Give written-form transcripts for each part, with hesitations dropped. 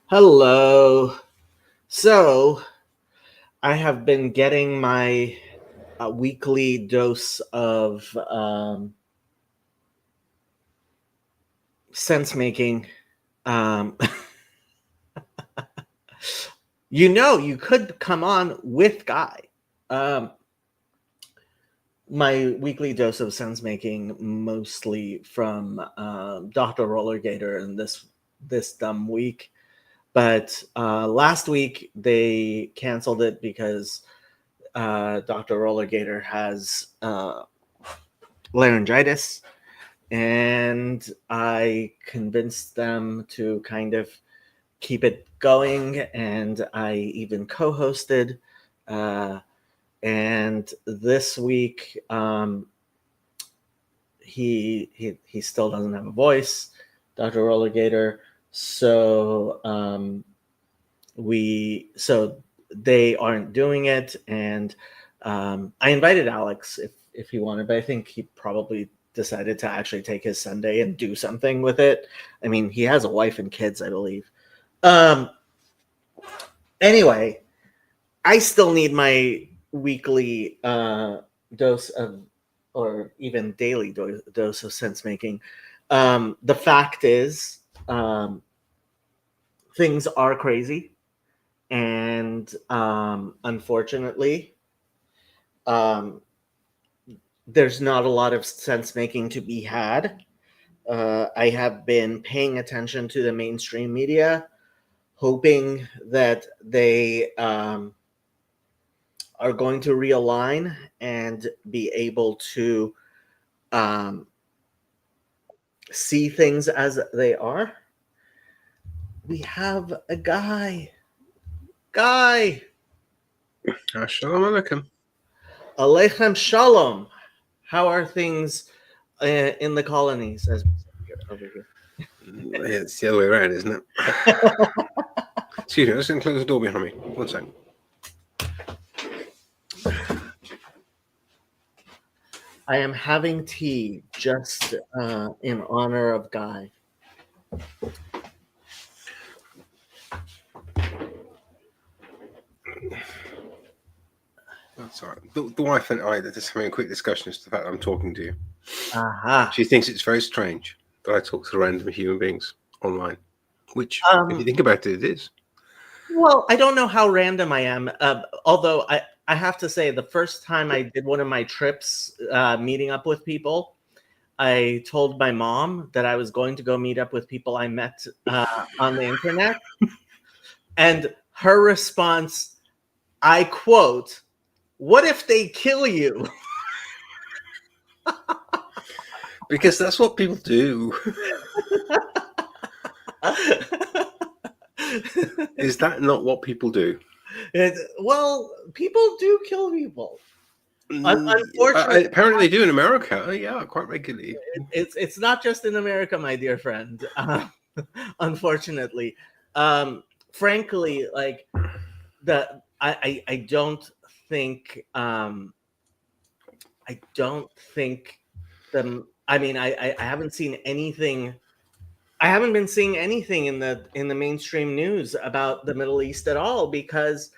Hello. So, I have been getting my weekly dose of sense making. Um, you could come on with Guy. Um, my weekly dose of sense making, mostly from Dr. Rollergator, and this dumb week. But last week they canceled it because Dr. Rollergator has laryngitis, and I convinced them to kind of keep it going, and I even co-hosted. Uh, and this week, he still doesn't have a voice, Dr. Rollergator. So so they aren't doing it, and I invited Alex if he wanted, but I think he probably decided to actually take his Sunday and do something with it. I mean, he has a wife and kids, I believe. Um, anyway, I still need my weekly dose of, or even daily dose of sense making. The fact is, things are crazy, and unfortunately, um, there's not a lot of sense making to be had. I have been paying attention to the mainstream media, hoping that they are going to realign and be able to um, see things as they are. We have a guy. Guy! Shalom Aleichem. Aleichem Shalom. How are things in the colonies, as we say over here? Yeah, it's the other way around, isn't it? Excuse me, I'm just going to close the door behind me. 1 second. I am having tea just in honor of Guy. That's all right. The wife and I are just having a quick discussion as to the fact that I'm talking to you. Aha. She thinks it's very strange that I talk to random human beings online, which, if you think about it, it is. Well, I don't know how random I am, although I have to say the first time I did one of my trips meeting up with people, I told my mom that I was going to go meet up with people I met on the internet. And her response, I quote, "What if they kill you?" Because that's what people do. Is that not what people do? Well, people do kill people. Unfortunately, Apparently, they do in America. Oh, yeah, quite regularly. it's not just in America, my dear friend. Unfortunately, frankly, like I don't think I don't think them. I mean, I haven't seen anything. I haven't been seeing anything in the mainstream news about the Middle East at all, because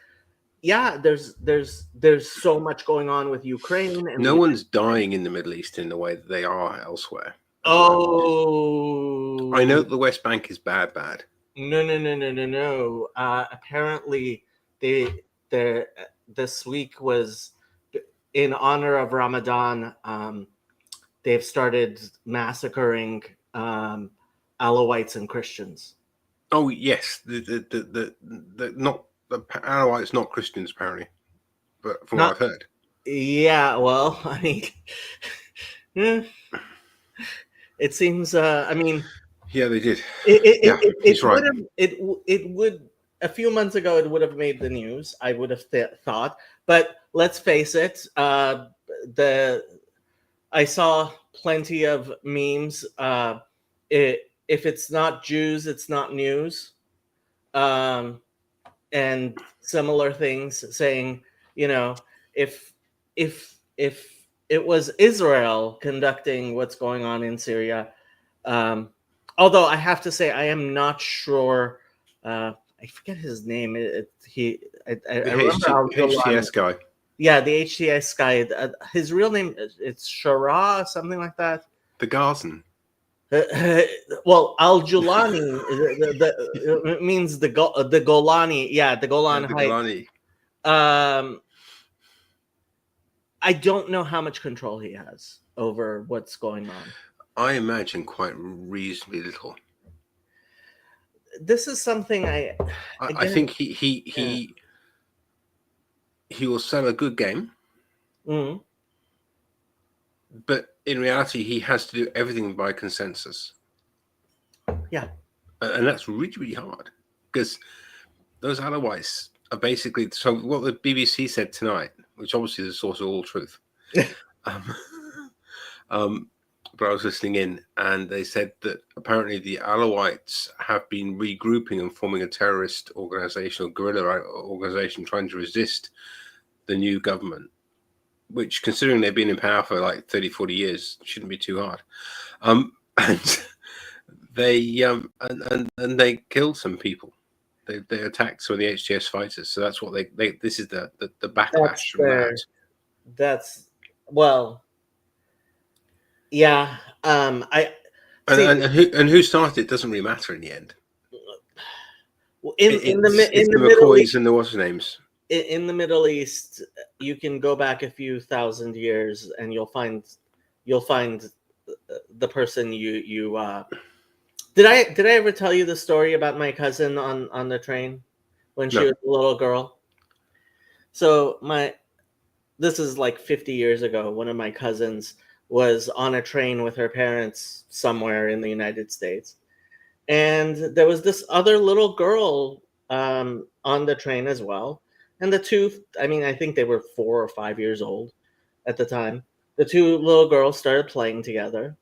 yeah, there's so much going on with Ukraine, and No one's dying in the Middle East in the way that they are elsewhere. Oh, I know the West Bank is bad. no. Apparently, they this week was in honor of Ramadan. They've started massacring Alawites and Christians. Oh yes, the not the Alawites, not Christians apparently, but from what I've heard. Yeah, well, I mean, it seems. I mean, yeah, they did. It right. It would a few months ago it would have made the news. I would have thought, but let's face it. I saw plenty of memes. If it's not Jews, it's not news. And similar things saying, if if it was Israel conducting what's going on in Syria, although I have to say I am not sure I forget his name. I The remember Al Jolani. HTS guy. Yeah, the HTS guy. His real name it's Shara, something like that. The Garson. Well, Al Jolani it means the Golani. Yeah, the Golan The Heights. Golani. I don't know how much control he has over what's going on. I imagine quite reasonably little. This is something I think he will sell a good game, but in reality, he has to do everything by consensus. Yeah, and that's really, really hard because those Alawites are basically. So what the BBC said tonight, which obviously is the source of all truth. But I was listening in, and they said that apparently the Alawites have been regrouping and forming a terrorist organization or guerrilla organization trying to resist the new government, which, considering they've been in power for like 30, 40 years, shouldn't be too hard. And they and they killed some people. They attacked some of the HTS fighters. So that's what they this is the backlash from that. That's well. Yeah, and who started it doesn't really matter in the end. In the Middle East and the what's names. In the Middle East, you can go back a few thousand years and you'll find the person you. Did I ever tell you the story about my cousin on the train when she was a little girl? So this is like 50 years ago. One of my cousins was on a train with her parents somewhere in the United States. And there was this other little girl on the train as well. And the two, I mean, I think they were 4 or 5 years old at the time. The two little girls started playing together.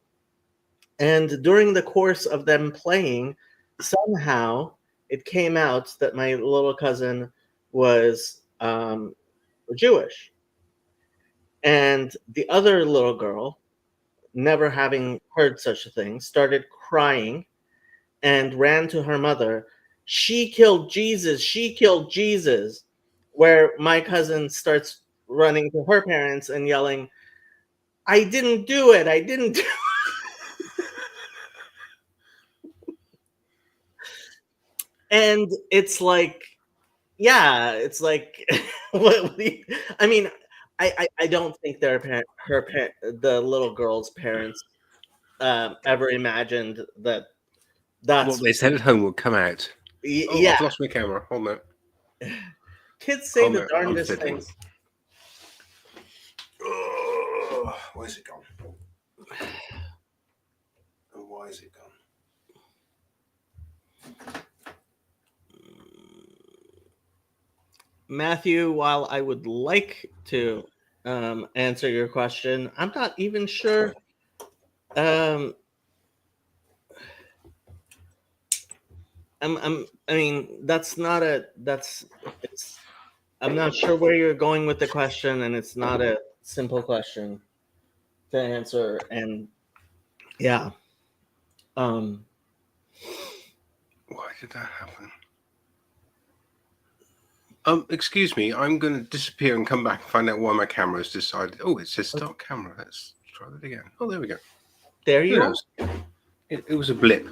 And during the course of them playing, somehow it came out that my little cousin was Jewish. And the other little girl, never having heard such a thing, started crying and ran to her mother. She killed Jesus. She killed Jesus. Where my cousin starts running to her parents and yelling, I didn't do it. I didn't do it. And it's like, yeah, it's like, I mean, I don't think the little girl's parents ever imagined that that's what they said at home would come out. Yeah, I've lost my camera. Hold on. Kids say the darndest things. Where's it gone? And why is it gone? Matthew, while I would like to answer your question, I'm not even sure. I mean, I'm not sure where you're going with the question, and it's not a simple question to answer. And yeah. Why did that happen? Excuse me, I'm going to disappear and come back and find out why my camera has decided. Oh, it says start camera. Let's try that again. Oh, there we go. There you go. It was a blip.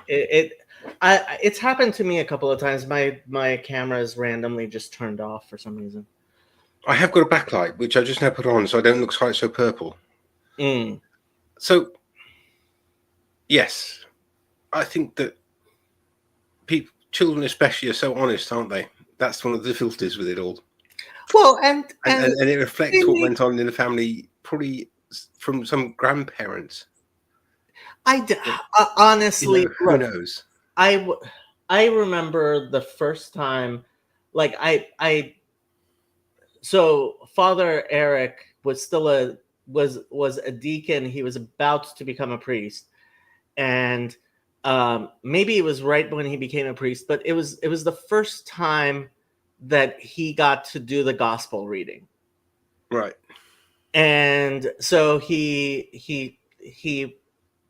It's happened to me a couple of times. My camera is randomly just turned off for some reason. I have got a backlight, which I just now put on, so I don't look quite so purple. So, yes, I think that children especially are so honest, aren't they? That's one of the difficulties with it all. Well, and it reflects what went on in the family, probably from some grandparents. Honestly, who knows? I remember the first time, like so Father Eric was still was a deacon. He was about to become a priest, and maybe it was right when he became a priest, but it was the first time that he got to do the gospel reading. Right. And so he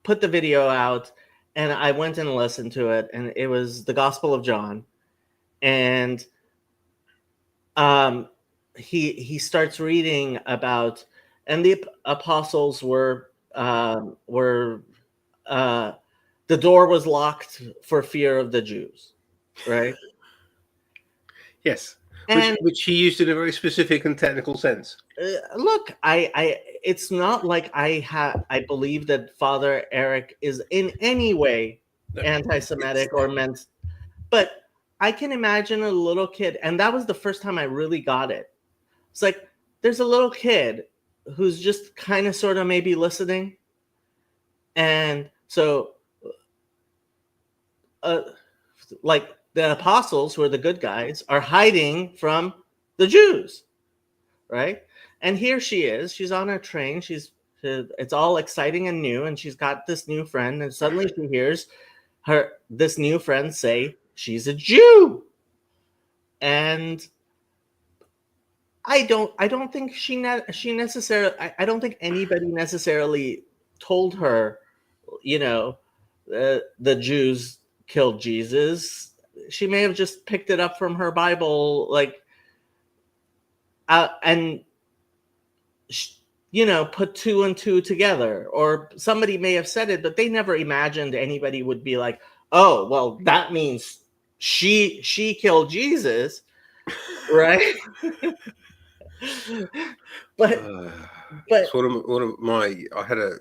put the video out, and I went and listened to it, and it was the Gospel of John, and um, he starts reading about, and the apostles were uh, the door was locked for fear of the Jews, right? Yes, And which he used in a very specific and technical sense. look, it's not like I believe that Father Eric is in any way No, anti-Semitic or meant, but I can imagine a little kid, and that was the first time I really got it. It's like there's a little kid who's just kind of sort of maybe listening, and so uh, like the apostles, who are the good guys, are hiding from the Jews, right? And here she is. She's on a train. It's all exciting and new, and she's got this new friend, and suddenly she hears this new friend say she's a Jew, and I don't think she necessarily I don't think anybody necessarily told her, you know, the Jews killed Jesus. She may have just picked it up from her Bible, like, and put two and two together, or somebody may have said it, but they never imagined anybody would be like, oh, well, that means she killed Jesus, right? but It's but one of my. I had a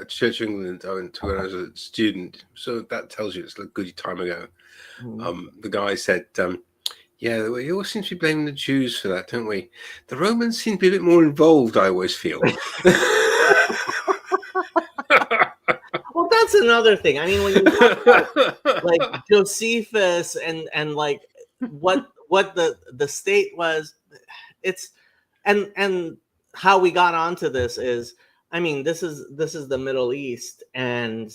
Church of England I went to when I was a student, so that tells you it's a good time ago. The guy said, "Yeah, we always seem to be blaming the Jews for that, don't we? The Romans seem to be a bit more involved. I always feel." well, that's another thing. I mean, when you talk about like Josephus and like what the state was, it's and how we got onto this is, I mean, this is the Middle East, and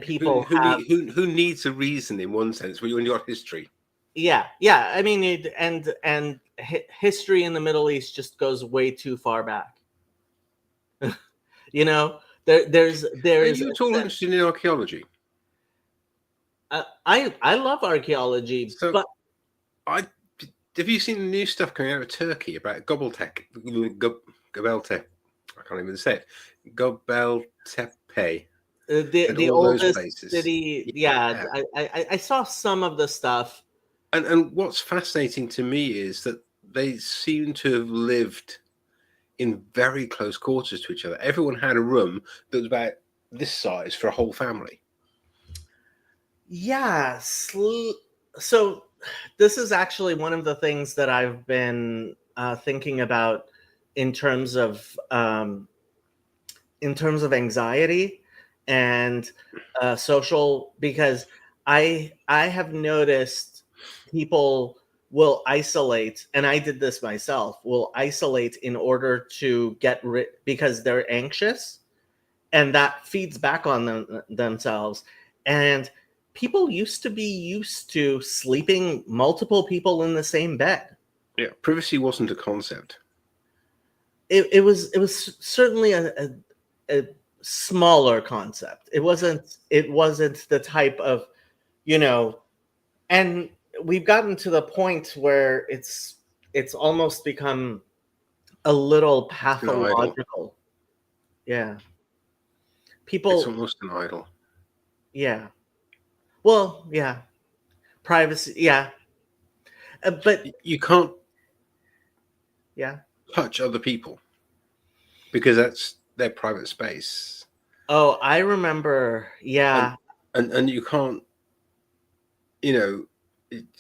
people have, who needs a reason in one sense when you got history? yeah. I mean, and history in the Middle East just goes way too far back. you know, there Are is you at all interested in archaeology? I love archaeology, So, but have you seen the new stuff coming out of Turkey about Göbekli? I can't even say it. Göbekli and the all those oldest places. city, yeah, I saw some of the stuff. And what's fascinating to me is that they seem to have lived in very close quarters to each other. Everyone had a room that was about this size for a whole family. Yeah, so this is actually one of the things that I've been thinking about in terms of anxiety and social, because I have noticed people will isolate, and I did this myself, will isolate in order to get rid, because they're anxious, and that feeds back on themselves. And people used to be used to sleeping multiple people in the same bed. Yeah, privacy wasn't a concept. It was certainly a smaller concept. It wasn't the type of, you know and we've gotten to the point where it's almost become a little It's an idol. pathological. Yeah. It's People, almost an idol. yeah. Well, yeah. Privacy, yeah. But You can't yeah. touch other people because that's their private space. Oh, I remember. And Yeah. and you can't, you know,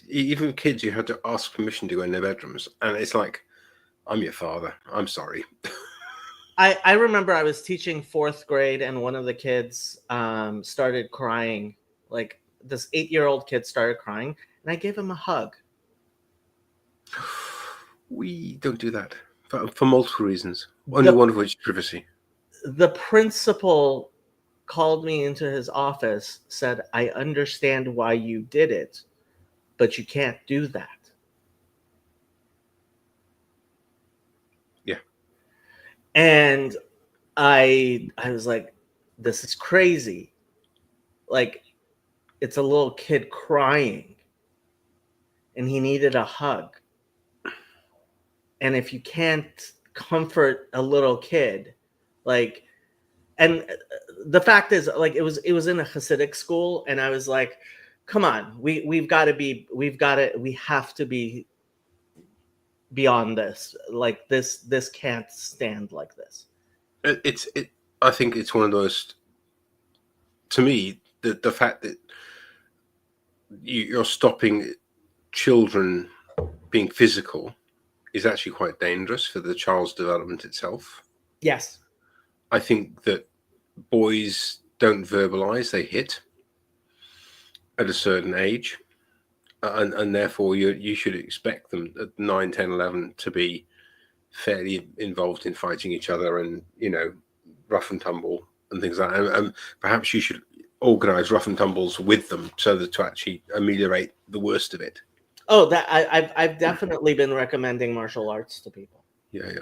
even kids, you have to ask permission to go in their bedrooms, and it's like, I'm your father. I'm sorry. I remember I was teaching fourth grade, and one of the kids started crying. Like, this 8-year-old kid started crying, and I gave him a hug. We don't do that for multiple reasons. Only The one of which is privacy. the principal called me into his office, said, I understand why you did it, but you can't do that. Yeah. And I was like, this is crazy. like it's a little kid crying and he needed a hug. And if you can't comfort a little kid, like, and the fact is, like, it was in a Hasidic school, and I was like, come on, we have to be beyond this. Like, this can't stand like this. I think it's one of those. To me, the fact that you're stopping children being physical is actually quite dangerous for the child's development itself. Yes. I think that boys don't verbalize, they hit at a certain age. And therefore you should expect them at 9, 10, 11 to be fairly involved in fighting each other and, rough and tumble and things like that. And perhaps you should organize rough and tumbles with them so that to actually ameliorate the worst of it. Oh, that I've definitely been recommending martial arts to people. Yeah.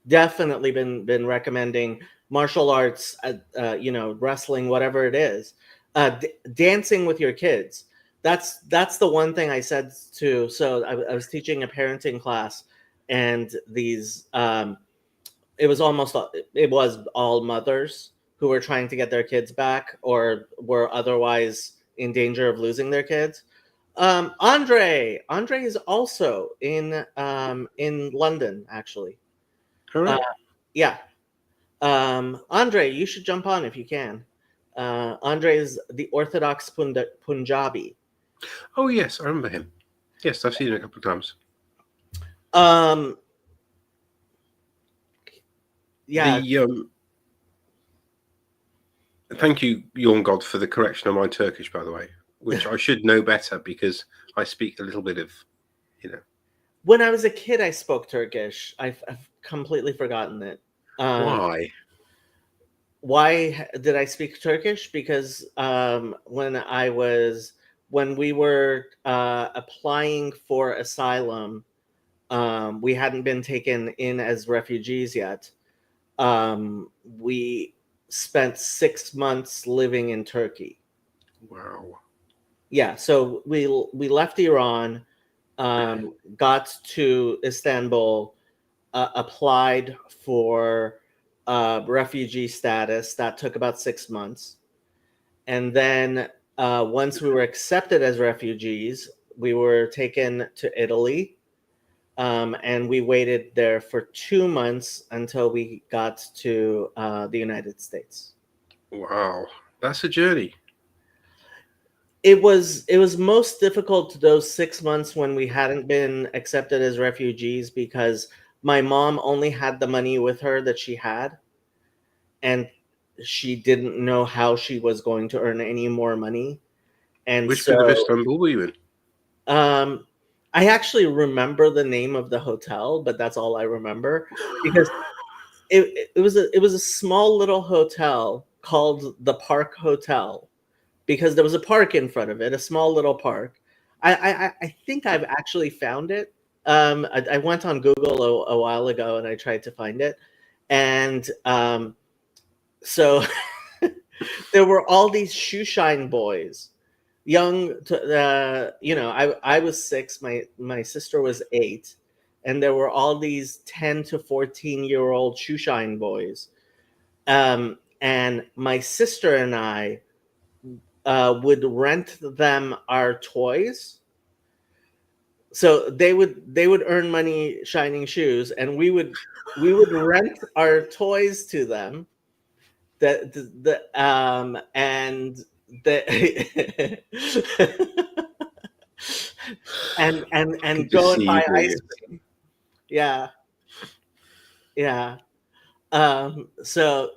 Definitely been recommending martial arts, wrestling, whatever it is, dancing with your kids. That's the one thing I said to. So I was teaching a parenting class, and these it was all mothers who were trying to get their kids back or were otherwise in danger of losing their kids. Andre is also in London, actually. All right. Yeah. Andre, you should jump on if you can. Andre is the Orthodox Punjabi. Oh yes, I remember him. Yes, I've seen him a couple of times. Yeah. Thank you, Yorn God, for the correction of my Turkish, by the way, which I should know better because I speak a little bit of, When I was a kid, I spoke Turkish. I've completely forgotten it. Why? Why did I speak Turkish? Because when we were applying for asylum, we hadn't been taken in as refugees yet. We spent 6 months living in Turkey. Wow. Yeah, so we left Iran, got to Istanbul, applied for refugee status. That took about 6 months. And then once we were accepted as refugees, we were taken to Italy. And we waited there for 2 months until we got to the United States. Wow. That's a journey. It was most difficult those 6 months when we hadn't been accepted as refugees, because my mom only had the money with her that she had, and she didn't know how she was going to earn any more money. And Which so bit of Istanbul were you in? I actually remember the name of the hotel, but that's all I remember, because it was a small little hotel called the Park Hotel, because there was a park in front of it, a small little park. I think I've actually found it. I went on Google a while ago and I tried to find it, and so there were all these shoeshine boys, young. I was 6, my sister was 8, and there were all these 10 to 14-year-old shoeshine boys. And my sister and I would rent them our toys. So they would earn money shining shoes, and we would rent our toys to them. And the and To go and see you buy doing ice it. cream. Yeah. So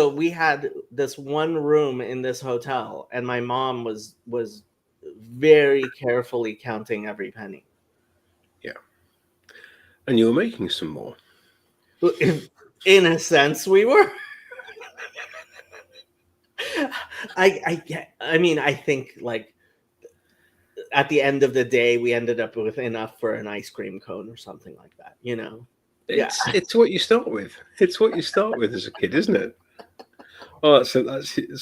we had this one room in this hotel, and my mom was very carefully counting every penny. Yeah. And you were making some more. In a sense, we were. I think, like, at the end of the day, we ended up with enough for an ice cream cone or something like that. It's what you start with. It's what you start with as a kid, isn't it? Oh, that's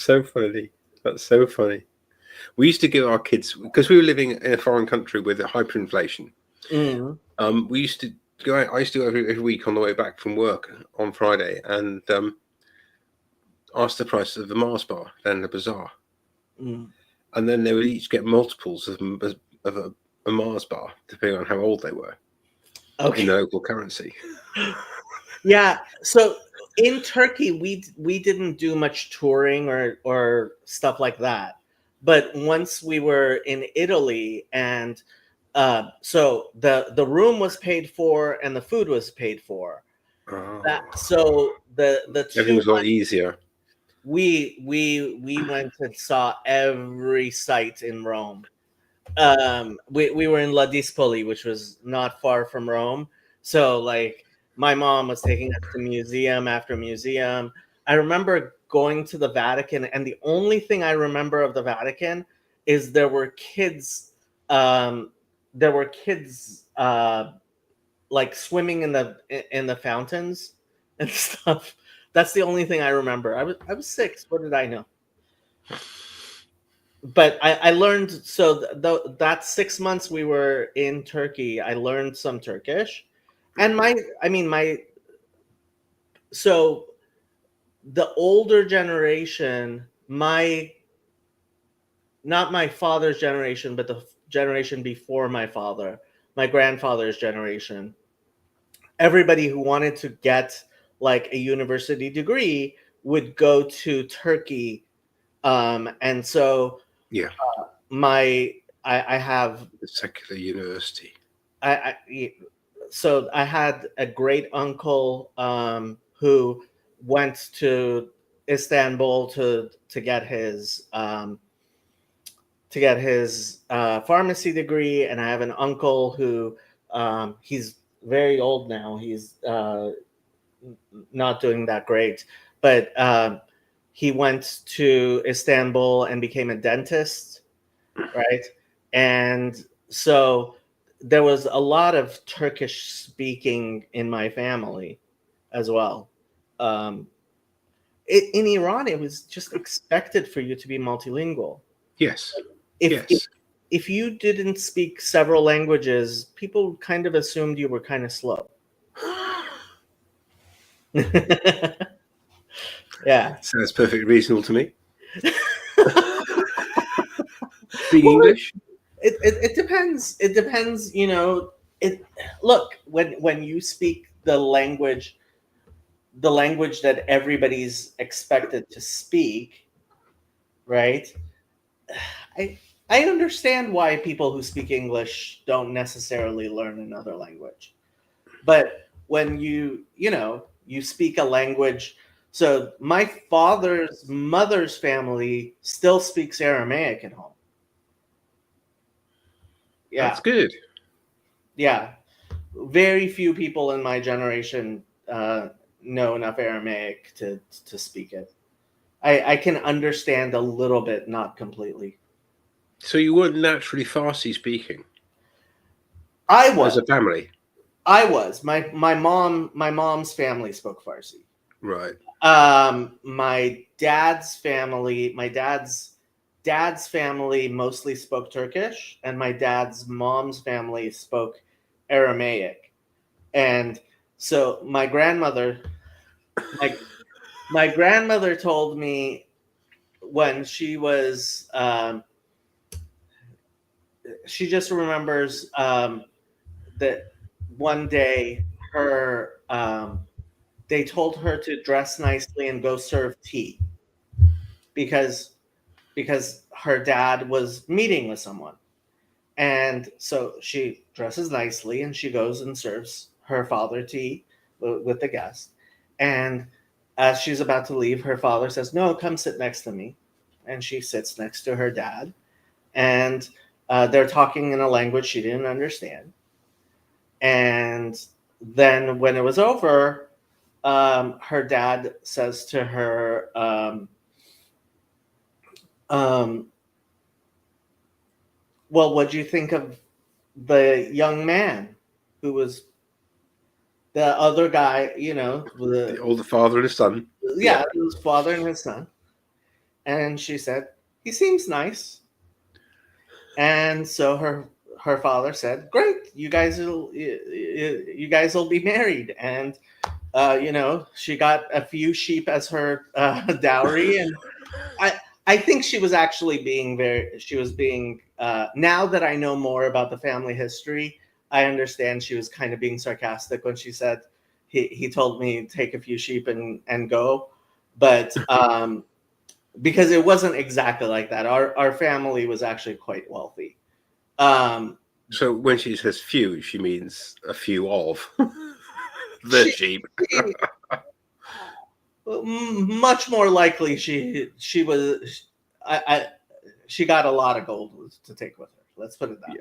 so funny. That's so funny. We used to give our kids, because we were living in a foreign country with hyperinflation. Mm. We used to go out. I used to go every week on the way back from work on Friday and ask the price of the Mars bar down in the bazaar, Mm. and then they would each get multiples of a Mars bar depending on how old they were in Okay. the local currency. Yeah. So in Turkey, we didn't do much touring or stuff like that. But once we were in Italy, and so the room was paid for and the food was paid for. Oh, That so the everything two was a lot easier. we went and saw every site in Rome. We were in La Dispoli, which was not far from Rome. So like my mom was taking us to museum after museum. I remember going to the Vatican, and the only thing I remember of the Vatican is um there were kids like swimming in the fountains and stuff. That's the only thing I remember. I was 6. What did I know? But I learned, so that 6 months we were in Turkey, I learned some Turkish, and my so the older generation, my not my father's generation, but the generation before my father, my grandfather's generation, everybody who wanted to get like a university degree would go to Turkey, and so Yeah, my I have the secular university. I so I had a great uncle who went to Istanbul to get his pharmacy degree, and I have an uncle who he's very old now. He's not doing that great, but he went to Istanbul and became a dentist, right? And so there was a lot of Turkish speaking in my family as well. Um, in Iran, it was just expected for you to be multilingual. Yes, If if yes. if you didn't speak several languages, people kind of assumed you were kind of slow. Yeah. Sounds perfectly reasonable to me. Speak Well, English? it depends. It depends. It look when you speak the language that everybody's expected to speak, right? I I understand why people who speak English don't necessarily learn another language. But when you speak a language, so my father's mother's family still speaks Aramaic at home. That's Yeah. good. Yeah. Very few people in my generation know enough Aramaic to speak it. I can understand a little bit, not completely. So you weren't naturally Farsi speaking I as was. a family, I was. My mom's family spoke Farsi. right? My dad's family mostly spoke Turkish, and my dad's mom's family spoke Aramaic. And so my my grandmother told me when she just remembers that one day her they told her to dress nicely and go serve tea because her dad was meeting with someone. And so she dresses nicely and she goes and serves her father tea with the guest. And as she's about to leave, her father says, "No, come sit next to me." And she sits next to her dad. And they're talking in a language she didn't understand. And then when it was over, her dad says to her, um, "Well, what do you think of the young man who was the other guy, you know, The older father and his son. yeah, his father and his son. And she said, he seems nice. And so her father said, "Great, you guys will be married." And you know, she got a few sheep as her dowry, and I I think she was actually being very. She was being. Now that I know more about the family history, I understand she was kind of being sarcastic when she said he told me take a few sheep and go, but because it wasn't exactly like that. Our family was actually quite wealthy. Um, So when she says few, she means a few of the she, sheep. she much more likely she was I she got a lot of gold to take with her. Let's put it that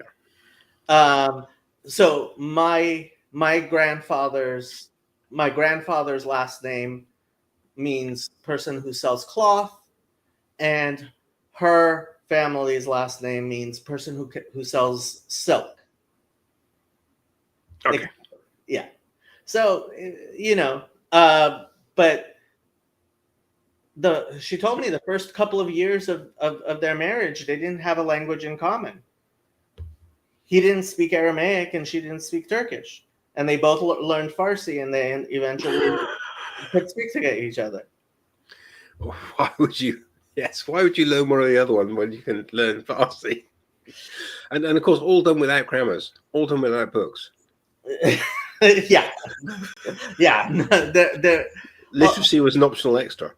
Yeah. way. So my grandfather's last name means person who sells cloth, and her family's last name means person who sells silk. Okay. Yeah. So you know, uh, but she told me the first couple of years of their marriage, they didn't have a language in common. He didn't speak Aramaic and she didn't speak Turkish, and they both learned Farsi, and they eventually could speak to each other. Why would you? Yes. Why would you learn one or the other one when you can learn Farsi? And of course, all done without grammars, all done without books. Yeah, yeah. Literacy was an optional extra.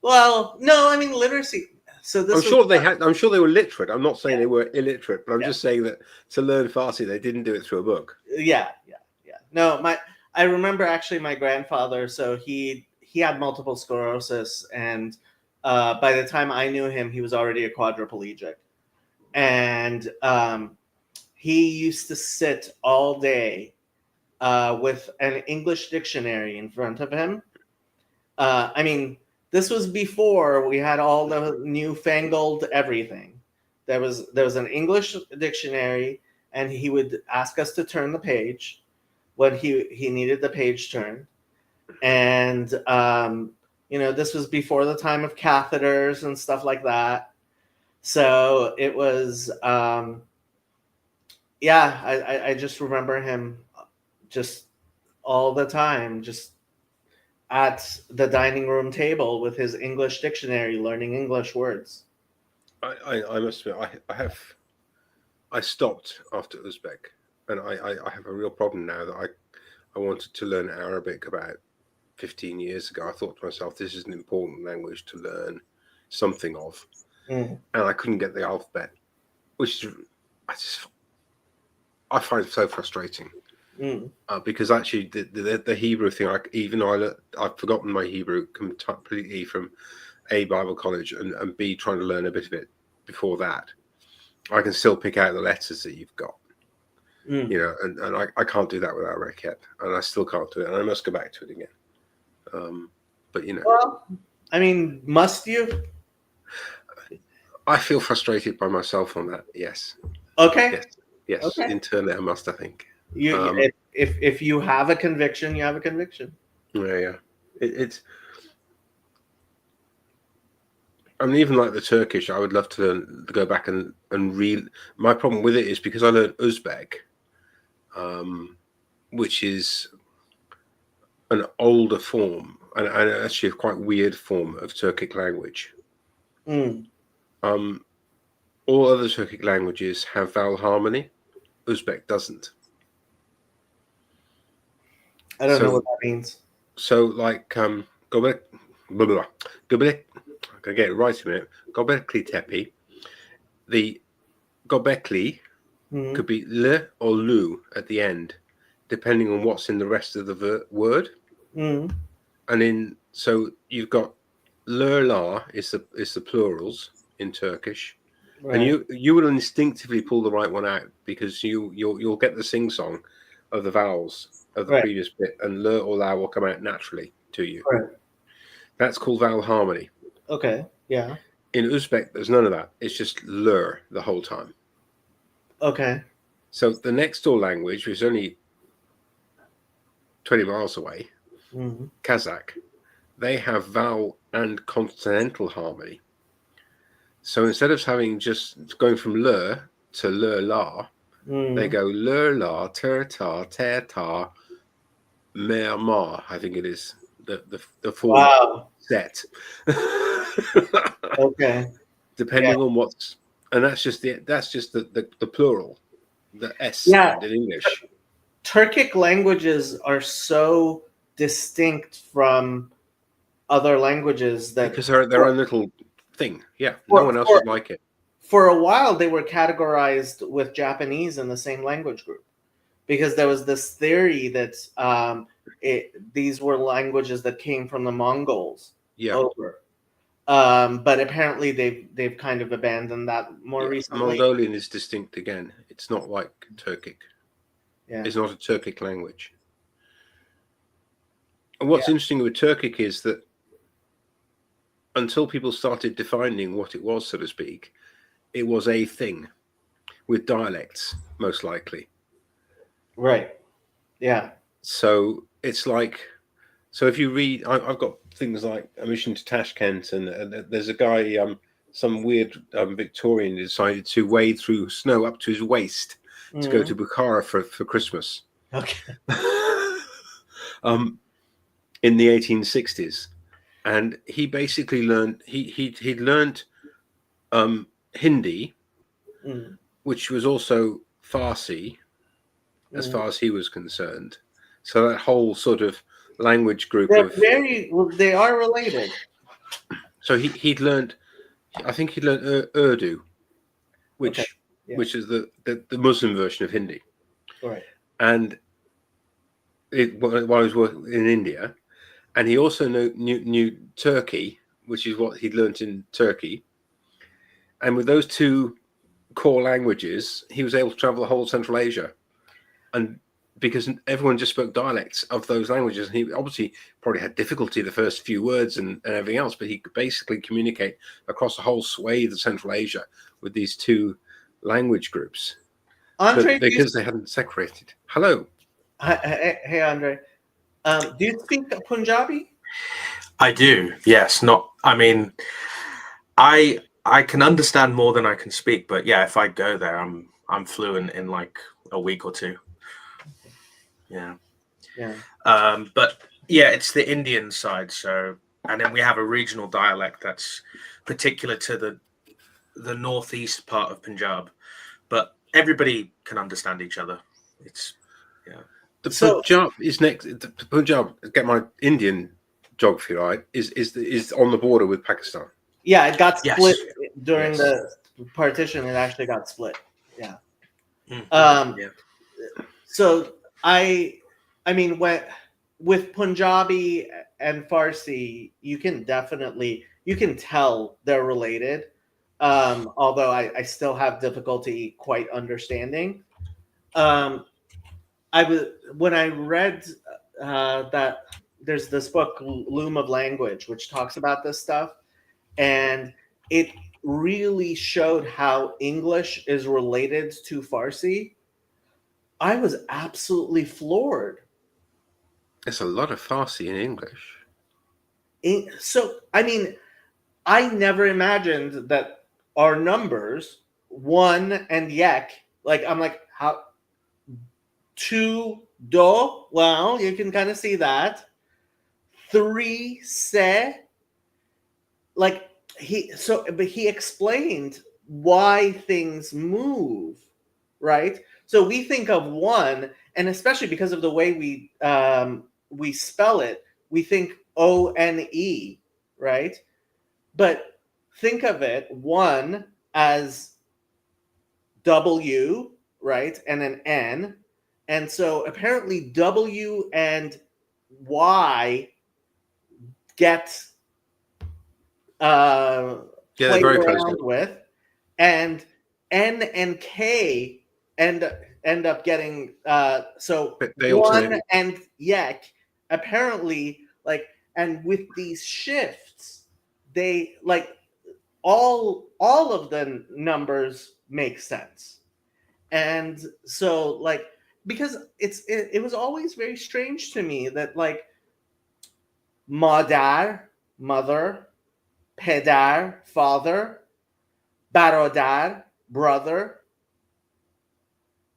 Well, no, I mean literacy. So I'm this was sure they had. I'm sure they were literate. I'm not saying yeah, they were illiterate, but I'm yeah, just saying that to learn Farsi, they didn't do it through a book. yeah, yeah, yeah. No, I remember actually my grandfather. So he had multiple sclerosis, and by the time I knew him, he was already a quadriplegic, and he used to sit all day with an English dictionary in front of him. I mean, this was before we had all the newfangled everything. There was an English dictionary, and he would ask us to turn the page when he needed the page turned. And you know, this was before the time of catheters and stuff like that. So it was yeah, I just remember him just all the time, just at the dining room table with his English dictionary, learning English words. I must admit, I stopped after Uzbek, and I have a real problem now that I wanted to learn Arabic about 15 years ago. I thought to myself, this is an important language to learn something of, Mm. and I couldn't get the alphabet, which is, I find so frustrating. Mm. Because actually, the Hebrew thing, I've forgotten my Hebrew completely from A, Bible college, and B, trying to learn a bit of it before that. I can still pick out the letters that you've got, Mm. you know, and I can't do that with Arabic yet, and I still can't do it, and I must go back to it again. But you know, Well, I mean, must you? I feel frustrated by myself on that. Yes, Okay, yes, yes. okay. Internally, I must. I think. You if you have a conviction, you have a conviction. Yeah, yeah. It's. I mean, even like the Turkish, I would love to go back and read. My problem with it is because I learned Uzbek, which is an older form and actually a quite weird form of Turkic language. Mm. Um, all other Turkic languages have vowel harmony. Uzbek doesn't. I don't know what So, that means. like, Gobek, blah, blah, blah. Gobek, I can get it right in a minute. Gobekli Tepe. The Gobekli Mm. could be le or lu at the end, depending on what's in the rest of the word. Mm. And so you've got le la is the plurals in Turkish, and Right. you will instinctively pull the right one out because you'll get the sing song of the vowels of the Right. previous bit, and le or la will come out naturally to you. Right. That's called vowel harmony. Okay. Yeah. In Uzbek, there's none of that. It's just lur the whole time. Okay. So the next door language, which is only 20 miles away, Mm-hmm. Kazakh, they have vowel and consonantal harmony. So instead of having just going from lur to lur la, they go lur la, ter ta, ter ta, mer ma. I think it is the full Wow. set. Okay. Depending on what's, and that's just the plural, the S Yeah. end in English. Turkic languages are so distinct from other languages that Because they're their own little thing. Yeah, no for, one else for, is like it. for a while they were categorized with Japanese in the same language group, because there was this theory that these were languages that came from the Mongols Yeah, over. But apparently they've kind of abandoned that more recently. Mongolian is distinct again. It's not like Turkic. Yeah. It's not a Turkic language. And what's interesting with Turkic is that until people started defining what it was, so to speak, it was a thing with dialects, most likely. Right. Yeah. So it's like, so if you read, I've got things like A Mission to Tashkent, and there's a guy, some weird Victorian decided to wade through snow up to his waist to go to Bukhara for Christmas. Okay. In the 1860s, and he basically learned he'd learned Hindi, which was also Farsi, as far as he was concerned. So that whole sort of language group They are related. So he'd learned, I think he'd learned Urdu, which is the Muslim version of Hindi. Right. And while he was working in India, and he also knew Turkey, which is what he'd learnt in Turkey. And with those two core languages, he was able to travel the whole of Central Asia. And because everyone just spoke dialects of those languages, and he obviously probably had difficulty the first few words and everything else, but he could basically communicate across the whole swathe of Central Asia with these two language groups. Andre, because they hadn't separated. Hello. Hey, Andre. Do you speak Punjabi? I do. Yes. I mean, I can understand more than I can speak, but yeah, if I go there, I'm fluent in like a week or two. Yeah. Yeah. But yeah, it's the Indian side. So, and then we have a regional dialect that's particular to the northeast part of Punjab, but everybody can understand each other. It's Punjab is next. The Punjab, get my Indian geography right, is on the border with Pakistan. Yeah, it got split during the partition. It actually got split. Yeah. So I mean, with Punjabi and Farsi, you can tell they're related. Although I still have difficulty quite understanding. When I read that there's this book, Loom of Language, which talks about this stuff, and it really showed how English is related to Farsi. I was absolutely floored. There's a lot of Farsi in English. So, I mean, I never imagined that our numbers, 1 and yek, like, I'm like, how? 2, do, well, you can kind of see that. 3, se, like, but he explained why things move, right? So we think of 1, and especially because of the way we spell it, we think O-N-E, right? But think of it, 1 as W, right? And an N. And so apparently W and Y get played very around close with, and N and K end up getting so they 1 alternate. and yek apparently, like, and with these shifts, they like all of the numbers make sense. And so, like, because it was always very strange to me that like مادر, mother, پدر, father, برادر, brother,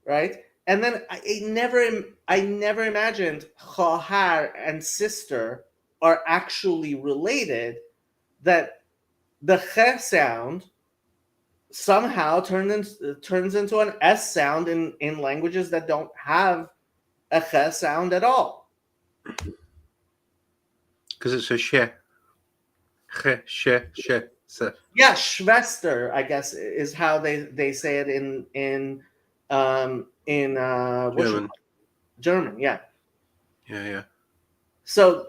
right? And then I never imagined خواهر and sister are actually related, that the ch sound somehow turns into an s sound in languages that don't have a ch sound at all. Because it's a she. So, Yeah, Schwester, I guess, is how they say it in German. German, yeah. Yeah. So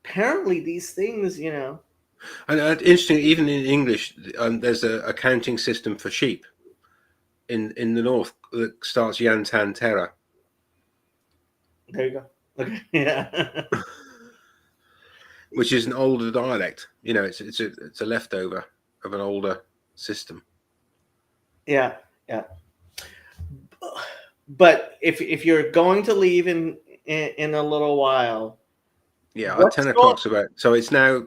apparently these things, And interesting, even in English, there's a counting system for sheep in the north that starts Yantan Terra. There you go. Okay, yeah. Which is an older dialect. It's a leftover of an older system. Yeah. But if you're going to leave in a little while, yeah, 10 o'clock's about. So it's now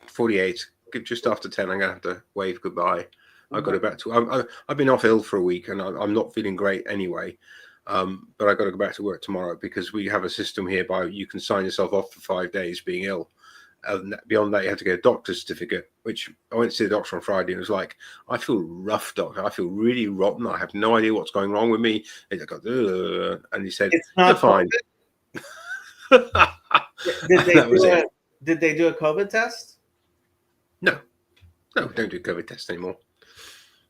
48. Just after 10, I'm gonna have to wave goodbye. I've got to go back to. I've been off ill for a week, and I'm not feeling great anyway. But I got to go back to work tomorrow because we have a system hereby you can sign yourself off for 5 days being ill. Beyond that, you have to get a doctor's certificate, which I went to see the doctor on Friday and was like, I feel rough, doctor. I feel really rotten. I have no idea what's going wrong with me. And he said, it's not you're fine. Did they do a COVID test? No, we don't do COVID tests anymore.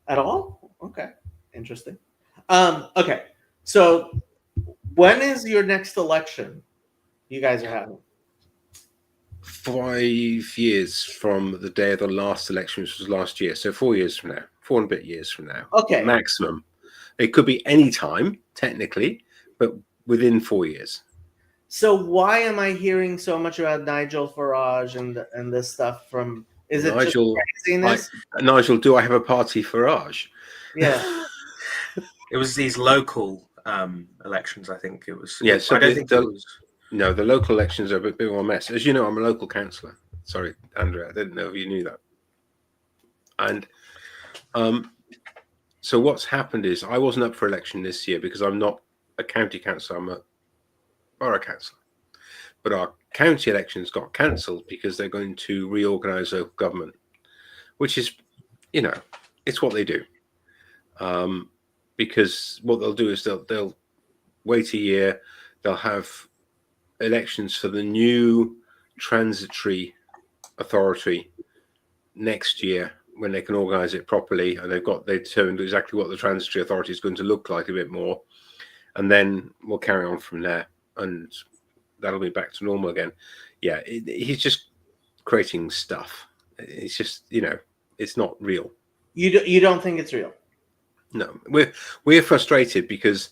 At all? Okay. Interesting. Okay. So when is your next election you guys are having? 5 years from the day of the last election, which was last year. So 4 years from now, 4 and a bit years from now. Okay. Maximum. It could be any time, technically, but within 4 years. So why am I hearing so much about Nigel Farage and this stuff from? Is it Nigel, just craziness? Nigel, do I have a party Farage? Yeah. It was these local elections, I think it was. Yeah, so I don't think it was. No, the local elections are a bit more a mess. As you know, I'm a local councillor. Sorry, Andrea, I didn't know if you knew that. And so what's happened is I wasn't up for election this year because I'm not a county councillor, I'm a borough councillor. But our county elections got cancelled because they're going to reorganise local government, which is, it's what they do. Because what they'll do is they'll wait a year, they'll have elections for the new transitory authority next year when they can organise it properly, and they determined exactly what the transitory authority is going to look like a bit more, and then we'll carry on from there, and that'll be back to normal again. Yeah, he's just creating stuff. It's just it's not real. You don't think it's real? No, we're frustrated because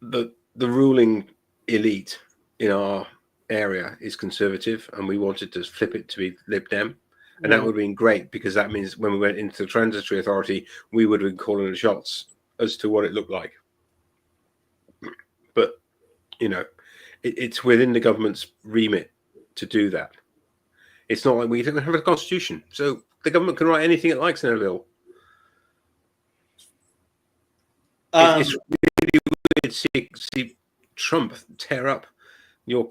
the ruling elite in our area is conservative, and we wanted to flip it to be Lib Dem, and that would have been great because that means when we went into the transitory authority, we would have been calling the shots as to what it looked like. But it's within the government's remit to do that. It's not like we don't have a constitution, so the government can write anything it likes in a bill. It's really weird to see Trump tear up your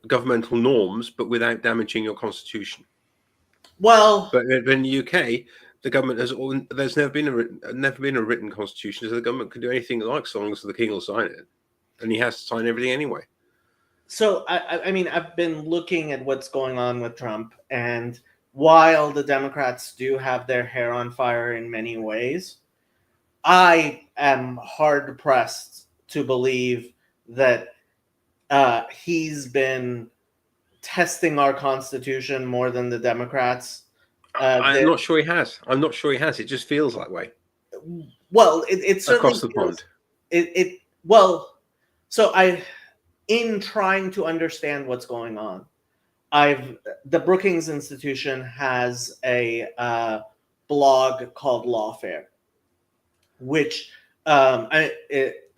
governmental norms, but without damaging your constitution. Well, but in the UK, the government there's never been a written constitution, so the government can do anything it likes so long as the king will sign it, and he has to sign everything anyway. So I mean, I've been looking at what's going on with Trump, and while the Democrats do have their hair on fire in many ways, I am hard pressed to believe that he's been testing our Constitution more than the Democrats. I'm not sure he has. It just feels that way. Well, it certainly across the pond. In trying to understand what's going on, the Brookings Institution has a blog called Lawfare, which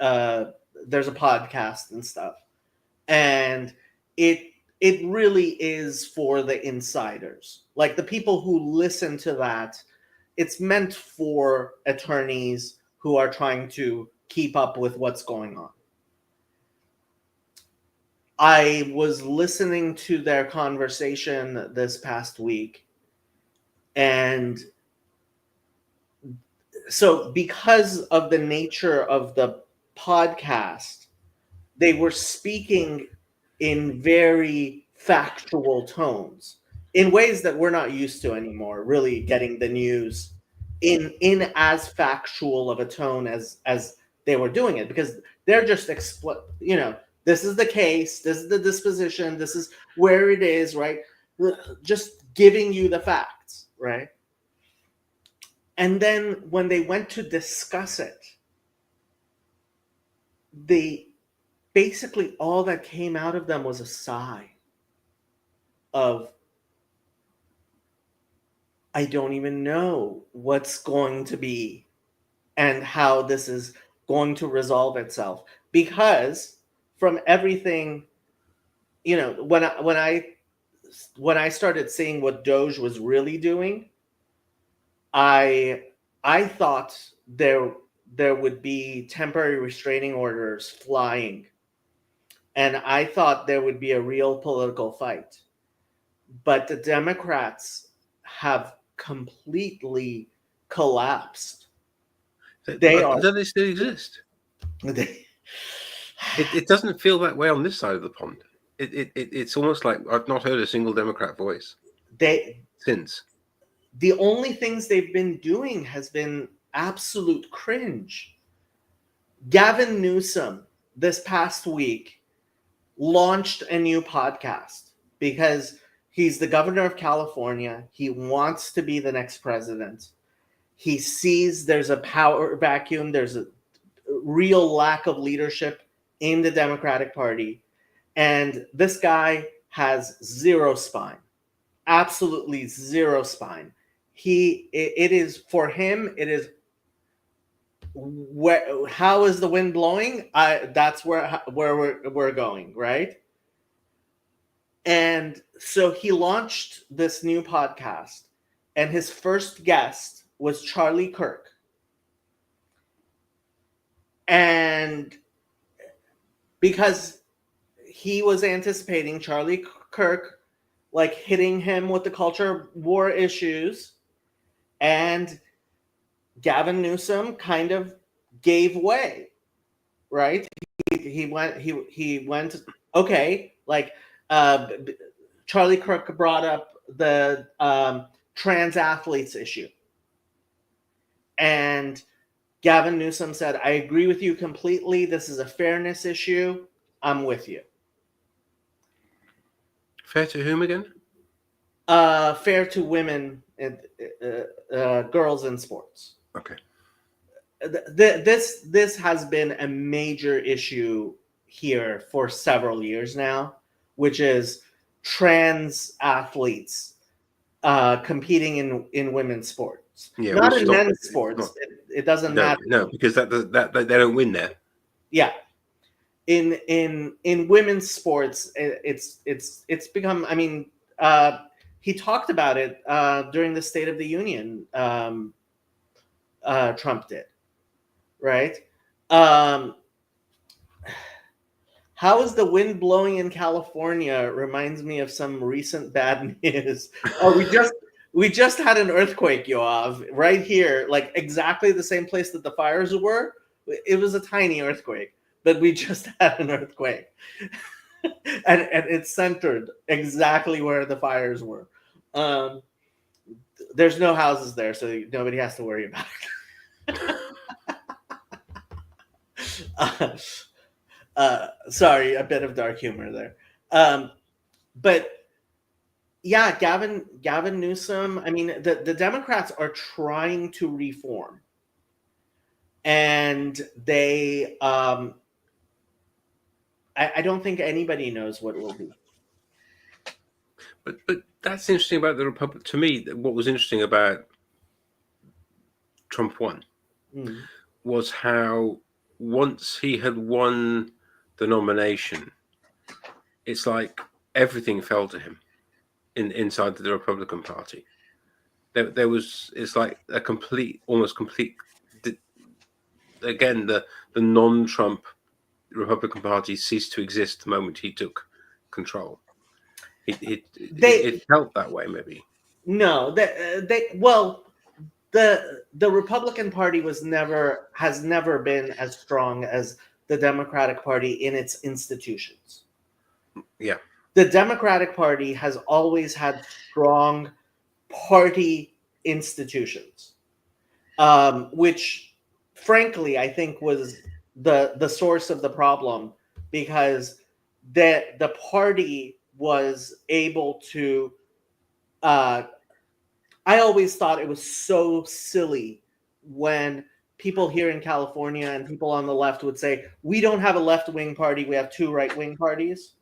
there's a podcast and stuff, and it really is for the insiders, like the people who listen to that. It's meant for attorneys who are trying to keep up with what's going on. I was listening to their conversation this past week, and so because of the nature of the podcast, they were speaking in very factual tones, in ways that we're not used to anymore, really getting the news in as factual of a tone as they were doing it, because they're just this is the case, this is the disposition, this is where it is, right? Just giving you the facts, right? And then when they went to discuss it, basically all that came out of them was a sigh of, I don't even know what's going to be and how this is going to resolve itself. Because from everything, when I started seeing what Doge was really doing, I thought there would be temporary restraining orders flying, and I thought there would be a real political fight. But the Democrats have completely collapsed. They are. Do they still exist? It doesn't feel that way on this side of the pond. It's almost like I've not heard a single Democrat voice since. The only things they've been doing has been absolute cringe. Gavin Newsom this past week launched a new podcast because he's the governor of California. He wants to be the next president. He sees there's a power vacuum. There's a real lack of leadership in the Democratic Party. And this guy has zero spine, absolutely zero spine. It is for him. It is how is the wind blowing? That's where we're going, right? And so he launched this new podcast, and his first guest was Charlie Kirk. And because he was anticipating Charlie Kirk like hitting him with the culture war issues, and Gavin Newsom kind of gave way, right? He went okay, like Charlie Kirk brought up the trans athletes issue, and Gavin Newsom said, I agree with you completely. This is a fairness issue. I'm with you. Fair to whom again? Fair to women and girls in sports. Okay. This has been a major issue here for several years now, which is trans athletes competing in women's sports. Yeah, not in men's sports. It doesn't matter. No, because that they don't win there. Yeah. In women's sports, it's become. I mean, he talked about it during the State of the Union. Trump did, right? How is the wind blowing in California? Reminds me of some recent bad news. Oh, we just had an earthquake, Yoav, right here, like exactly the same place that the fires were. It was a tiny earthquake, but we just had an earthquake. and it's centered exactly where the fires were. There's no houses there, so nobody has to worry about it. Sorry, a bit of dark humor there. But yeah, Gavin Newsom, I mean, the Democrats are trying to reform. And they, I don't think anybody knows what it will be. But that's interesting about the Republic. To me, what was interesting about Trump won was how once he had won the nomination, it's like everything fell to him inside the Republican Party. It's like a almost complete. Again, the non-Trump Republican Party ceased to exist the moment he took control. It felt that way, maybe. No, the Republican Party has never been as strong as the Democratic Party in its institutions. Yeah. The Democratic Party has always had strong party institutions, which, frankly, I think was the source of the problem, because the party was able to. I always thought it was so silly when people here in California and people on the left would say, "We don't have a left-wing party; we have two right-wing parties."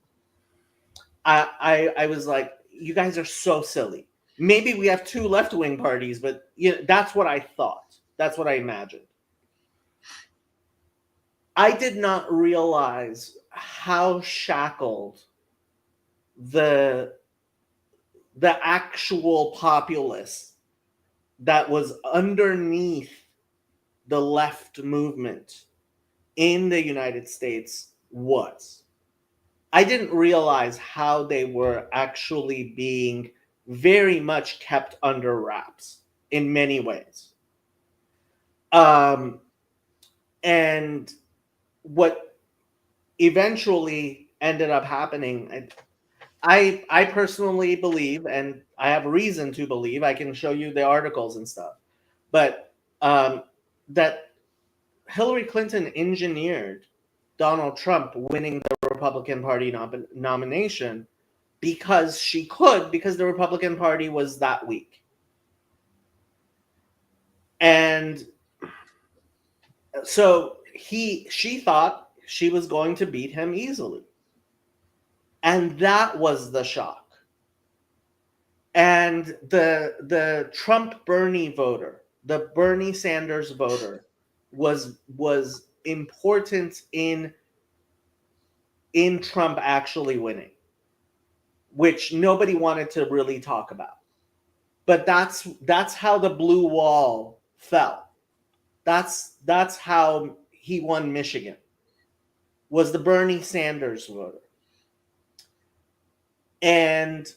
I was like, you guys are so silly. Maybe we have two left-wing parties, but that's what I thought. That's what I imagined. I did not realize how shackled the actual populace that was underneath the left movement in the United States was. I didn't realize how they were actually being very much kept under wraps in many ways. And what eventually ended up happening, I personally believe, and I have reason to believe, I can show you the articles and stuff, but that Hillary Clinton engineered Donald Trump winning the Republican Party nomination because she could, because the Republican Party was that weak. And so she thought she was going to beat him easily. And that was the shock. And the Trump Bernie voter, the Bernie Sanders voter, was important in Trump actually winning, which nobody wanted to really talk about. But that's how the blue wall fell. That's how he won Michigan, was the Bernie Sanders voter. And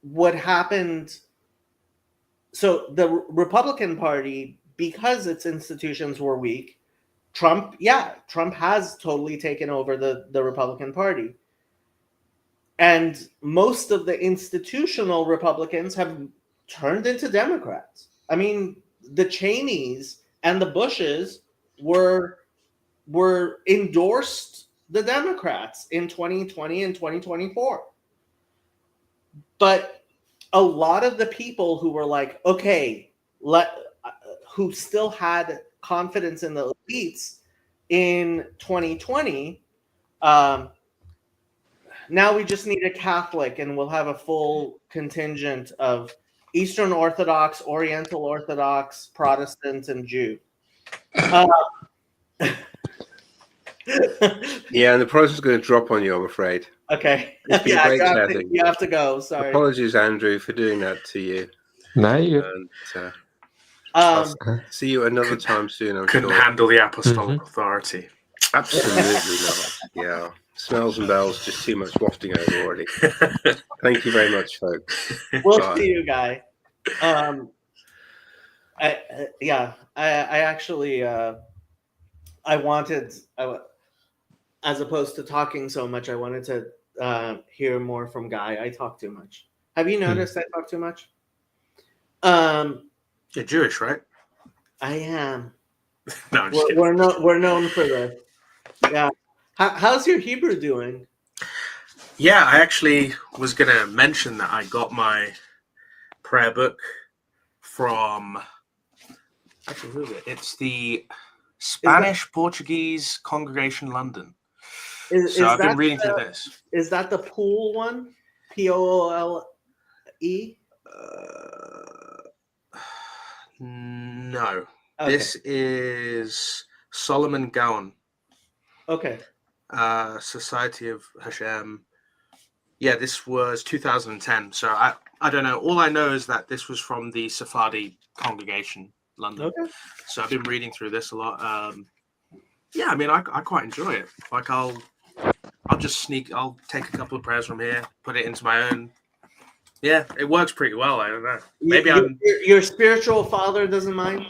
what happened, so the Republican Party, because its institutions were weak, Trump has totally taken over the Republican Party. And most of the institutional Republicans have turned into Democrats. I mean, the Cheneys and the Bushes were endorsed the Democrats in 2020 and 2024. But a lot of the people who were like, okay, who still had confidence in the elites in 2020, now we just need a Catholic and we'll have a full contingent of Eastern Orthodox, Oriental Orthodox, Protestant, and Jew. Yeah, and the price is going to drop on you, I'm afraid. Okay. It's been great chatting. You have to go. Sorry. Apologies, Andrew, for doing that to you. No, you. And I'll see you another time soon. I'm Couldn't sure. handle the apostolic authority. Absolutely not. Yeah. Smells and bells, just too much wafting over already. Thank you very much, folks. We'll Bye. see you, Guy. I actually wanted, as opposed to talking so much, I wanted to hear more from Guy. I talk too much. Have you noticed I talk too much? You're Jewish, right? I am. No, I'm just kidding. We're known for this. Yeah. How's your Hebrew doing? Yeah, I actually was going to mention that I got my prayer book from, actually, who is it? It's the Spanish Portuguese Congregation London. So I've been reading through this. Is that the Poole one? Poole? No. Okay. This is Solomon Gowan. Okay. Society of Hashem. Yeah, this was 2010. So I don't know. All I know is that this was from the Sephardi congregation, London. Okay. So I've been reading through this a lot. Yeah, I mean, I quite enjoy it. Like I'll I'll take a couple of prayers from here, put it into my own. Yeah, it works pretty well. I don't know. Maybe your spiritual father doesn't mind.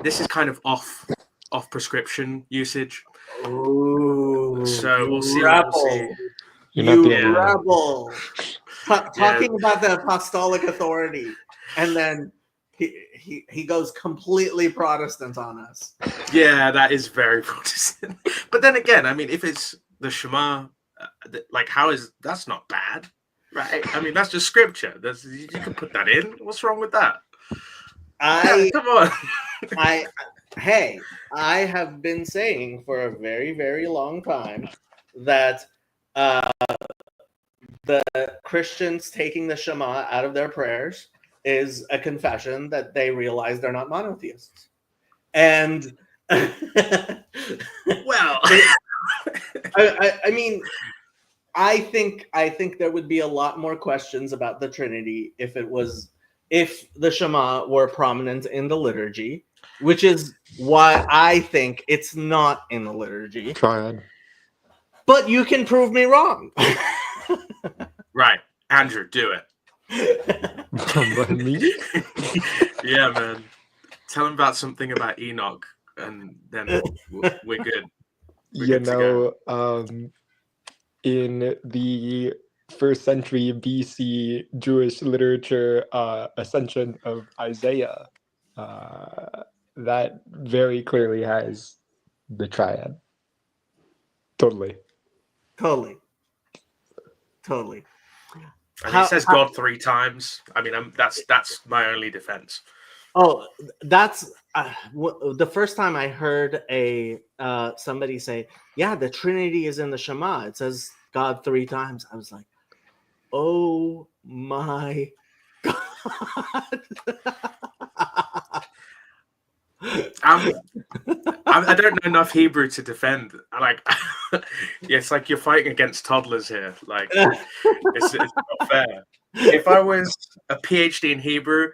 This is kind of off prescription usage. Ooh, So we'll see. rebel. We'll see. You're not the You only one. rebel. Talking about the apostolic authority, and then he goes completely Protestant on us. Yeah, that is very Protestant. But then again, I mean, if it's the Shema, like, that's not bad, right? I mean, that's just scripture. You can put that in. What's wrong with that? Come on. I have been saying for a very, very long time that the Christians taking the Shema out of their prayers is a confession that they realize they're not monotheists. And well, I mean, I think there would be a lot more questions about the Trinity if the Shema were prominent in the liturgy, which is why I think it's not in the liturgy. Triad. But you can prove me wrong. Right, Andrew, do it. Me? Yeah, man. Tell him about something about Enoch, and then we're good. You know, in the 1st century BC Jewish literature ascension of Isaiah, that very clearly has the triad. Totally. And he says God 3 times. I mean, that's my only defense. Oh, that's the first time I heard somebody say, "Yeah, the Trinity is in the Shema. It says God 3 times." I was like, "Oh my God!" I don't know enough Hebrew to defend. Like, yeah, it's like you're fighting against toddlers here. Like, it's not fair. If I was a PhD in Hebrew,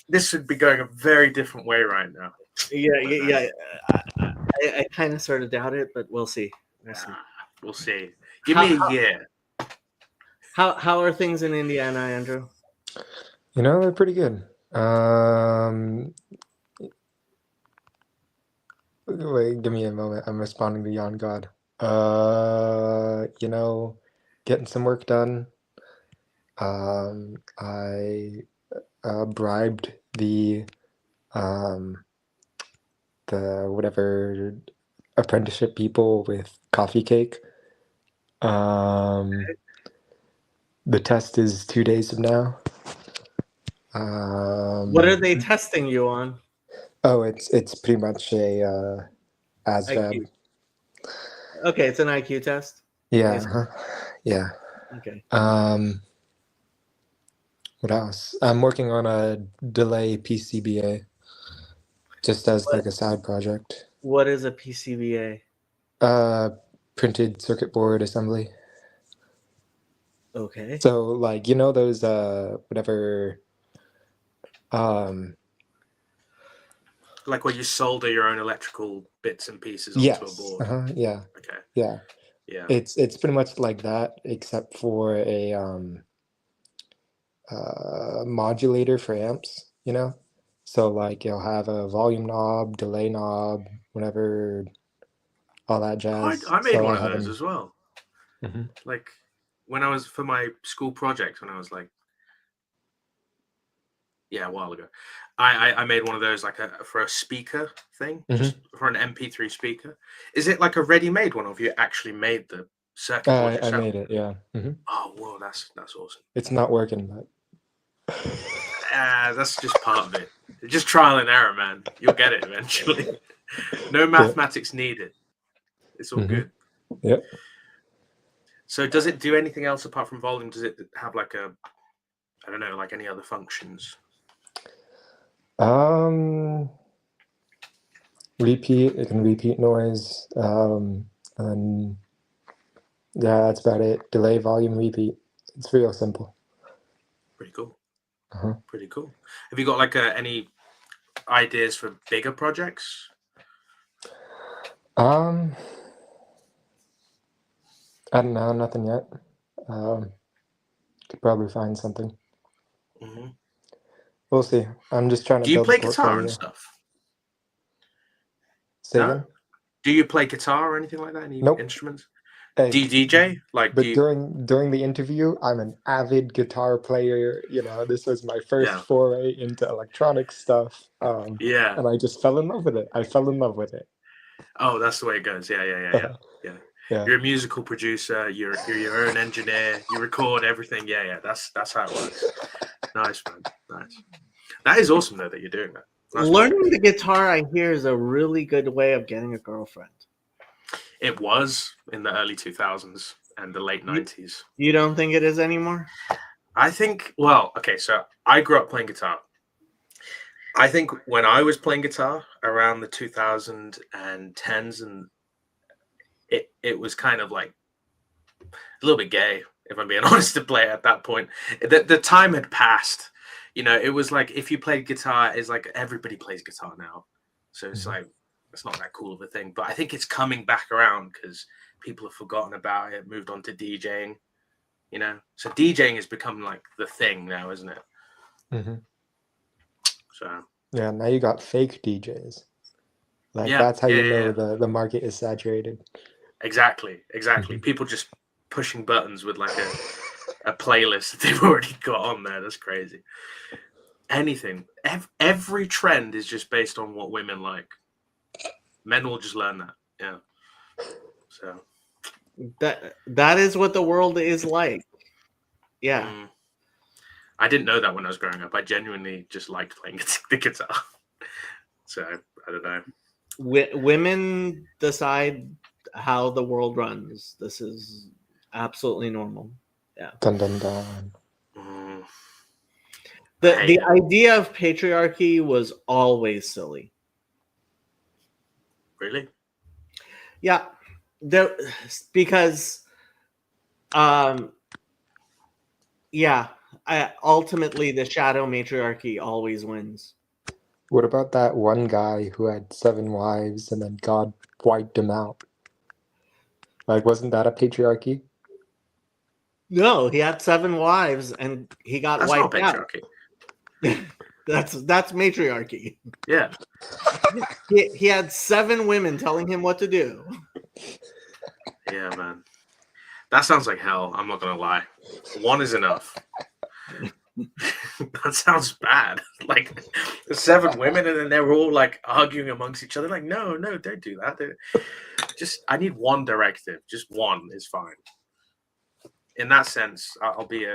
this would be going a very different way right now. Yeah. I kind of sort of doubt it, but we'll see. We'll see. Give me a year. How are things in Indiana, Andrew? You know, they're pretty good. Wait, give me a moment. I'm responding to Yon God. You know, getting some work done. I bribed the whatever apprenticeship people with coffee cake. The test is 2 days from now. What are they testing you on? Oh, it's pretty much a ASVAB. Okay, it's an IQ test. Yeah, yeah. Okay. What else? I'm working on a delay PCBA, just as like a side project. What is a PCBA? Printed circuit board assembly. Okay. So like, you know, those whatever like where you solder your own electrical bits and pieces onto a board. Yeah. Okay. Yeah. It's pretty much like that, except for a modulator for amps, you know. So like you'll have a volume knob, delay knob, whatever, all that jazz. I made one of those as well. Mm-hmm. Like when I was for my school project, when I was like, a while ago, I made one of those like for a speaker thing, just for an MP3 speaker. Is it like a ready-made one, or have you actually made the circuit board yourself? I made it, yeah. Mm-hmm. Oh, whoa, that's awesome. It's not working, but that's just part of it. Just trial and error, man. You'll get it eventually. No mathematics needed. It's all good. Yep. So does it do anything else apart from volume? Does it have like I don't know, like any other functions? repeat. It can repeat noise. And yeah, that's about it. Delay, volume, repeat. It's real simple. Pretty cool. Uh-huh. Pretty cool. Have you got like any ideas for bigger projects? I don't know, nothing yet. Could probably find something. Mm-hmm. We'll see. I'm just trying to Do you build play a guitar portfolio. and stuff? Say No? again? Do you play guitar or anything like that? Any Nope. instruments? Hey, Do you DJ? Like, but do you? during the interview, I'm an avid guitar player. You know, this was my first Yeah. foray into electronic stuff. Yeah. And I just fell in love with it. I fell in love with it. Oh, that's the way it goes. Yeah. Yeah. You're a musical producer. You're your own engineer. You record everything. Yeah. That's how it works. Nice, man. Nice. That is awesome though that you're doing that. That's Learning cool. the guitar, I hear, is a really good way of getting a girlfriend. It was in the early 2000s and the late 90s. You don't think it is anymore? I think. Well, okay. So I grew up playing guitar. I think when I was playing guitar around the 2010s, and it was kind of like a little bit gay, if I'm being honest, to play at that point. The time had passed. You know, it was like if you played guitar, it's like everybody plays guitar now. So it's like, it's not that cool of a thing. But I think it's coming back around because people have forgotten about it, moved on to DJing, you know. So DJing has become like the thing now, isn't it? Mm-hmm. So yeah, now you got fake DJs. Like Yeah, that's how you know yeah. the market is saturated. Exactly. People just pushing buttons with like a playlist that they've already got on there. That's crazy. Anything. Every trend is just based on what women like. Men will just learn that. Yeah. So That is what the world is like. Yeah. I didn't know that when I was growing up. I genuinely just liked playing the guitar. So I don't know. Women decide how the world runs. This is absolutely normal. Yeah. Dun dun dun. The idea of patriarchy was always silly. Really? Yeah. Because ultimately the shadow matriarchy always wins. What about that one guy who had 7 wives and then God wiped him out? Like, wasn't that a patriarchy? No, he had 7 wives and he got That's wiped not patriarchy. out. That's matriarchy. Yeah. He had 7 women telling him what to do. Yeah, man. That sounds like hell. I'm not gonna lie. 1 is enough. That sounds bad. Like 7 women, and then they're all like arguing amongst each other. Like, no, don't do that. I need 1 directive. Just 1 is fine. In that sense, I'll be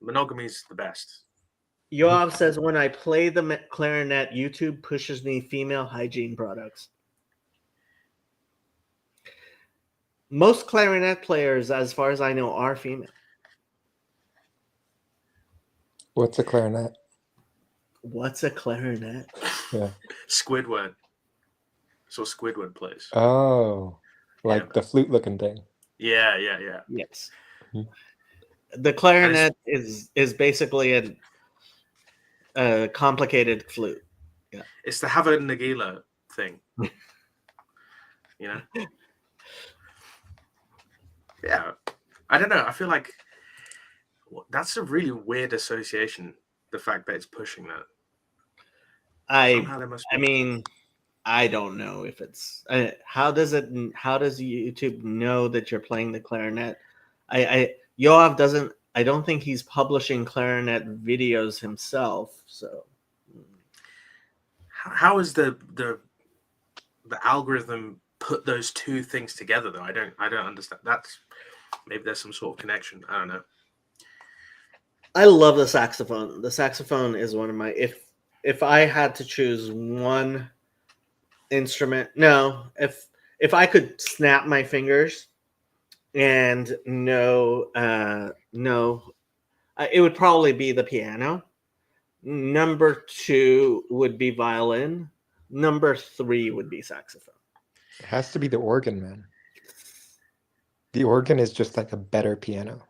monogamy is the best. Yoav says, when I play the clarinet, YouTube pushes me female hygiene products. Most clarinet players, as far as I know, are female. What's a clarinet? What's a clarinet? Yeah. Squidward. That's what Squidward plays. Oh, like the flute-looking thing. Yeah. Yes. Mm-hmm. The clarinet is basically a complicated flute. Yeah. It's the Hava Nagila thing. You know? Yeah. I don't know. I feel like that's a really weird association, the fact that it's pushing that. I mean, I don't know if it's how does YouTube know that you're playing the clarinet? Yoav doesn't. I don't think he's publishing clarinet videos himself. So, how is the algorithm put those 2 things together though? I don't understand. Maybe there's some sort of connection. I don't know. I love the saxophone. The saxophone is one of my if I had to choose one instrument. No, if I could snap my fingers and it would probably be the piano. Number 2 would be violin. Number 3 would be saxophone. It has to be the organ, man. The organ is just like a better piano.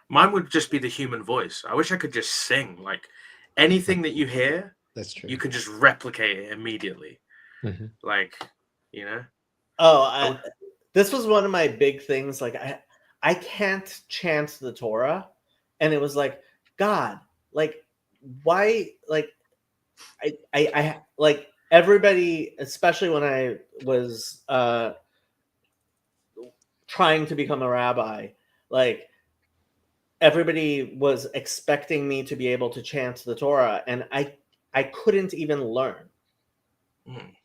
Mine would just be the human voice. I wish I could just sing. Like anything that you hear, That's true. you can just replicate it immediately. Mhm. Like, you know. Oh, this was one of my big things. Like I can't chant the Torah, and it was like, God, like why? Like I like everybody, especially when I was trying to become a rabbi, like everybody was expecting me to be able to chant the Torah, and I couldn't even learn. Mm.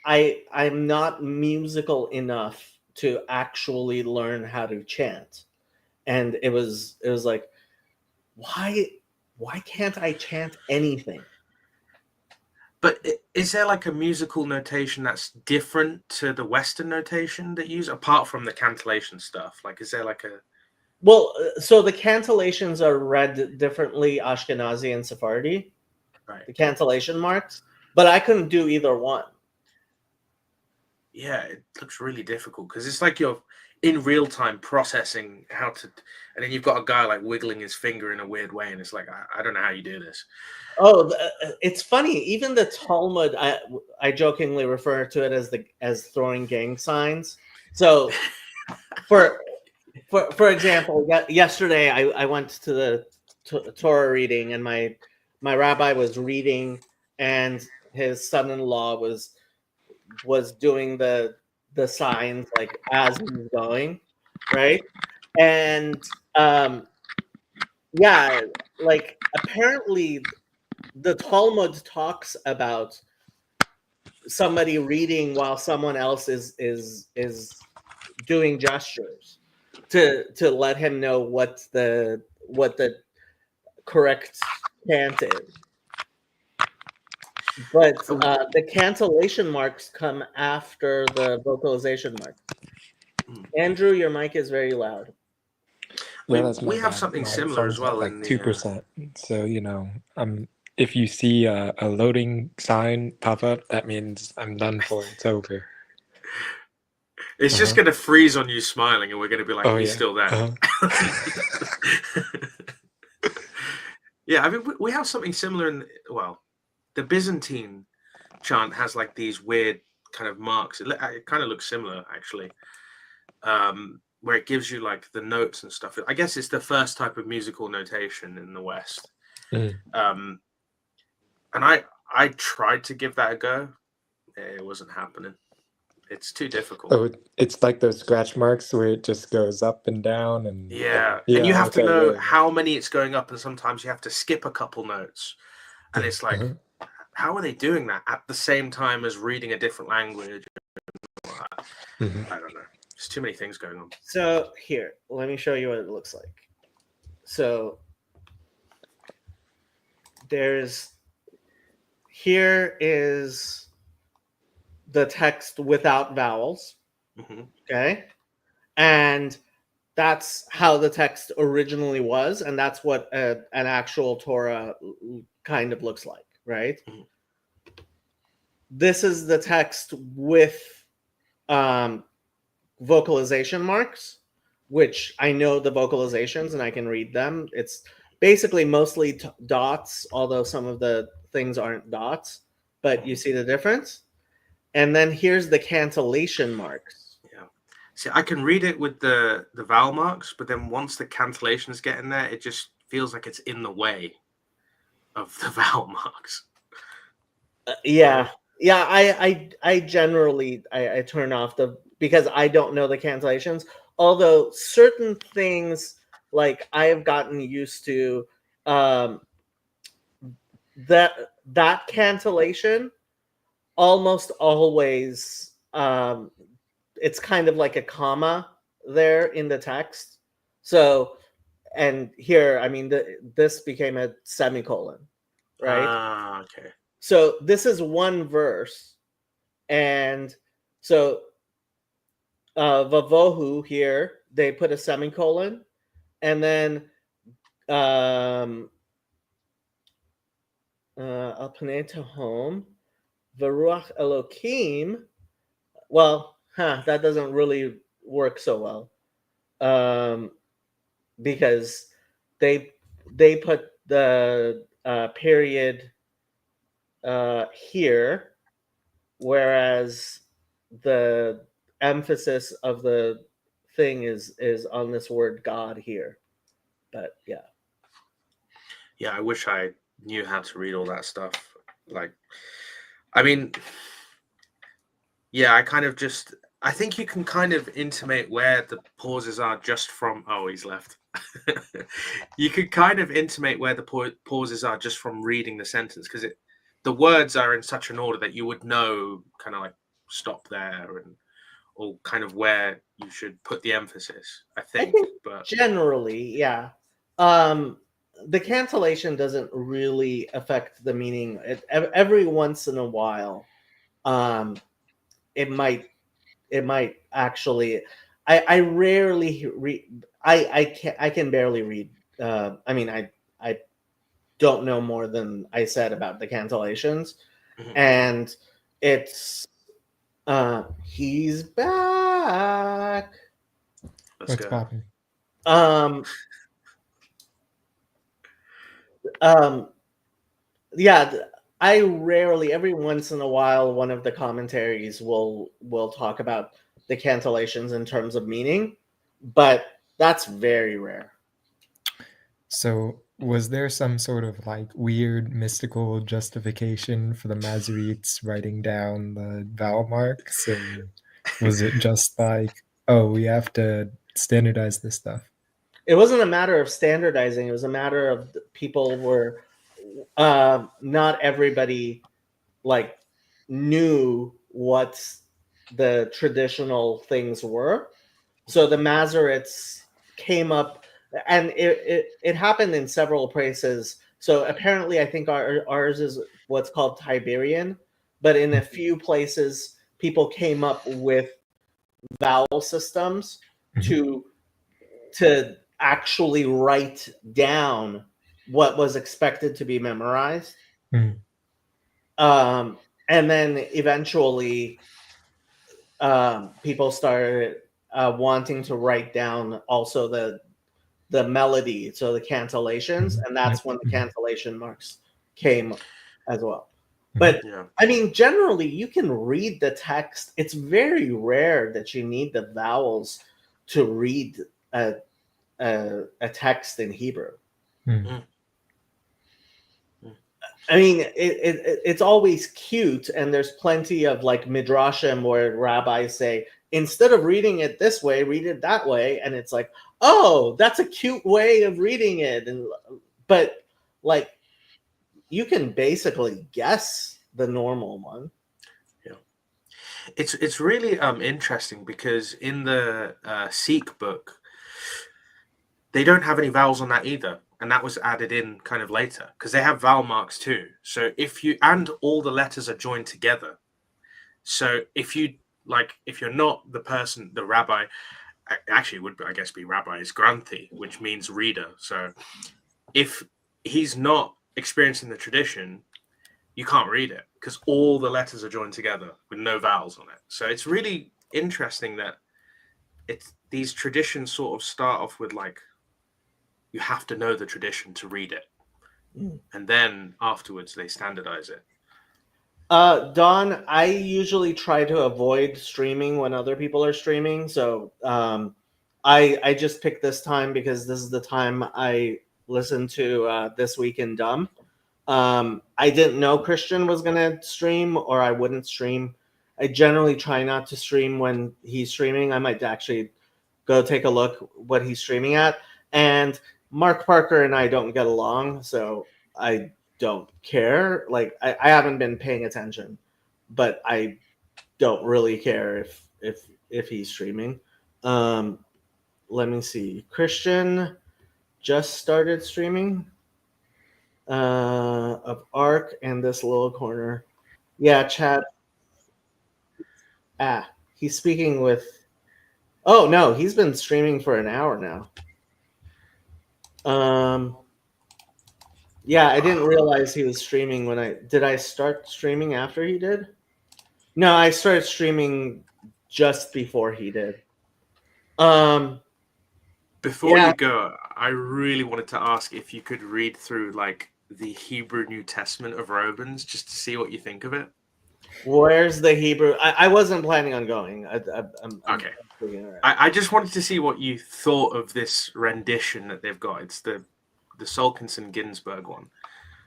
I'm not musical enough to actually learn how to chant, and it was like, why can't I chant anything? But is there like a musical notation that's different to the Western notation that you use, apart from the cantillation stuff? Like, is there like a... Well, so the cantillations are read differently, Ashkenazi and Sephardi, Right. the cantillation marks, but I couldn't do either one. Yeah, it looks really difficult because it's like you're in real time processing how to, and then you've got a guy like wiggling his finger in a weird way, and it's like, I don't know how you do this. Oh, it's funny. Even the Talmud, I jokingly refer to it as throwing gang signs. So, for example, yesterday I went to the Torah reading, and my rabbi was reading, and his son-in-law was doing the signs like as he's going, right? And yeah, like apparently the Talmud talks about somebody reading while someone else is doing gestures to let him know what the correct chant is. But the cantillation marks come after the vocalization mark. Andrew, your mic is very loud. Yeah, that's we my have bad. something My similar as phone's well. at like in 2%. So if you see a loading sign pop up, that means I'm done for. It's over. It's just going to freeze on you smiling, and we're going to be like, he's still there. Yeah, I mean, we have something similar in, the Byzantine chant has like these weird kind of marks. It kind of looks similar, actually, where it gives you like the notes and stuff. I guess it's the first type of musical notation in the West. Mm. And I tried to give that a go. It wasn't happening. It's too difficult. Oh, it's like those scratch marks where it just goes up and down, and and you have to know how many it's going up, and sometimes you have to skip a couple notes, and it's like, how are they doing that at the same time as reading a different language? I don't know. There's too many things going on. So here, let me show you what it looks like. So here is the text without vowels. Okay. And that's how the text originally was, and that's what an actual Torah kind of looks like, right? This is the text with vocalization marks, which I know the vocalizations and I can read them. It's basically mostly dots, although some of the things aren't dots, but you see the difference. And then here's the cantillation marks. Yeah. See, I can read it with the vowel marks, but then once the cantillations get in there, it just feels like it's in the way of the vowel marks. Yeah. I generally I turn off because I don't know the cantillations. Although certain things, like I have gotten used to that cantillation almost always it's kind of like a comma there in the text. So, and here, I mean, this became a semicolon, right? Okay. So this is one verse, and so Vavohu here, they put a semicolon, and then Al Paneto home. Varuach Elokim. Well, that doesn't really work so well. Because they put the period here, whereas the emphasis of the thing is on this word God here. But yeah. Yeah, I wish I knew how to read all that stuff. Like, I mean, yeah, I think you can kind of intimate where the pauses are just from. Oh, he's left. You could kind of intimate where the pauses are just from reading the sentence, because the words are in such an order that you would know kind of like stop there, and or kind of where you should put the emphasis, I think. But generally, yeah. The cancellation doesn't really affect the meaning. Every once in a while, it might actually. I rarely read. I can barely read. I mean, I don't know more than I said about the cancellations, and it's he's back. let's What's go. popping? Um, um, yeah, I rarely, every once in a while, one of the commentaries will talk about the cancellations in terms of meaning, but that's very rare. So, was there some sort of like weird mystical justification for the Masoretes writing down the vowel marks, or was it just like, oh, we have to standardize this stuff? It wasn't a matter of standardizing; it was a matter of people were not everybody like knew what the traditional things were. So the Masoretes came up, and it happened in several places. So apparently, I think ours is what's called Tiberian, but in a few places, people came up with vowel systems to actually write down what was expected to be memorized. Mm. And then eventually, people started wanting to write down also the melody, so the cancellations, and that's when the cancellation marks came as well. But Yeah. I mean, generally, you can read the text. It's very rare that you need the vowels to read a text in Hebrew. Mm. I mean, it's always cute, and there's plenty of like midrashim where rabbis say, instead of reading it this way, read it that way, and it's like, oh, that's a cute way of reading it, but like you can basically guess the normal one. Yeah, it's really interesting, because in the Sikh book, they don't have any vowels on that either, and that was added in kind of later, because they have vowel marks too. So and all the letters are joined together. So if you're not the rabbi, actually it would, I guess, be rabbi is Granthi, which means reader. So if he's not experiencing the tradition, you can't read it, because all the letters are joined together with no vowels on it. So it's really interesting that these traditions sort of start off with like, you have to know the tradition to read it, and then afterwards they standardize it. Don, I usually try to avoid streaming when other people are streaming, so I just picked this time because this is the time I listen to This Week in Dumb. I didn't know Christian was gonna stream, or I wouldn't stream. I generally try not to stream when he's streaming. I might actually go take a look what he's streaming at. And Mark Parker and I don't get along, so I don't care. Like I haven't been paying attention, but I don't really care if he's streaming. Let me see. Christian just started streaming of Arc and this little corner. Yeah, chat. He's speaking with. Oh no, he's been streaming for an hour now. Yeah, I didn't realize he was streaming when I start streaming after he did? No, I started streaming just before he did. Before Yeah. you go, I really wanted to ask if you could read through like the Hebrew New Testament of Romans just to see what you think of it. Where's the Hebrew? I wasn't planning on going. Okay. I just wanted to see what you thought of this rendition that they've got. It's the Solkinson Ginsburg one.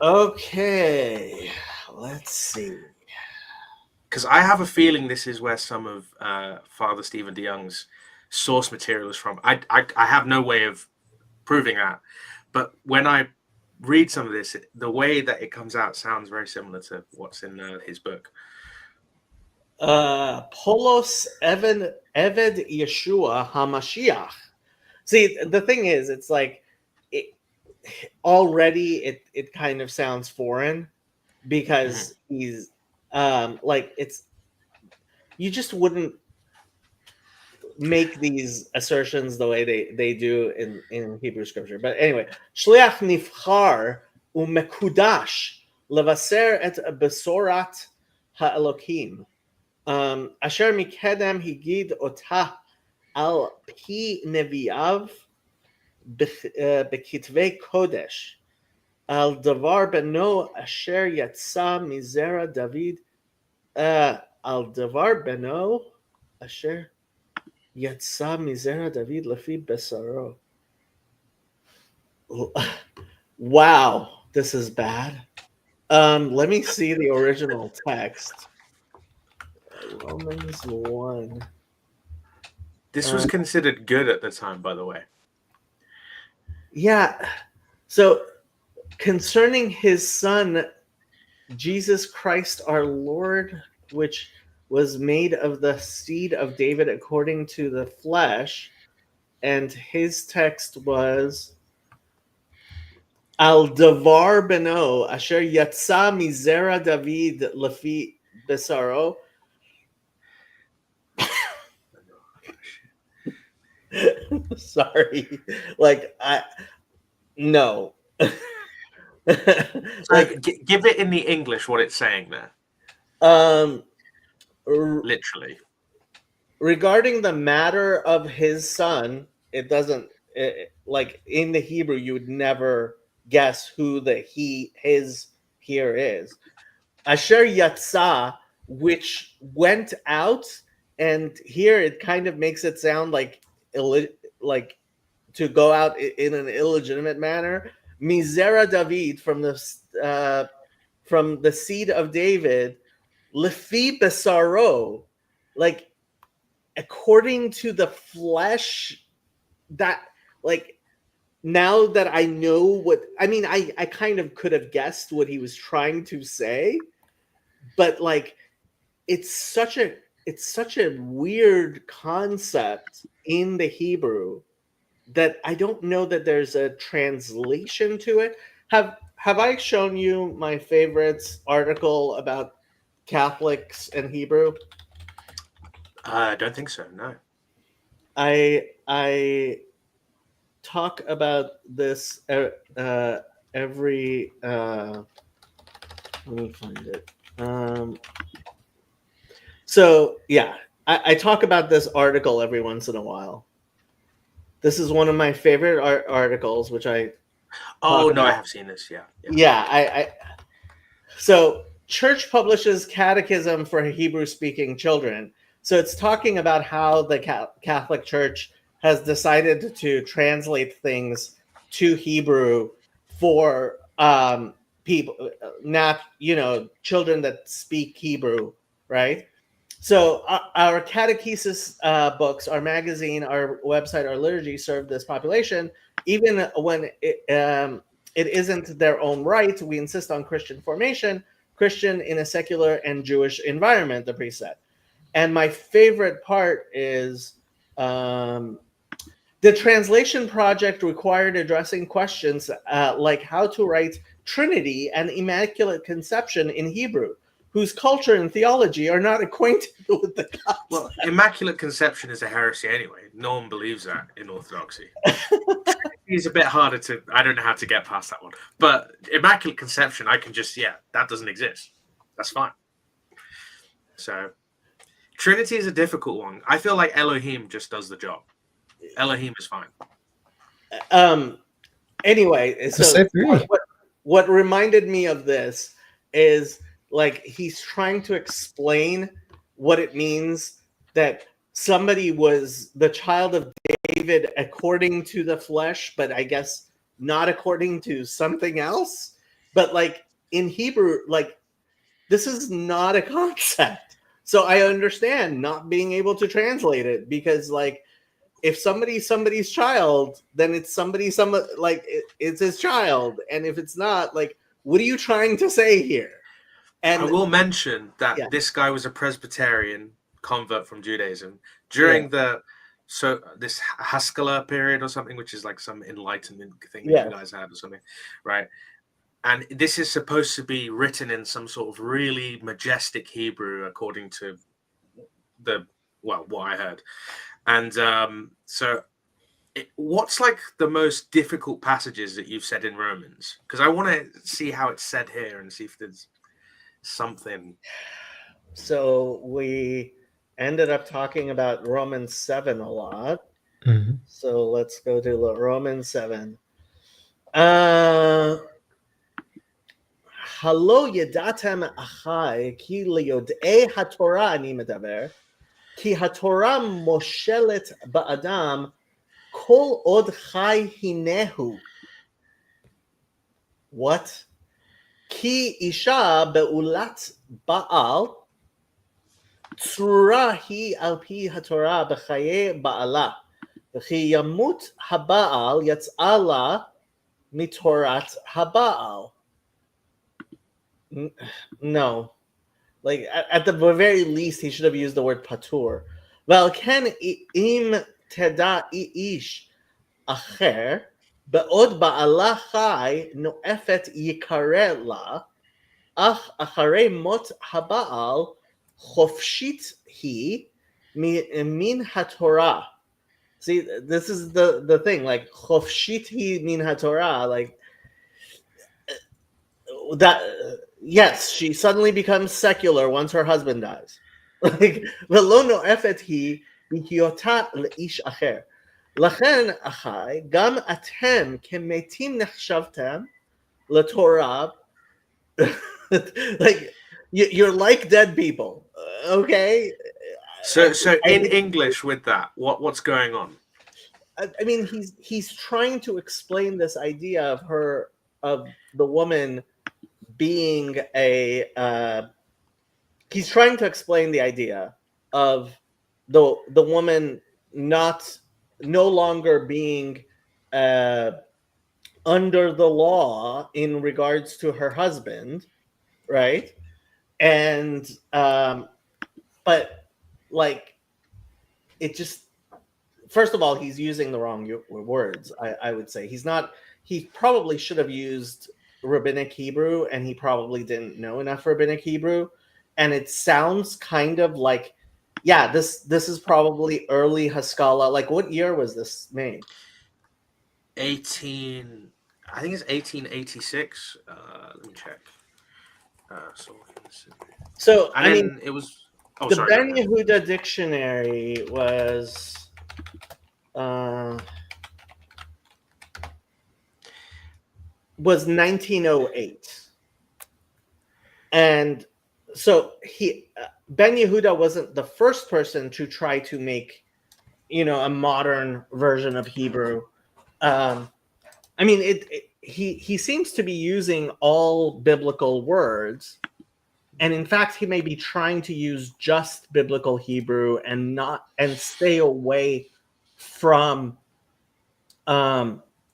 Okay, let's see. Because I have a feeling this is where some of Father Stephen DeYoung's source material is from. I have no way of proving that, but when I read some of this, the way that it comes out sounds very similar to what's in his book. Polos Eved Yeshua Hamashiach. See, the thing is, it's like it kind of sounds foreign because he's like it's you just wouldn't make these assertions the way they do in Hebrew scripture. But anyway, Shliach Nifchar Umekudash Levaser et Besorat HaElokim Asher Mikedem Higid Otah Al Pi Neviav Bekitvei Kodesh Al Davar Beno Asher Yatsa Mizera David Al Davar Beno Asher Yatsa Mizera David Lefi Besaro. Wow, this is bad. Let me see the original text. Romans 1. This was considered good at the time, by the way. Yeah. So concerning his son, Jesus Christ our Lord, which was made of the seed of David according to the flesh, and his text was Al Davar Beno Asher Yatsa Mizera David Lefi Besaro. Sorry, like no. Like, give it in the English what it's saying there. Literally. Regarding the matter of his son, it doesn't like in the Hebrew you would never guess who the his here is. Asher Yatsa, which went out, and here it kind of makes it sound like to go out in an illegitimate manner. Mizera David from the seed of David, lefi besaro, like according to the flesh. That like now that I know what I mean, I kind of could have guessed what he was trying to say, but like it's such a weird concept in the Hebrew that I don't know that there's a translation to it. Have I shown you my favorite article about Catholics and Hebrew? I don't think so, no. I talk about this every let me find it. So yeah, I talk about this article every once in a while. This is one of my favorite articles, which I. Oh no, I have seen this. Yeah. I so church publishes catechism for Hebrew-speaking children. So it's talking about how the Catholic Church has decided to translate things to Hebrew for people, not children that speak Hebrew, right? So our catechesis books, our magazine, our website, our liturgy serve this population. Even when it isn't their own right, we insist on Christian formation, Christian in a secular and Jewish environment, the priest said. And my favorite part is the translation project required addressing questions like how to write Trinity and Immaculate Conception in Hebrew. whose culture and theology are not acquainted with the gospel. Well, Immaculate Conception is a heresy anyway. No one believes that in Orthodoxy. It's a bit harder to. I don't know how to get past that one. But Immaculate Conception, I can just that doesn't exist. That's fine. So, Trinity is a difficult one. I feel like Elohim just does the job. Elohim is fine. Anyway, so what reminded me of this is like he's trying to explain what it means that somebody was the child of David according to the flesh, but I guess not according to something else. But like in Hebrew, like this is not a concept. So I understand not being able to translate it because like if somebody's somebody's child, then it's it's his child. And if it's not, like, what are you trying to say here? And I will mention that this guy was a Presbyterian convert from Judaism during this Haskalah period or something, which is like some enlightenment thing that you guys had or something, right? And this is supposed to be written in some sort of really majestic Hebrew, according to what I heard. And what's like the most difficult passages that you've said in Romans? Because I want to see how it's said here and see if there's something. So we ended up talking about Romans 7 a lot. Mm-hmm. So let's go to Romans 7. Halo yadatem achai ki liyodei haTorah ani medaber ki haTorah moshelet ba'adam kol od chai hinehu. What? Ki isha be'ulat ba'al tzura hi al pi haTorah b'chaye ba'ala v'chi yamut haba'al yatz'ala mitorat haba'al. No, like at the very least, he should have used the word patur. Well, ken im teda ish acher be'od ba'ala chai no'efet yikare la ach acharei mot haba'al chofshit hi min haTorah. See, this is the thing. Like chofshit hi min haTorah, like that. Yes, she suddenly becomes secular once her husband dies. Like velo no'efet hi b'hiyota le'ish acher. Lachen achai gam atem kemetim nechshavtem leTorah. Like you're like dead people, okay? So in English with that, what's going on? I mean, he's trying to explain this idea of the woman being he's trying to explain the idea of the woman no longer being under the law in regards to her husband, right? And but like it just, first of all, he's using the wrong words. I would say he probably should have used Rabbinic Hebrew, and he probably didn't know enough Rabbinic Hebrew, and it sounds kind of like, this is probably early Haskalah. Like, what year was this made? I think it's 1886. Let me check. So and I then mean, it was the Ben Yehuda dictionary was was 1908, and so Ben Yehuda wasn't the first person to try to make a modern version of Hebrew. I mean, he seems to be using all biblical words, and in fact he may be trying to use just biblical Hebrew and stay away from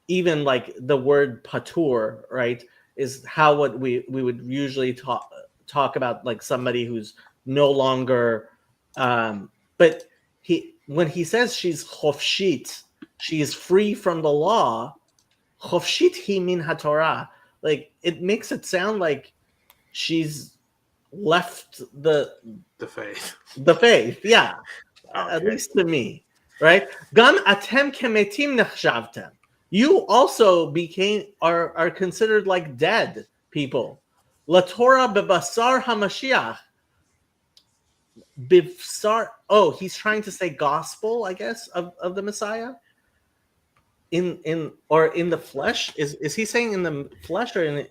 even like the word patur, right? Is how what we would usually talk about, like somebody who's no longer but when he says she's chofshit, she is free from the law, chofshit hi min haTorah, like it makes it sound like she's left the faith. faith. Yeah, at Okay. least to me, right? Gam atem kemetim nechshavtem. You also are considered like dead people. La Torah bebasar hamashiach. Bivsar. Oh, he's trying to say gospel, I guess, of the Messiah. In the flesh. Is he saying in the flesh or in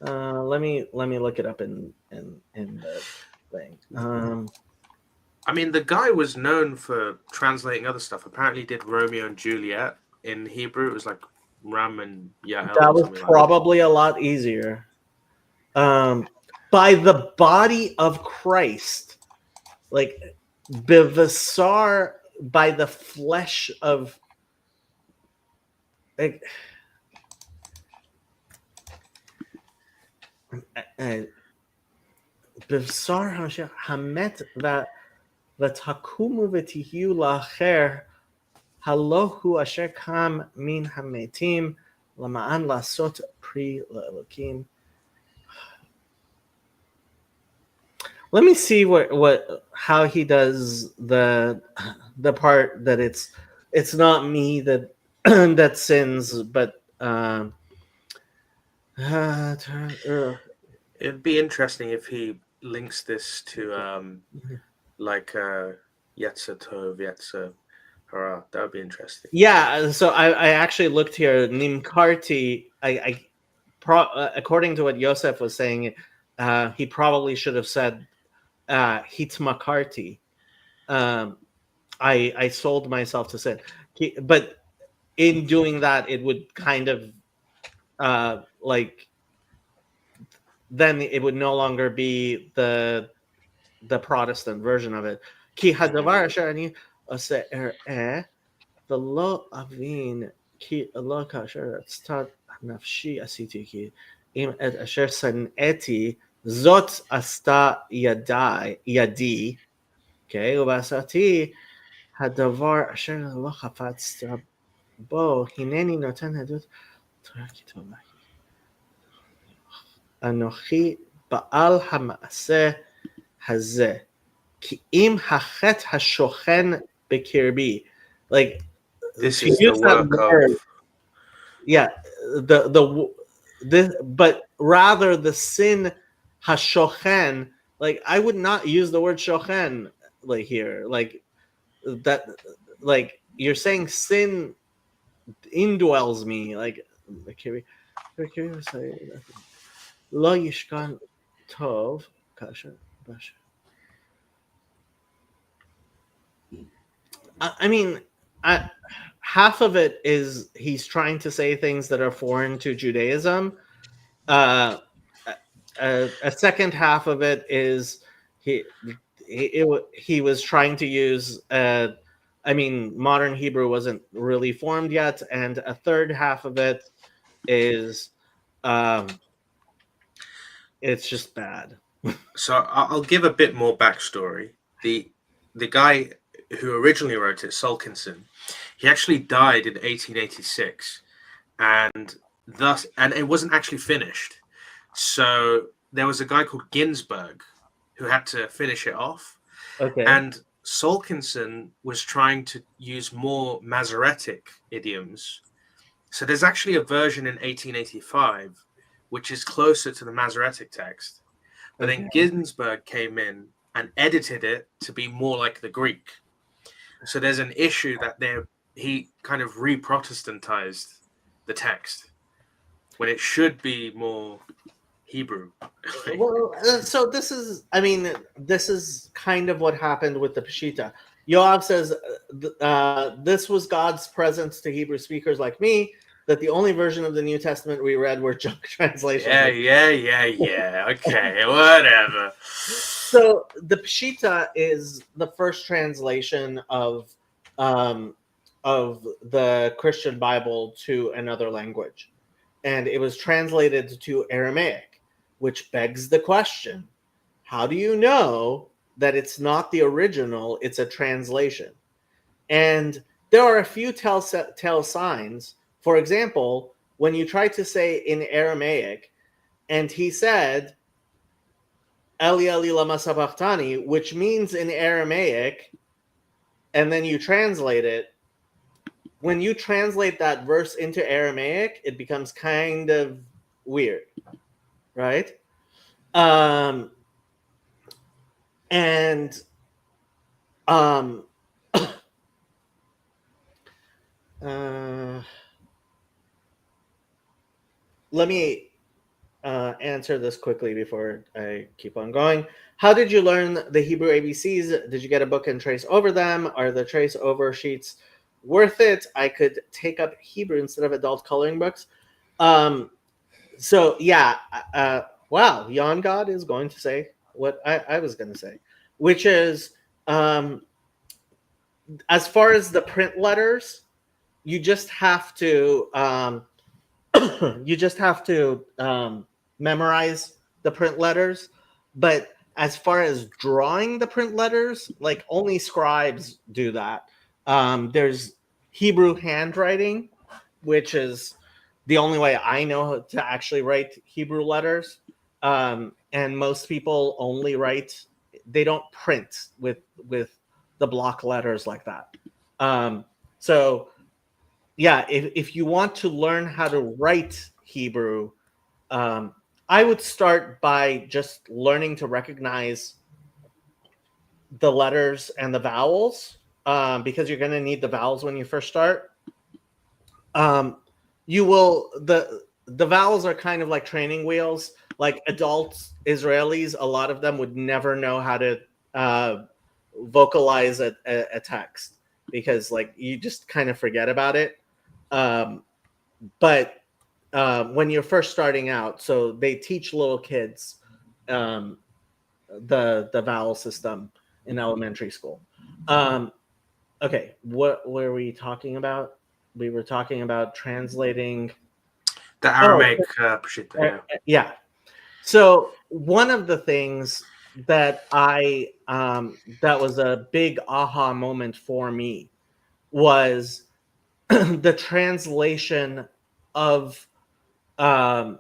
let me look it up in the thing. I mean, the guy was known for translating other stuff. Apparently, he did Romeo and Juliet in Hebrew. It was like Ram and Yael. That or was something probably a lot easier. By the body of Christ, like bivasar, by the flesh of. Like, bivsar hamashiach hamet v'takumu v'tihiu la'acher halohu asher kam min hametim lama'an lasot pri la'elokim. Let me see how he does the part that it's not me that that sins, but It'd be interesting if he links this to like Yetzer Tov, Yetzer Hara. That would be interesting. Yeah, so I actually looked here. Nimkarti, according to what Yosef was saying, he probably should have said Hitmakarti. I sold myself to sin, but in doing that, it would kind of like then it would no longer be the Protestant version of it. Ki hadavar asher ani ose v'lo avin ki lo kasher tzad nafshi asiti ki im et asher saneti zot asta yadi. Okay, ubasati hadavar asher lo chafatzta bo hineni noten hadut Torah kitova. Anochi ba'al hama'aseh hazeh ki im hachet hashochen bekirbi. Like This to is the use that work word, of. yeah, but rather the sin hashochen. Like I would not use the word shochen like here, like that. Like you're saying sin indwells me, like Lo yishkan tov kasher basher. I mean, half of it is he's trying to say things that are foreign to Judaism. A second half of it is he was trying to use. I mean, modern Hebrew wasn't really formed yet, and a third half of it is it's just bad. So I'll give a bit more backstory. The guy who originally wrote it, Solkinson, he actually died in 1886, and it wasn't actually finished. So there was a guy called Ginsberg who had to finish it off. Okay. And Solkinson was trying to use more Masoretic idioms. So there's actually a version in 1885 which is closer to the Masoretic text. But then Ginsberg came in and edited it to be more like the Greek. So there's an issue that he kind of re-Protestantized the text when it should be more Hebrew. Well, so this is kind of what happened with the Peshitta. Yoav says this was God's presence to Hebrew speakers like me, that the only version of the New Testament we read were junk translations. Yeah. Okay, whatever. So the Peshitta is the first translation of the Christian Bible to another language. And it was translated to Aramaic, which begs the question, how do you know that it's not the original, it's a translation? And there are a few tell signs. For example, when you try to say in Aramaic, and he said, Eli Eli lama sabachthani, which means in Aramaic, and then you translate it. When you translate that verse into Aramaic, it becomes kind of weird, right? And let me answer this quickly before I keep on going. How did you learn the Hebrew ABCs? Did you get a book and trace over them? Are the trace over sheets worth it? I could take up Hebrew instead of adult coloring books. So yeah, wow, Yon God is going to say what I was going to say, which is as far as the print letters, you just have to memorize the print letters. But as far as drawing the print letters, like only scribes do that. There's Hebrew handwriting, which is the only way I know to actually write Hebrew letters. And most people only write; they don't print with the block letters like that. So yeah, if you want to learn how to write Hebrew, I would start by just learning to recognize the letters and the vowels, because you're going to need the vowels when you first start. You will the vowels are kind of like training wheels. Like adult Israelis, a lot of them would never know how to vocalize a text because like you just kind of forget about it. But when you're first starting out, so they teach little kids the vowel system in elementary school. Okay, what were we talking about? We were talking about translating The Aramaic Peshitta, yeah. Yeah. So one of the things that that was a big aha moment for me was the translation of um,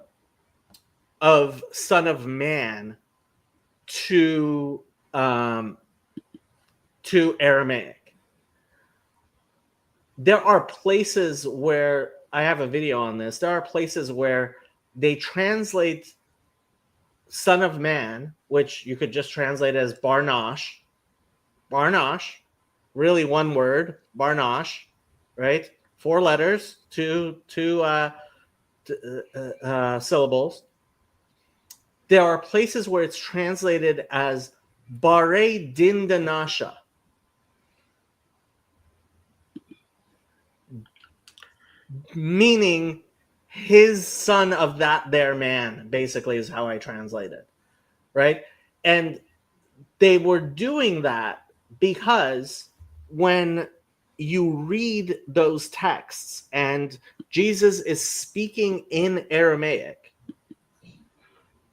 Son of Man to Aramaic. There are places where I have a video on this. There are places where they translate Son of Man, which you could just translate as Barnash. Barnash, really one word, Barnash, right? 4 letters, two syllables. There are places where it's translated as Bare Dindanasha. Meaning his son of that there man, basically is how I translate it. Right? And they were doing that because when you read those texts and Jesus is speaking in Aramaic,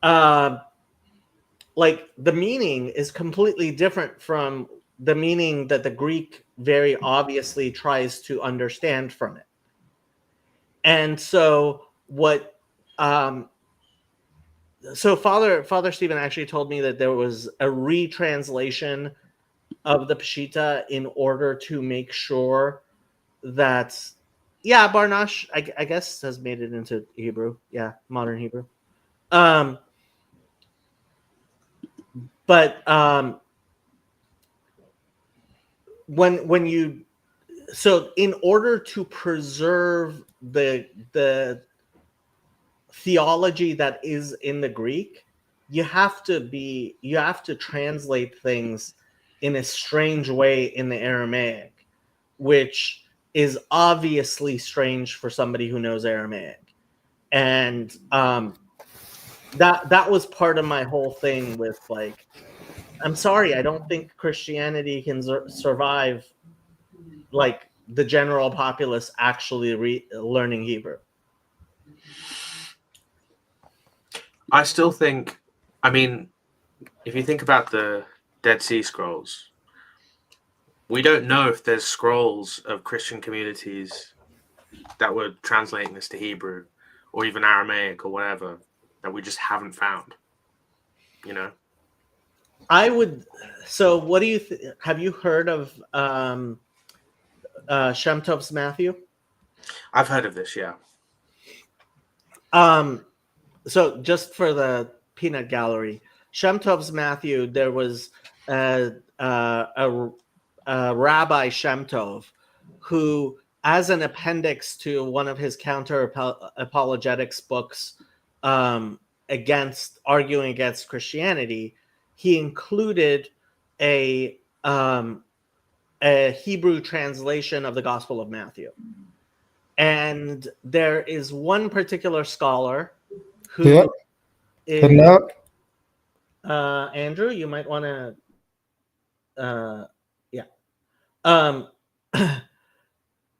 like the meaning is completely different from the meaning that the Greek very obviously tries to understand from it. And so what so Father Stephen actually told me that there was a retranslation of the Peshitta in order to make sure that Barnash I guess has made it into Hebrew. Yeah, modern Hebrew. But when you so in order to preserve the theology that is in the Greek, you have to translate things in a strange way in the Aramaic, which is obviously strange for somebody who knows Aramaic. And that was part of my whole thing with like, I'm sorry, I don't think Christianity can survive like the general populace actually learning Hebrew. I still think, I mean, if you think about the Dead Sea Scrolls, we don't know if there's scrolls of Christian communities that were translating this to Hebrew or even Aramaic or whatever that we just haven't found, you know? I would. So, what do you have you heard of Shem Tov's Matthew? I've heard of this, yeah. So, just for the peanut gallery, Shem Tov's Matthew, there was a Rabbi Shem Tov who, as an appendix to one of his counter apologetics books, arguing against Christianity, he included a Hebrew translation of the Gospel of Matthew. And there is one particular scholar who is, Andrew, you might want to, yeah.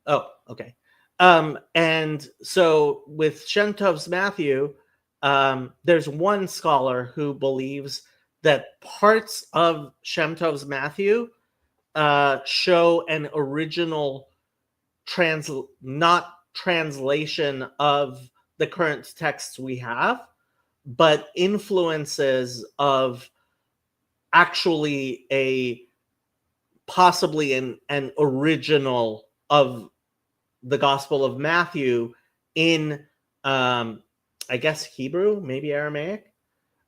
Oh, okay. And so with Shem Tov's Matthew, there's one scholar who believes that parts of Shem Tov's Matthew show an original not translation of the current texts we have, but influences of actually possibly an original of the Gospel of Matthew in I guess Hebrew, maybe Aramaic,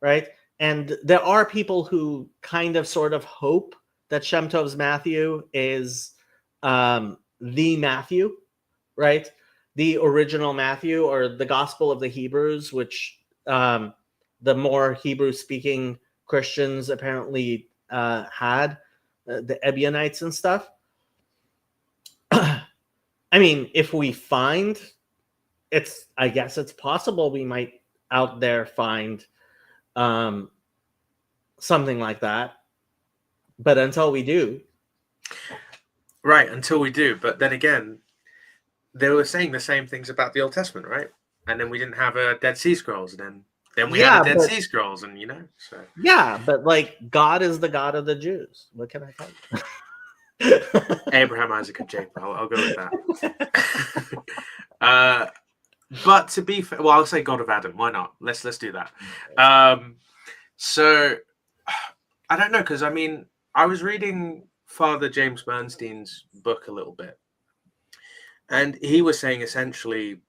right? And there are people who kind of sort of hope that Shem Tov's Matthew is the Matthew, right? The original Matthew, or the Gospel of the Hebrews, which the more Hebrew-speaking Christians apparently had, the Ebionites and stuff. I mean, if we find, I guess it's possible we might out there find something like that. But until we do. Right, until we do. But then again, they were saying the same things about the Old Testament, right? And then we didn't have a Dead Sea Scrolls, and then we had a Dead Sea Scrolls, and so. Yeah, but like, God is the God of the Jews. What can I tell you? Abraham, Isaac, and Jacob. I'll go with that. But to be fair, well, I'll say God of Adam. Why not? Let's do that. So I don't know, because I mean, I was reading Father James Bernstein's book a little bit, and he was saying essentially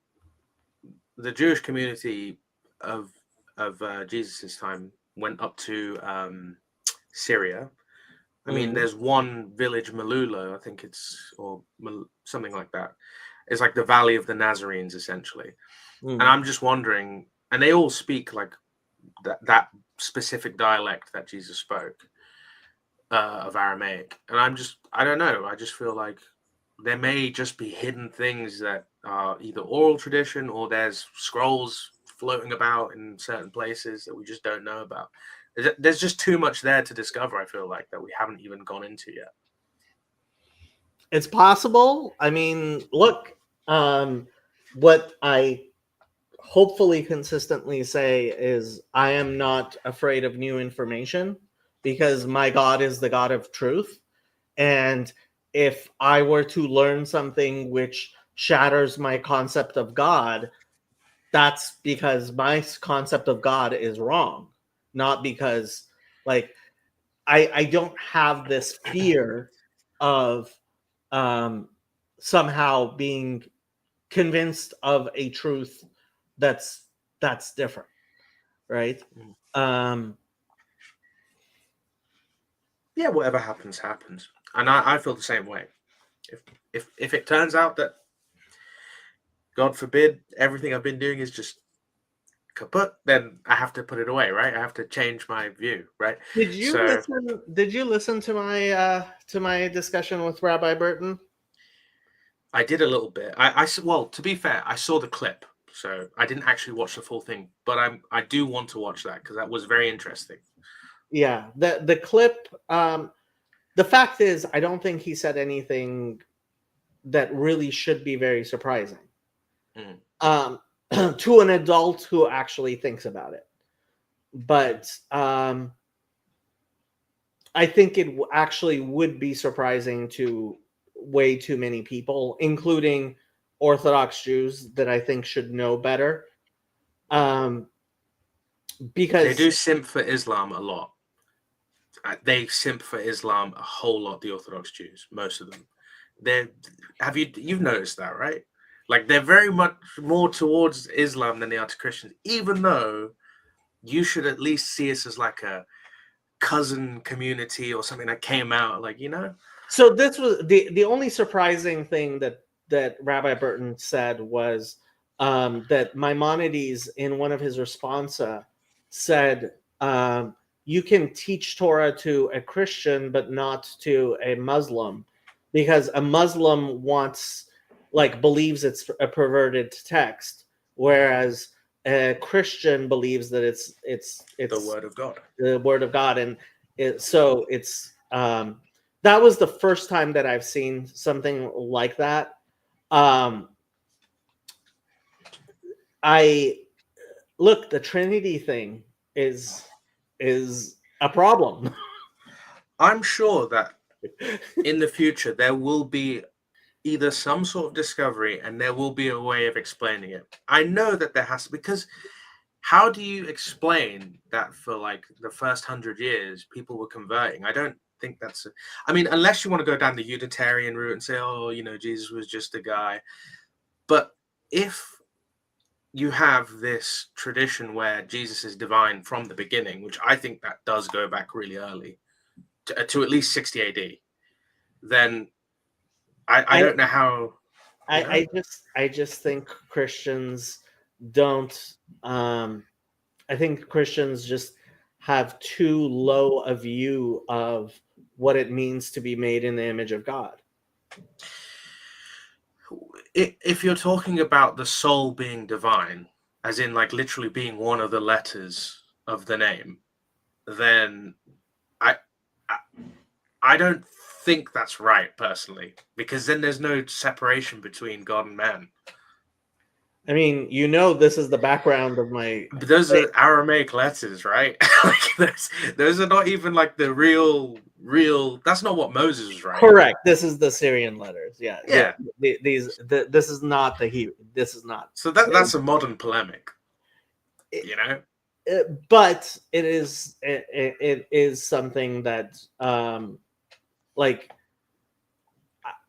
the Jewish community of Jesus's time went up to Syria. I mean, there's one village, Malula, I think or something like that. It's like the Valley of the Nazarenes, essentially. And I'm just wondering, and they all speak like that specific dialect that Jesus spoke of Aramaic. And I don't know. I just feel like there may just be hidden things that are either oral tradition, or there's scrolls floating about in certain places that we just don't know about. There's just too much there to discover, I feel like, that we haven't even gone into yet. It's possible. I mean, look, what I hopefully consistently say is I am not afraid of new information, because my God is the God of truth. And if I were to learn something which shatters my concept of God, that's because my concept of God is wrong. Not because, like, I don't have this fear of somehow being convinced of a truth that's different, right? Yeah, whatever happens, and I feel the same way. If it turns out that, God forbid, everything I've been doing is just kaput, then I have to put it away, right? I have to change my view, right? Did you listen to my discussion with Rabbi Burton? I did a little bit. Well, to be fair, I saw the clip, so I didn't actually watch the full thing, but I do want to watch that, because that was very interesting. Yeah, the clip. The fact is, I don't think he said anything that really should be very surprising to an adult who actually thinks about it. But I think it actually would be surprising to way too many people, including Orthodox Jews that I think should know better. Because they do simp for Islam a lot. they simp for Islam a whole lot. The Orthodox Jews, most of them, you've noticed that, right? Like they're very much more towards Islam than they are to Christians, even though you should at least see us as like a cousin community or something that came out, like, you know. So this was the only surprising thing that Rabbi Burton said was that Maimonides, in one of his responsa, said you can teach Torah to a Christian but not to a Muslim, because a Muslim believes it's a perverted text, whereas a Christian believes that it's The word of God. The word of God, and it's that was the first time that I've seen something like that. The Trinity thing is a problem. I'm sure that in the future there will be either some sort of discovery and there will be a way of explaining it. I know that there has to, because how do you explain that for like the first 100 years people were converting? I don't think unless you want to go down the Unitarian route and say, oh, you know, Jesus was just a guy. But if you have this tradition where Jesus is divine from the beginning, which I think that does go back really early to at least 60 AD, then I don't know how. I just think Christians don't. I think Christians just have too low a view of what it means to be made in the image of God. If you're talking about the soul being divine, as in like literally being one of the letters of the name, then I don't think that's right personally, because then there's no separation between God and man. I mean, you know, this is the background of my. But those are Aramaic letters, right? Like those are not even like the real. That's not what Moses was writing. Correct. This is the Syrian letters. Yeah. Yeah. This is not the Hebrew. This is not. So that's a modern polemic. You know. But it is something that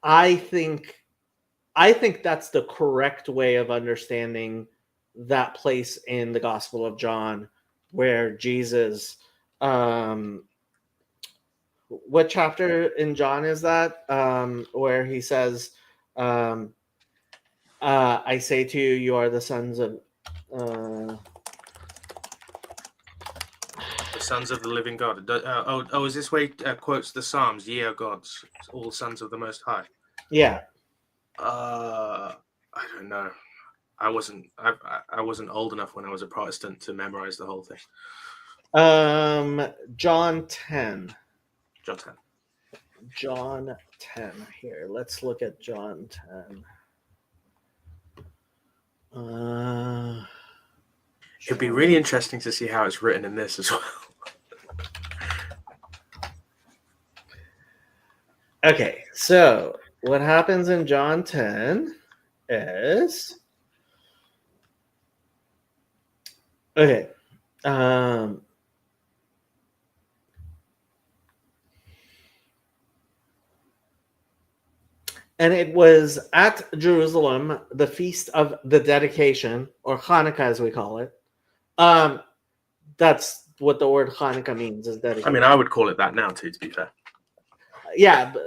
I think that's the correct way of understanding that place in the Gospel of John where Jesus what chapter in John is that where he says I say to you, you are the sons of sons of the living God. Is this way quotes the Psalms? Ye are gods, all sons of the Most High. Yeah. I don't know. I wasn't old enough when I was a Protestant to memorize the whole thing. John 10. John 10. Here, let's look at John 10. It'd be really interesting to see how it's written in this as well. Okay, so what happens in John 10 is okay. And it was at Jerusalem, the feast of the dedication, or Hanukkah as we call it. That's what the word Hanukkah means, is dedication. I mean, I would call it that now too, to be fair. Yeah, but,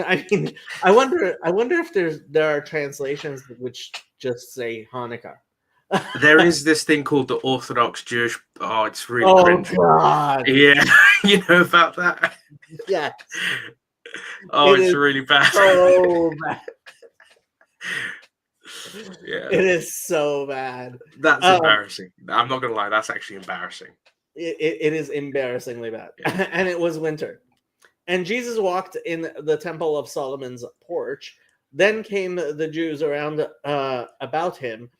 I mean, I wonder if there are translations which just say Hanukkah. There is this thing called the Orthodox Jewish. Oh, it's really cringy. God. Yeah, you know about that? Yeah. Oh, it's really bad. So bad. Yeah, it is so bad. That's embarrassing. I'm not gonna lie, that's actually embarrassing. It is embarrassingly bad. Yeah. And it was winter. And Jesus walked in the temple of Solomon's porch. Then came the Jews around about him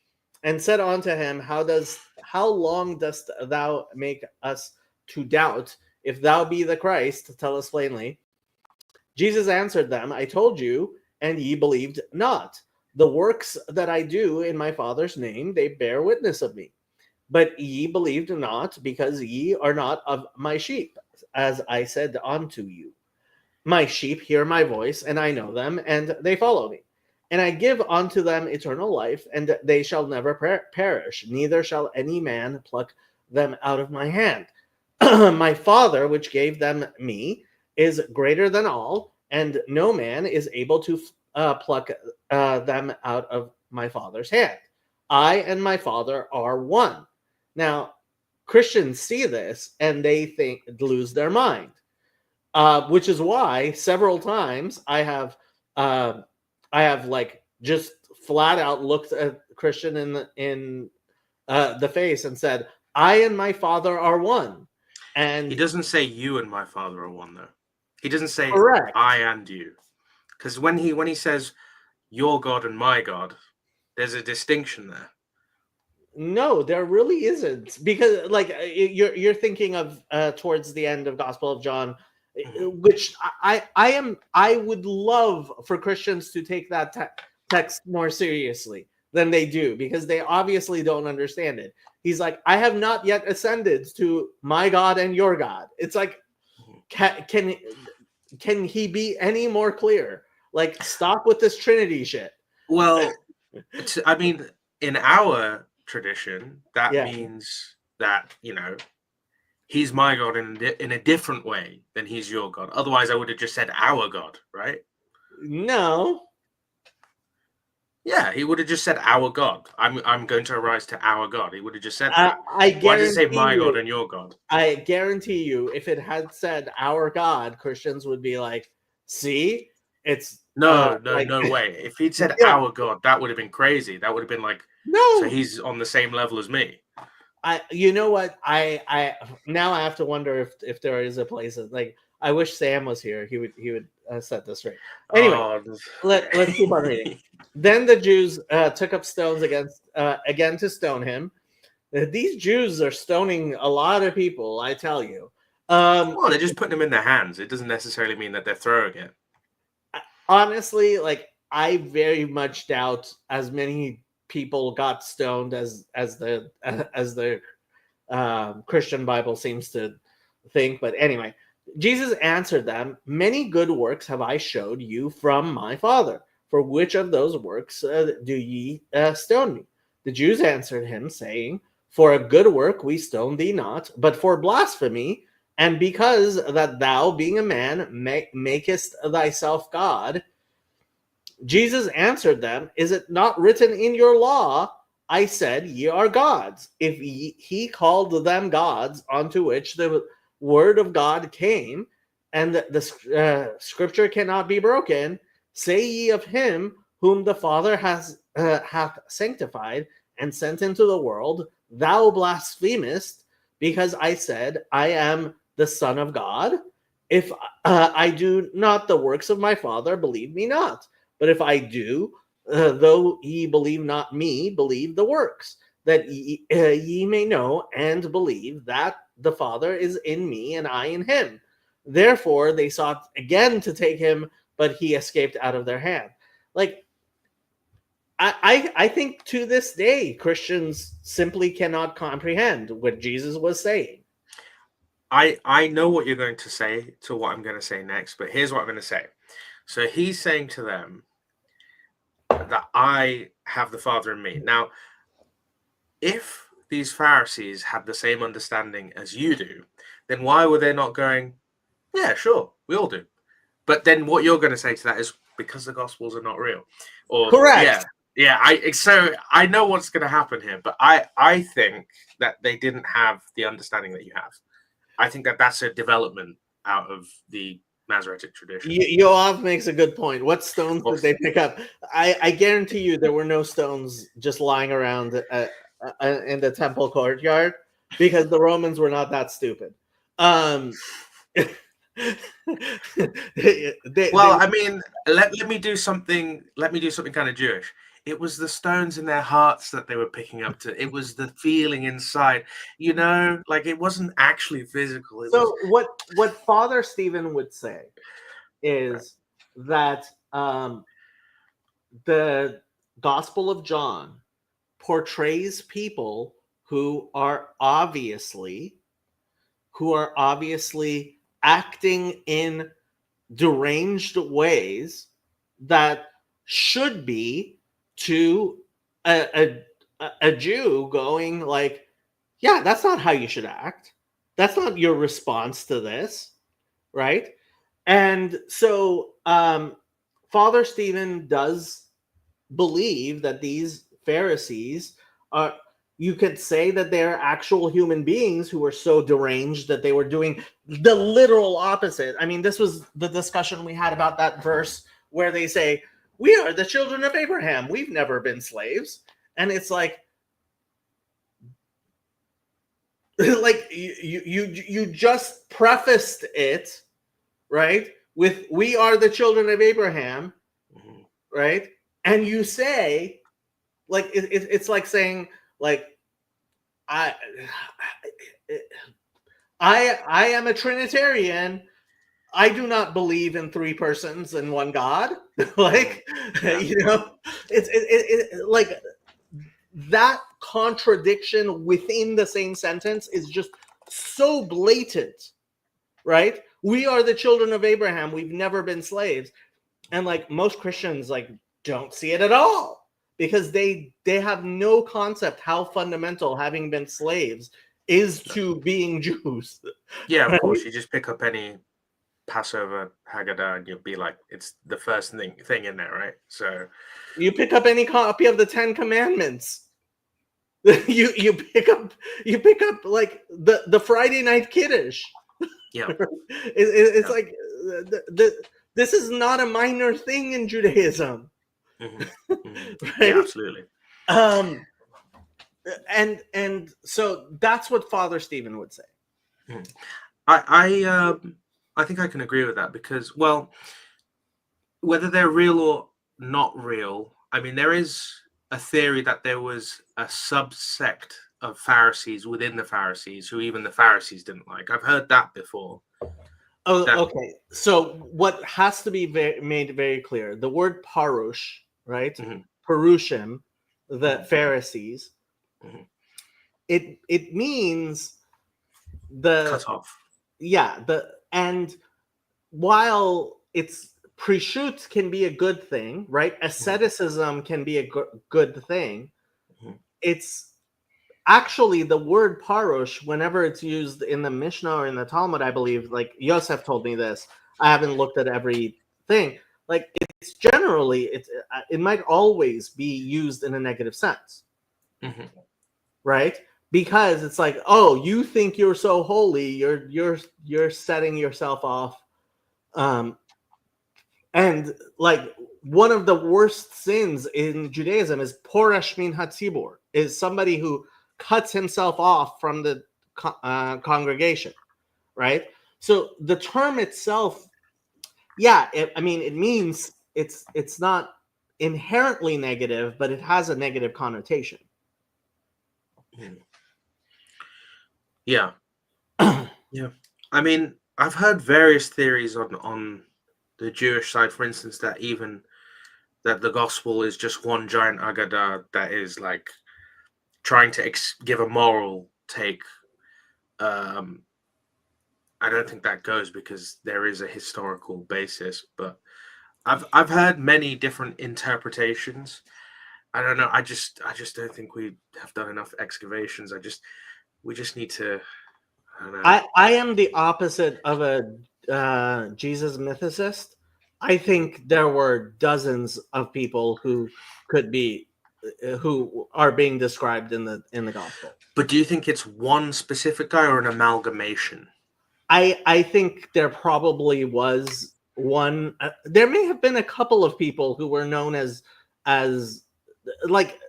and said unto him, How long dost thou make us to doubt? If thou be the Christ, tell us plainly. Jesus answered them, I told you, and ye believed not. The works that I do in my Father's name, they bear witness of me. But ye believed not, because ye are not of my sheep. as I said unto you. My sheep hear my voice, and I know them, and they follow me. And I give unto them eternal life, and they shall never perish, neither shall any man pluck them out of my hand. My Father, which gave them me, is greater than all, and no man is able to pluck them out of my Father's hand. I and my Father are one. Now, Christians see this and they lose their mind, which is why several times I have like just flat out looked at Christian in the face and said, "I and my Father are one." And He doesn't say you and my Father are one, though. He doesn't say correct. I and you, because when he says your God and my God, there's a distinction there. No, there really isn't, because like you're thinking of towards the end of Gospel of John, which I would love for Christians to take that text more seriously than they do, because they obviously don't understand it. He's like, I have not yet ascended to my God and your God. It's like, can he be any more clear? Like, stop with this Trinity shit. Well, I mean, in our tradition, that Yeah. means that, he's my God in a different way than he's your God. Otherwise, I would have just said our God, right? No. Yeah, he would have just said our God. I'm going to arise to our God. He would have just said that. I guarantee Why does it say my God and your God? I guarantee you, if it had said our God, Christians would be like, see, it's No like, way. If he'd said yeah. our God, that would have been crazy. That would have been like, no. so he's on the same level as me. You know what? I now I have to wonder if there is a place that, like, I wish Sam was here. He would set this straight. Anyway, let's keep on reading. Then the Jews took up stones again to stone him. These Jews are stoning a lot of people, I tell you. Well, they're just putting them in their hands. It doesn't necessarily mean that they're throwing it. Honestly, like, I very much doubt as many people got stoned as the Christian Bible seems to think. But anyway, Jesus answered them, "Many good works have I showed you from my Father. For which of those works do ye stone me?" The Jews answered him, saying, "For a good work we stone thee not, but for blasphemy, and because that thou, being a man, makest thyself God." Jesus answered them, "Is it not written in your law, I said, ye are gods? If he called them gods, unto which the word of God came, and the scripture cannot be broken, say ye of him whom the Father hath sanctified and sent into the world, thou blasphemest, because I said, I am the Son of God? If I do not the works of my Father, believe me not. But if I do, though ye believe not me, believe the works, that ye may know and believe that the Father is in me and I in him. Therefore they sought again to take him, but he escaped out of their hand. Like, I think to this day, Christians simply cannot comprehend what Jesus was saying. I know what you're going to say to what I'm going to say next, but here's what I'm going to say. So he's saying to them that I have the Father in me. Now, if these Pharisees had the same understanding as you do, then why were they not going, yeah, sure, we all do. But then what you're going to say to that is, because the Gospels are not real. Or, Correct. So I know what's going to happen here, but I think that they didn't have the understanding that you have. I think that that's a development out of the Masoretic tradition. Yoav makes a good point. What stones did they pick up? I guarantee you there were no stones just lying around in the temple courtyard, because the Romans were not that stupid. I mean, let me do something. Let me do something kind of Jewish. It was the stones in their hearts that they were picking up to. It was the feeling inside, like it wasn't actually physical. What Father Stephen would say is that the Gospel of John portrays people who are obviously who are obviously acting in deranged ways that should be to a Jew going like, yeah, that's not how you should act. That's not your response to this, right? And so Father Stephen does believe that these Pharisees are, you could say that they're actual human beings who were so deranged that they were doing the literal opposite. I mean, this was the discussion we had about that verse where they say, we are the children of Abraham. We've never been slaves. And it's like you just prefaced it, right, with we are the children of Abraham, right? And you say, like, it's like saying, like, I am a Trinitarian. I do not believe in three persons and one God. Like, you know, it's like that contradiction within the same sentence is just so blatant, right? We are the children of Abraham. We've never been slaves. And like most Christians, like, don't see it at all because they have no concept how fundamental having been slaves is to being Jews. Yeah, of right? course. You just pick up any Passover Haggadah and you'll be like, it's the first thing in there, right? So You pick up any copy of the Ten Commandments. you pick up like the Friday night Kiddush. yeah, It's like this is not a minor thing in Judaism. Right? Yeah, absolutely. And so that's what Father Stephen would say. I think I can agree with that because, well, whether they're real or not real, I mean, there is a theory that there was a subsect of Pharisees within the Pharisees who even the Pharisees didn't like. I've heard that before. Oh, okay. So what has to be made very clear, the word parush, right? Parushim, the Pharisees, it means the cut off. Yeah, and while it's preshut can be a good thing, right? Asceticism can be a good thing. It's actually the word parush, whenever it's used in the Mishnah or in the Talmud, I believe, like Yosef told me this. I haven't looked at everything. Like it's generally, it might always be used in a negative sense, right? Because it's like, oh, you think you're so holy, you're setting yourself off, and like one of the worst sins in Judaism is porash min hatzibur, is somebody who cuts himself off from the congregation, right? So the term itself, yeah, it means it's not inherently negative, but it has a negative connotation. Yeah. Yeah. I mean, I've heard various theories on the Jewish side, for instance, that the gospel is just one giant Agadah that is like trying to give a moral take. I don't think that goes because there is a historical basis, but I've heard many different interpretations. I don't know. I just don't think we have done enough excavations. We just need to. I don't know. I am the opposite of a Jesus mythicist. I think there were dozens of people who could be who are being described in the gospel. But do you think it's one specific guy or an amalgamation? I think there probably was one. There may have been a couple of people who were known as like,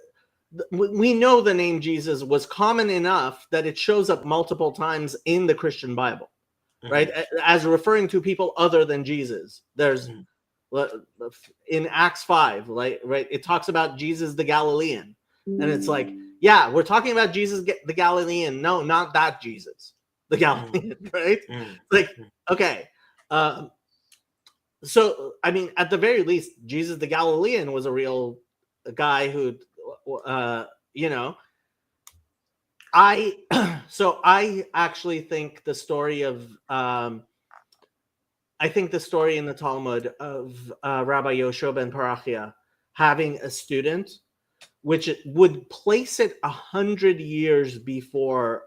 we know the name Jesus was common enough that it shows up multiple times in the Christian Bible, right? As referring to people other than Jesus. There's in Acts 5, right? It talks about Jesus the Galilean, and it's like, yeah, we're talking about Jesus the Galilean. No, not that Jesus the Galilean, right? Like, okay. So, I mean, at the very least, Jesus the Galilean was a real guy who, you know, I so I actually think the story of I think the story in the Talmud of Rabbi Yoshua ben Parachia having a student, which it would place it 100 years before.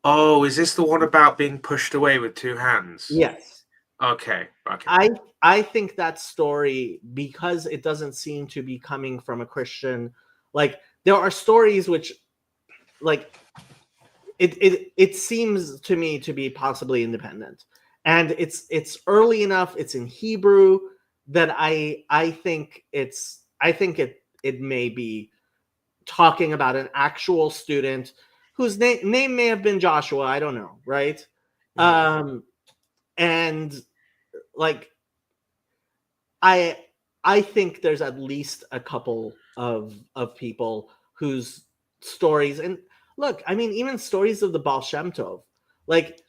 Oh, is this the one about being pushed away with two hands? Yes, Okay. Okay. I think that story, because it doesn't seem to be coming from a Christian, like there are stories which, like, it seems to me to be possibly independent, and it's early enough, it's in Hebrew, that I think it may be talking about an actual student whose name may have been Joshua, I don't know, right? And like I I think there's at least a couple of people whose stories, and look, I mean, even stories of the Baal Shem Tov, like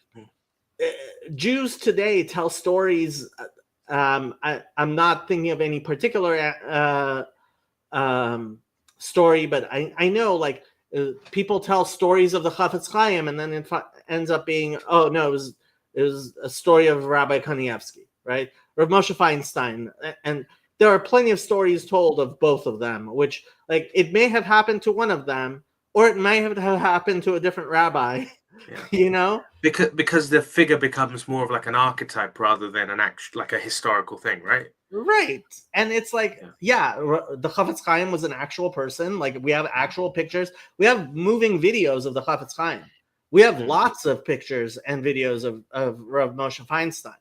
Jews today tell stories. I'm not thinking of any particular story, but I know, like, people tell stories of the Chafetz Chaim, and then it ends up being, oh no, it was a story of Rabbi Kanievsky, right? Or Moshe Feinstein, and there are plenty of stories told of both of them, which, like, it may have happened to one of them, or it may have happened to a different rabbi. Yeah. You know, because the figure becomes more of like an archetype rather than an actual, like a historical thing, right? right? And it's like, yeah, the Chafetz Chaim was an actual person. Like, we have actual pictures. We have moving videos of the Chafetz Chaim. We have lots of pictures and videos of Rav Moshe Feinstein,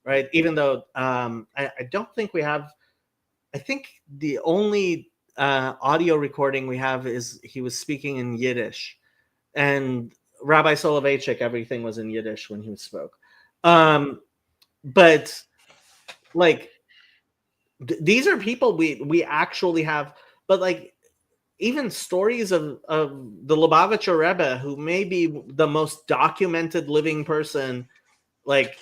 right? Even though I don't think we have. I think the only audio recording we have is he was speaking in Yiddish, and Rabbi Soloveitchik, everything was in Yiddish when he spoke. But like, these are people we actually have, but like, even stories of the Lubavitcher Rebbe, who may be the most documented living person, like,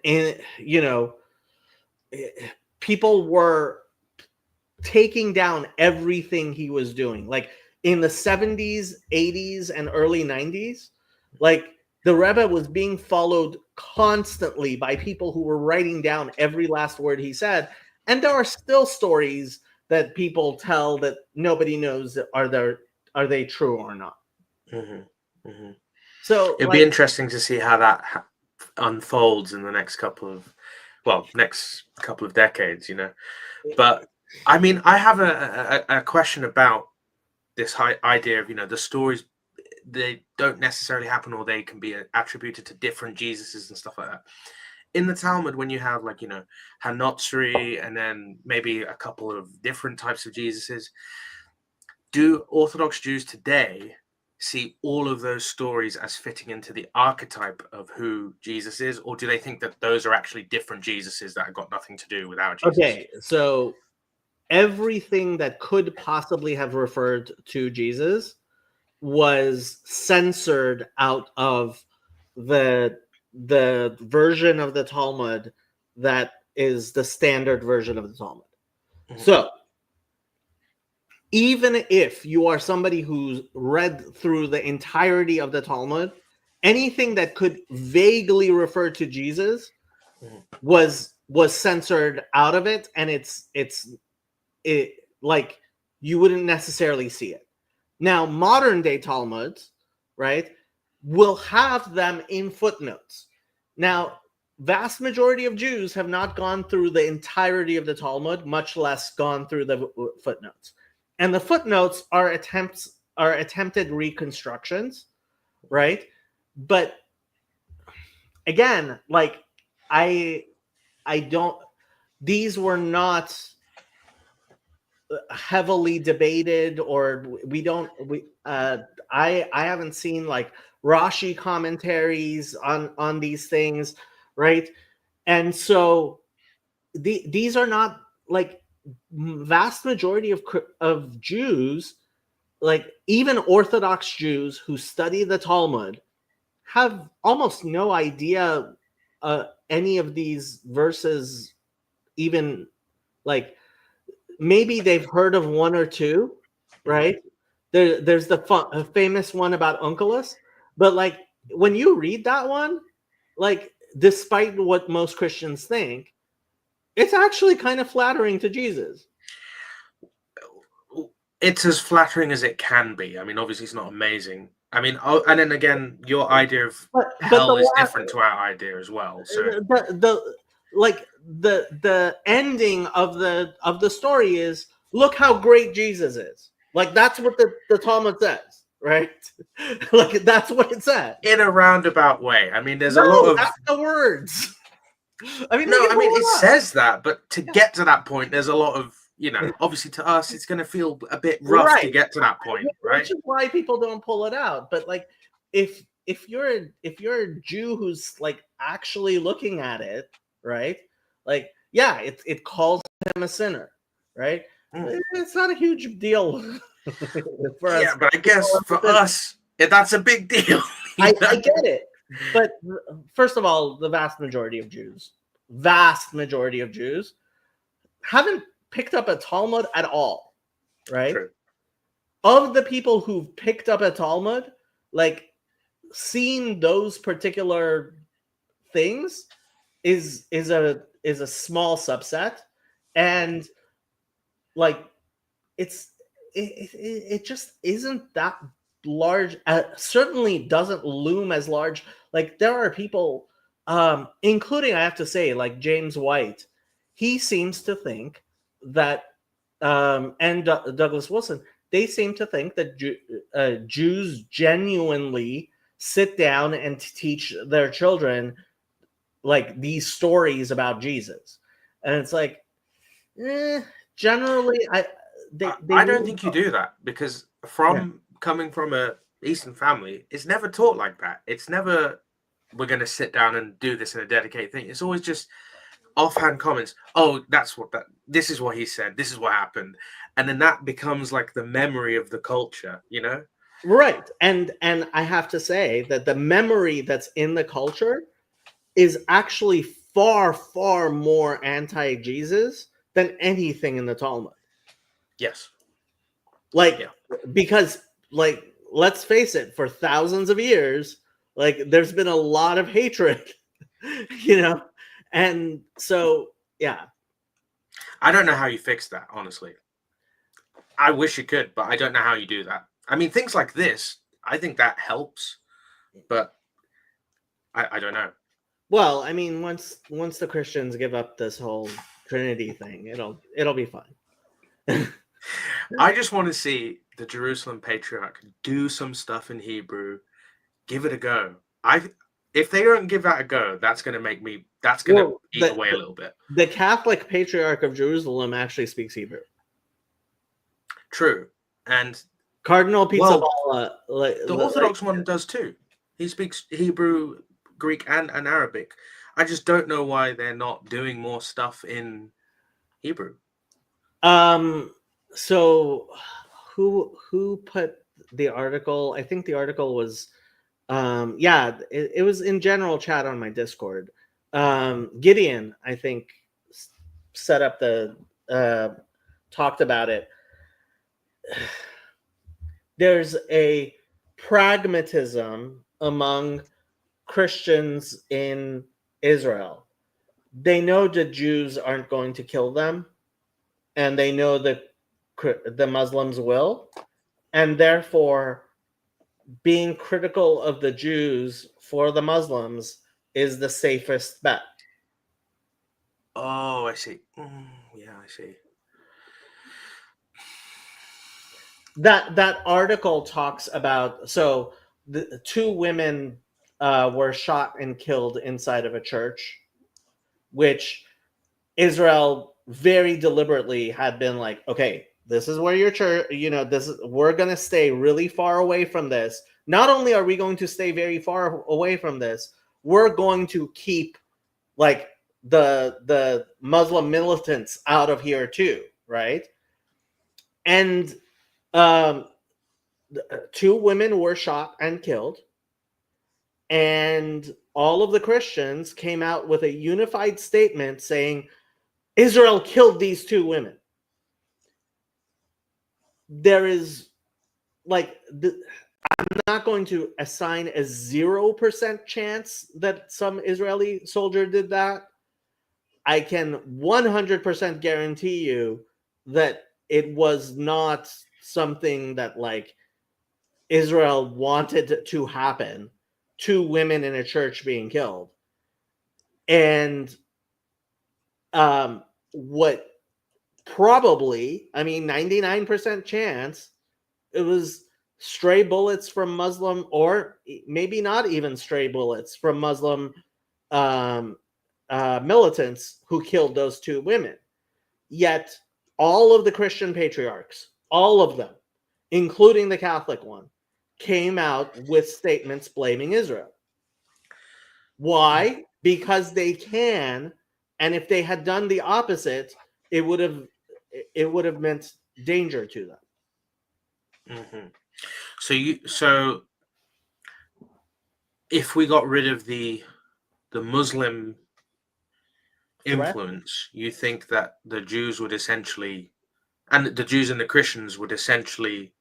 and people were taking down everything he was doing, like in the 70s, 80s, and early 90s. Like, the Rebbe was being followed constantly by people who were writing down every last word he said, and there are still stories that people tell that nobody knows are they true or not. So it'd be interesting to see how that unfolds in the next couple of decades, but I mean, I have a question about this idea of, the stories, they don't necessarily happen, or they can be attributed to different Jesuses and stuff like that. In the Talmud, when you have, like, Hanotzri, and then maybe a couple of different types of Jesuses, do Orthodox Jews today see all of those stories as fitting into the archetype of who Jesus is, or do they think that those are actually different Jesuses that have got nothing to do with our Jesus? Okay, so everything that could possibly have referred to Jesus was censored out of the version of the Talmud that is the standard version of the Talmud. So even if you are somebody who's read through the entirety of the Talmud, anything that could vaguely refer to Jesus was censored out of it, and it like, you wouldn't necessarily see it. Now, modern day Talmuds, right, will have them in footnotes. Now, vast majority of Jews have not gone through the entirety of the Talmud, much less gone through the footnotes. And the footnotes are attempted reconstructions, right? But again, like, I don't, these were not heavily debated, or I haven't seen, like, Rashi commentaries on these things, right? And so these are not, like, vast majority of Jews, like even Orthodox Jews who study the Talmud, have almost no idea any of these verses, even, like, maybe they've heard of one or two, right? There's the famous one about Onkelos, but like when you read that one, like despite what most Christians think, it's actually kind of flattering to Jesus. It's as flattering as it can be. I mean, obviously, it's not amazing. I mean, and then again, your idea of but hell is last, different to our idea as well. So the ending of the story is, look how great Jesus is. Like that's what the Talmud says, right? Like that's what it says in a roundabout way. I mean, there's no, a lot of that's the words. I mean, no. I mean, it up. says that, but to get to that point, there's a lot of obviously to us, it's going to feel a bit rough to get to that point, right? Which is why people don't pull it out. But like, if you're a Jew who's like actually looking at it, right? Like, yeah, it calls him a sinner, right? It's not a huge deal for us. Yeah, but I guess for us, that's a big deal. I get it, but first of all, the vast majority of Jews haven't picked up a Talmud at all, right? True. Of the people who've picked up a Talmud, like seeing those particular things is a small subset, and like it just isn't that large. Certainly doesn't loom as large. Like there are people, including, I have to say, like James White, he seems to think that, and Douglas Wilson, they seem to think that Jews genuinely sit down and teach their children like these stories about Jesus, and it's like, generally, I don't think you do that, because coming from a Eastern family, it's never taught like that. It's never, we're going to sit down and do this in a dedicated thing. It's always just offhand comments. Oh, this is what he said. This is what happened. And then that becomes like the memory of the culture, Right. And I have to say that the memory that's in the culture is actually far, far more anti-Jesus than anything in the Talmud. Yes. Because, like, let's face it, for thousands of years, like, there's been a lot of hatred, And so, yeah. I don't know how you fix that, honestly. I wish you could, but I don't know how you do that. I mean, things like this, I think that helps, but I don't know. Well, I mean, once the Christians give up this whole Trinity thing, it'll be fine. I just want to see the Jerusalem Patriarch do some stuff in Hebrew, give it a go. If they don't give that a go, that's going to eat away a little bit. The Catholic Patriarch of Jerusalem actually speaks Hebrew. True. And Cardinal Pizzaballa, the Orthodox one does too. He speaks Hebrew, Greek, and Arabic. I just don't know why they're not doing more stuff in Hebrew. So who put the article? I think the article was it was in general chat on my Discord. Gideon, I think, set up talked about it. There's a pragmatism among Christians in Israel. They know that Jews aren't going to kill them, and they know that the Muslims will, and therefore being critical of the Jews for the Muslims is the safest bet. Oh, I see. Yeah, I see. That article talks about, so the 2 women were shot and killed inside of a church, which Israel very deliberately had been like, okay, this is where your church, we're going to stay really far away from this. Not only are we going to stay very far away from this, we're going to keep like the Muslim militants out of here too, right? And 2 women were shot and killed, and all of the Christians came out with a unified statement saying Israel killed these 2 women. there is like I'm not going to assign a 0% chance that some Israeli soldier did that. I can 100% guarantee you that it was not something that like Israel wanted to happen. 2 women in a church being killed. And what probably, I mean, 99% chance, it was stray bullets from Muslim, or maybe not even stray bullets from Muslim militants who killed those 2 women. Yet all of the Christian patriarchs, all of them, including the Catholic one, came out with statements blaming Israel. Why? Because they can, and if they had done the opposite, it would have meant danger to them. Mm-hmm. So if we got rid of the Muslim influence, you think that the Jews would essentially, and the Jews and the Christians would essentially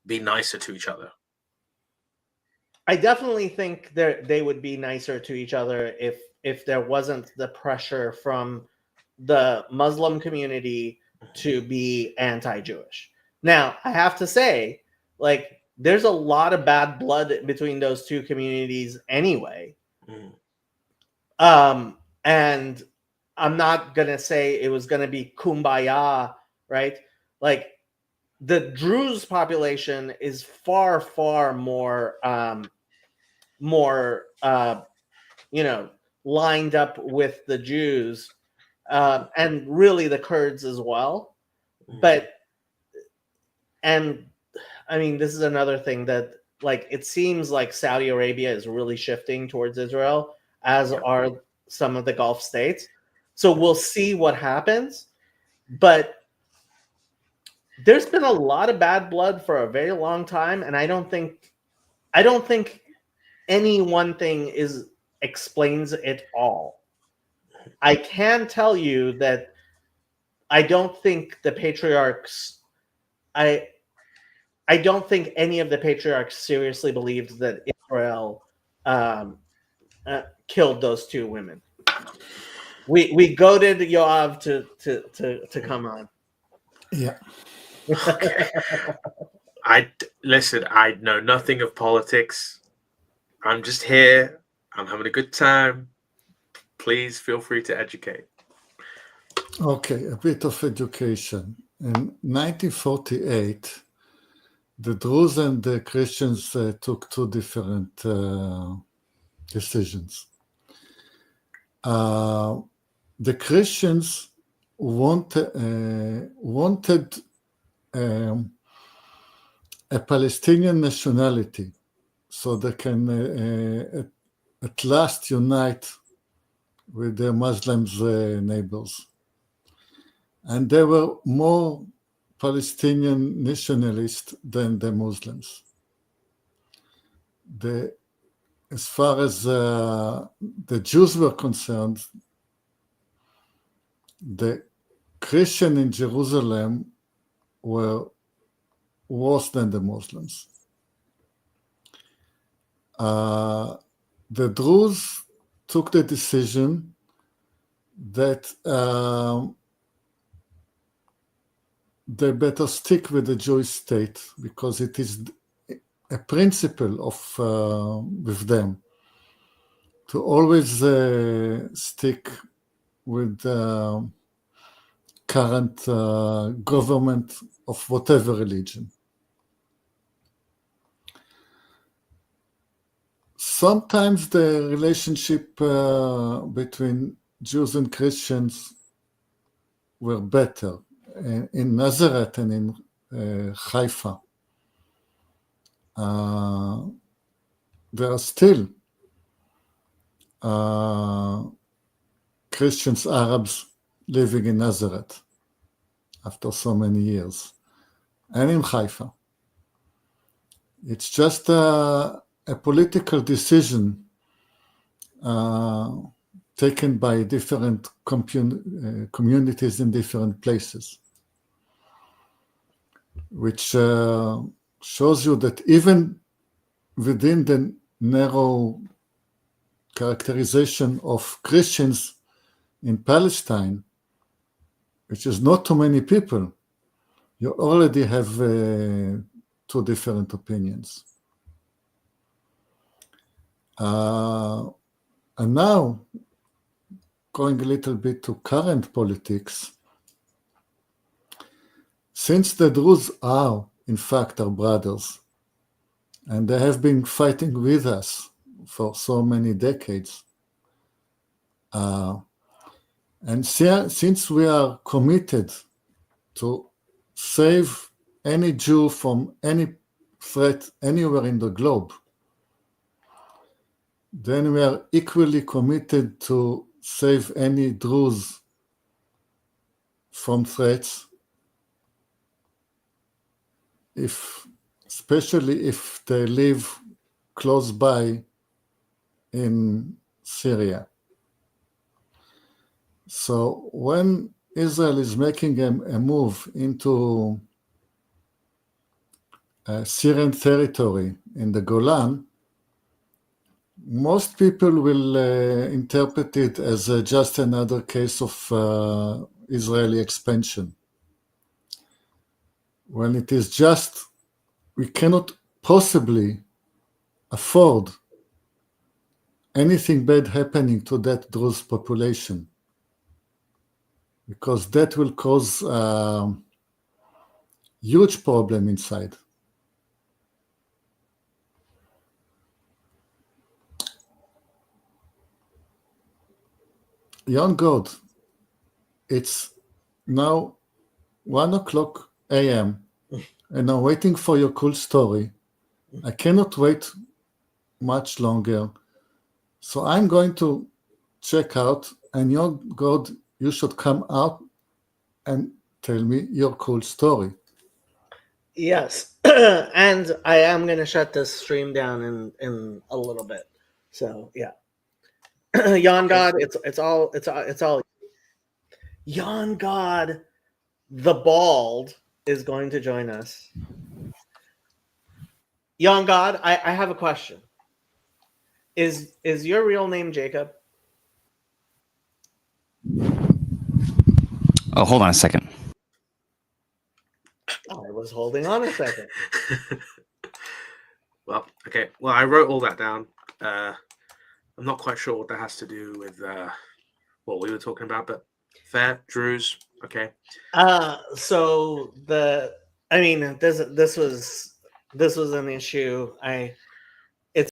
be nicer to each other? I definitely think they would be nicer to each other if there wasn't the pressure from the Muslim community to be anti-Jewish. Now, I have to say, like, there's a lot of bad blood between those 2 communities anyway. And I'm not gonna say it was gonna be kumbaya, right? Like, the Druze population is far, far more lined up with the Jews, and really the Kurds as well. But, and I mean, this is another thing that, like, it seems like Saudi Arabia is really shifting towards Israel, as are some of the Gulf states. So we'll see what happens. But there's been a lot of bad blood for a very long time, and I don't think any one thing explains it all. I can tell you that I don't think the patriarchs, I don't think any of the patriarchs seriously believed that Israel killed those 2 women. We goaded Yoav to come on. Yeah. Okay. Listen, I know nothing of politics. I'm just here. I'm having a good time. Please feel free to educate. Okay, a bit of education. In 1948, the Druze and the Christians took 2 different decisions. The Christians wanted a Palestinian nationality, so they can at last unite with their Muslim neighbors. And they were more Palestinian nationalists than the Muslims. As far as the Jews were concerned, the Christians in Jerusalem were worse than the Muslims. The Druze took the decision that they better stick with the Jewish state because it is a principle of with them to always stick with the current government of whatever religion. Sometimes the relationship between Jews and Christians were better in Nazareth and in Haifa. There are still Christians, Arabs living in Nazareth after so many years, and in Haifa. It's just a political decision taken by different communities in different places. which shows you that even within the narrow characterization of Christians in Palestine, which is not too many people, you already have two different opinions. And now, going a little bit to current politics, since the Druze are, in fact, our brothers, and they have been fighting with us for so many decades, and since we are committed to save any Jew from any threat anywhere in the globe, then we are equally committed to save any Druze from threats, especially if they live close by in Syria. So when Israel is making a move into Syrian territory in the Golan, most people will interpret it as just another case of Israeli expansion, when it is just, we cannot possibly afford anything bad happening to that Druze population, because that will cause a huge problem inside. Young God, it's now 1:00 a.m. and I'm waiting for your cool story. I cannot wait much longer. So I'm going to check out, and young God, you should come out and tell me your cool story. Yes. And I am going to shut this stream down in a little bit. So, yeah. Yon God, it's all Yon God the Bald is going to join us. Yon God, I have a question. Is your real name Jacob? Oh, hold on a second. I was holding on a second. Well, okay. Well, I wrote all that down. I'm not quite sure what that has to do with what we were talking about, but fair, Druze, okay. So this was an issue. It's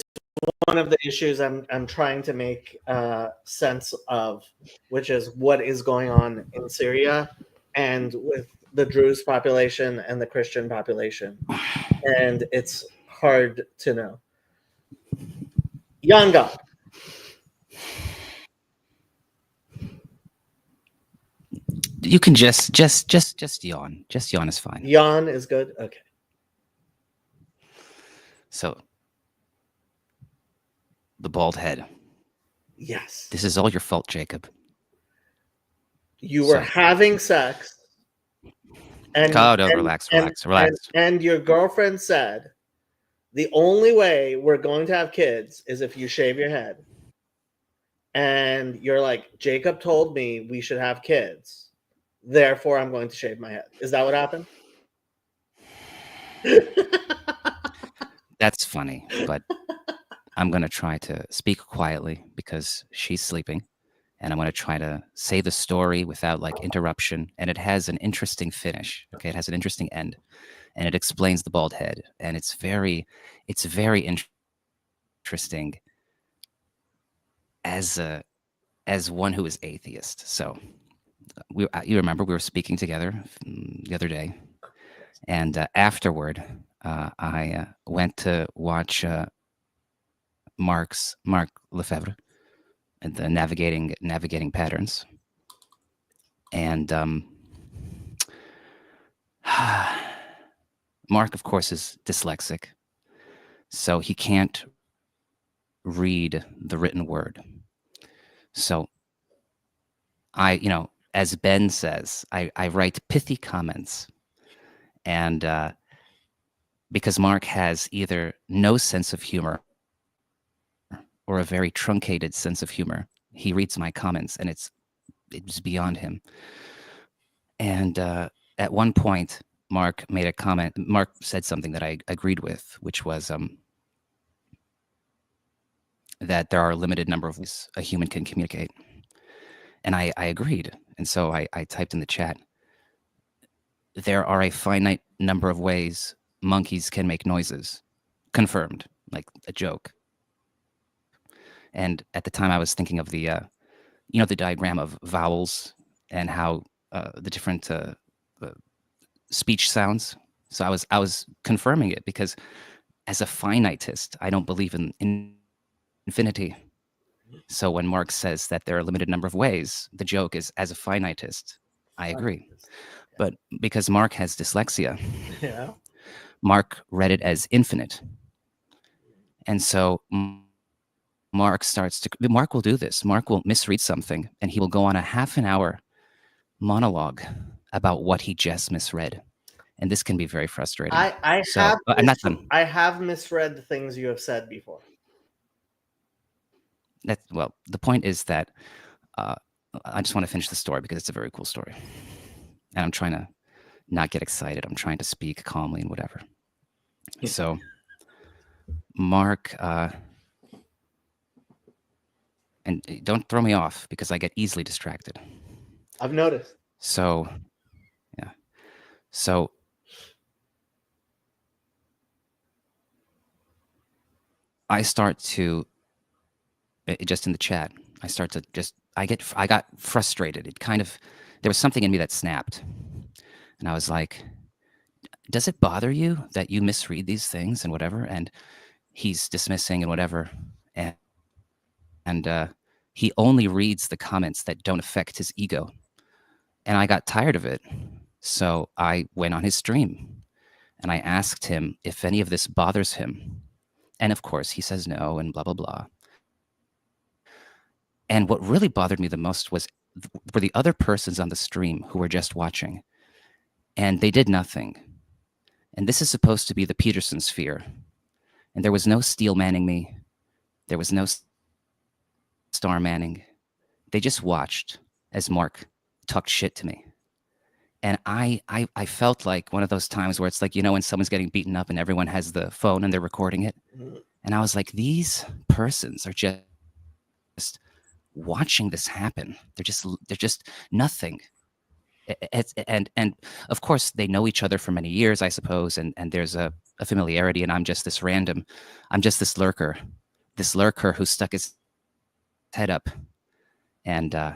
one of the issues I'm trying to make sense of, which is what is going on in Syria and with the Druze population and the Christian population, and it's hard to know. Yon God. You can just yawn. Just yawn is fine. Yon is good. Okay. So, the bald head. Yes. This is all your fault, Jacob. You were having sex. And relax. And your girlfriend said, the only way we're going to have kids is if you shave your head. And you're like, Jacob told me we should have kids. Therefore, I'm going to shave my head. Is that what happened? That's funny, but I'm going to try to speak quietly because she's sleeping. And I'm going to try to say the story without interruption. And it has an interesting finish. Okay, it has an interesting end. And it explains the bald head. And it's very interesting as one who is atheist. So you remember we were speaking together the other day, and afterward I went to watch Mark Lefebvre and the navigating patterns, and Mark, of course, is dyslexic, so he can't read the written word. So I, as Ben says, I write pithy comments, And because Mark has either no sense of humor or a very truncated sense of humor, he reads my comments and it's beyond him. And at one point, Mark made a comment. Mark said something that I agreed with, which was that there are a limited number of ways a human can communicate. And I agreed. And so I typed in the chat, there are a finite number of ways monkeys can make noises. Confirmed, like a joke. And at the time I was thinking of the, the diagram of vowels and how the different speech sounds. So I was confirming it because as a finitist, I don't believe in infinity. So when Mark says that there are a limited number of ways, the joke is, as a finitist, I agree. But because Mark has dyslexia, Yeah. Mark read it as infinite. And so Mark will do this. Mark will misread something and he will go on a half an hour monologue about what he just misread. And this can be very frustrating. I'm not done. I have misread the things you have said before. The point is that I just want to finish the story because it's a very cool story. And I'm trying to not get excited. I'm trying to speak calmly and whatever. So Mark, and don't throw me off because I get easily distracted. I've noticed. So, yeah. So I start to, just in the chat, I got frustrated. There was something in me that snapped. And I was like, does it bother you that you misread these things and whatever? And he's dismissing and whatever. And he only reads the comments that don't affect his ego. And I got tired of it. So I went on his stream and I asked him if any of this bothers him. And of course, he says no and blah, blah, blah. And what really bothered me the most were the other persons on the stream who were just watching. And they did nothing. And this is supposed to be the Peterson sphere. And there was no Steele manning me. There was no Star manning. They just watched as Mark talked shit to me. And I felt like one of those times where it's like, when someone's getting beaten up and everyone has the phone and they're recording it. And I was like, these persons are just watching this happen. They're just nothing. And of course they know each other for many years, I suppose. And there's a familiarity, and I'm just this lurker who stuck his head up, and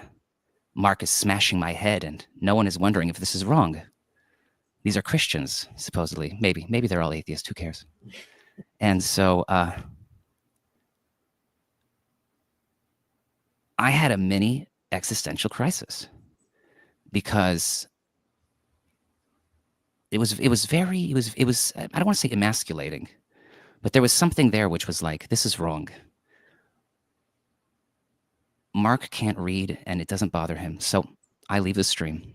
Mark is smashing my head, and no one is wondering if this is wrong. These are Christians, supposedly. Maybe they're all atheists. Who cares? And so I had a mini existential crisis because it was I don't want to say emasculating, but there was something there which was like, this is wrong. Mark can't read and it doesn't bother him. So I leave the stream.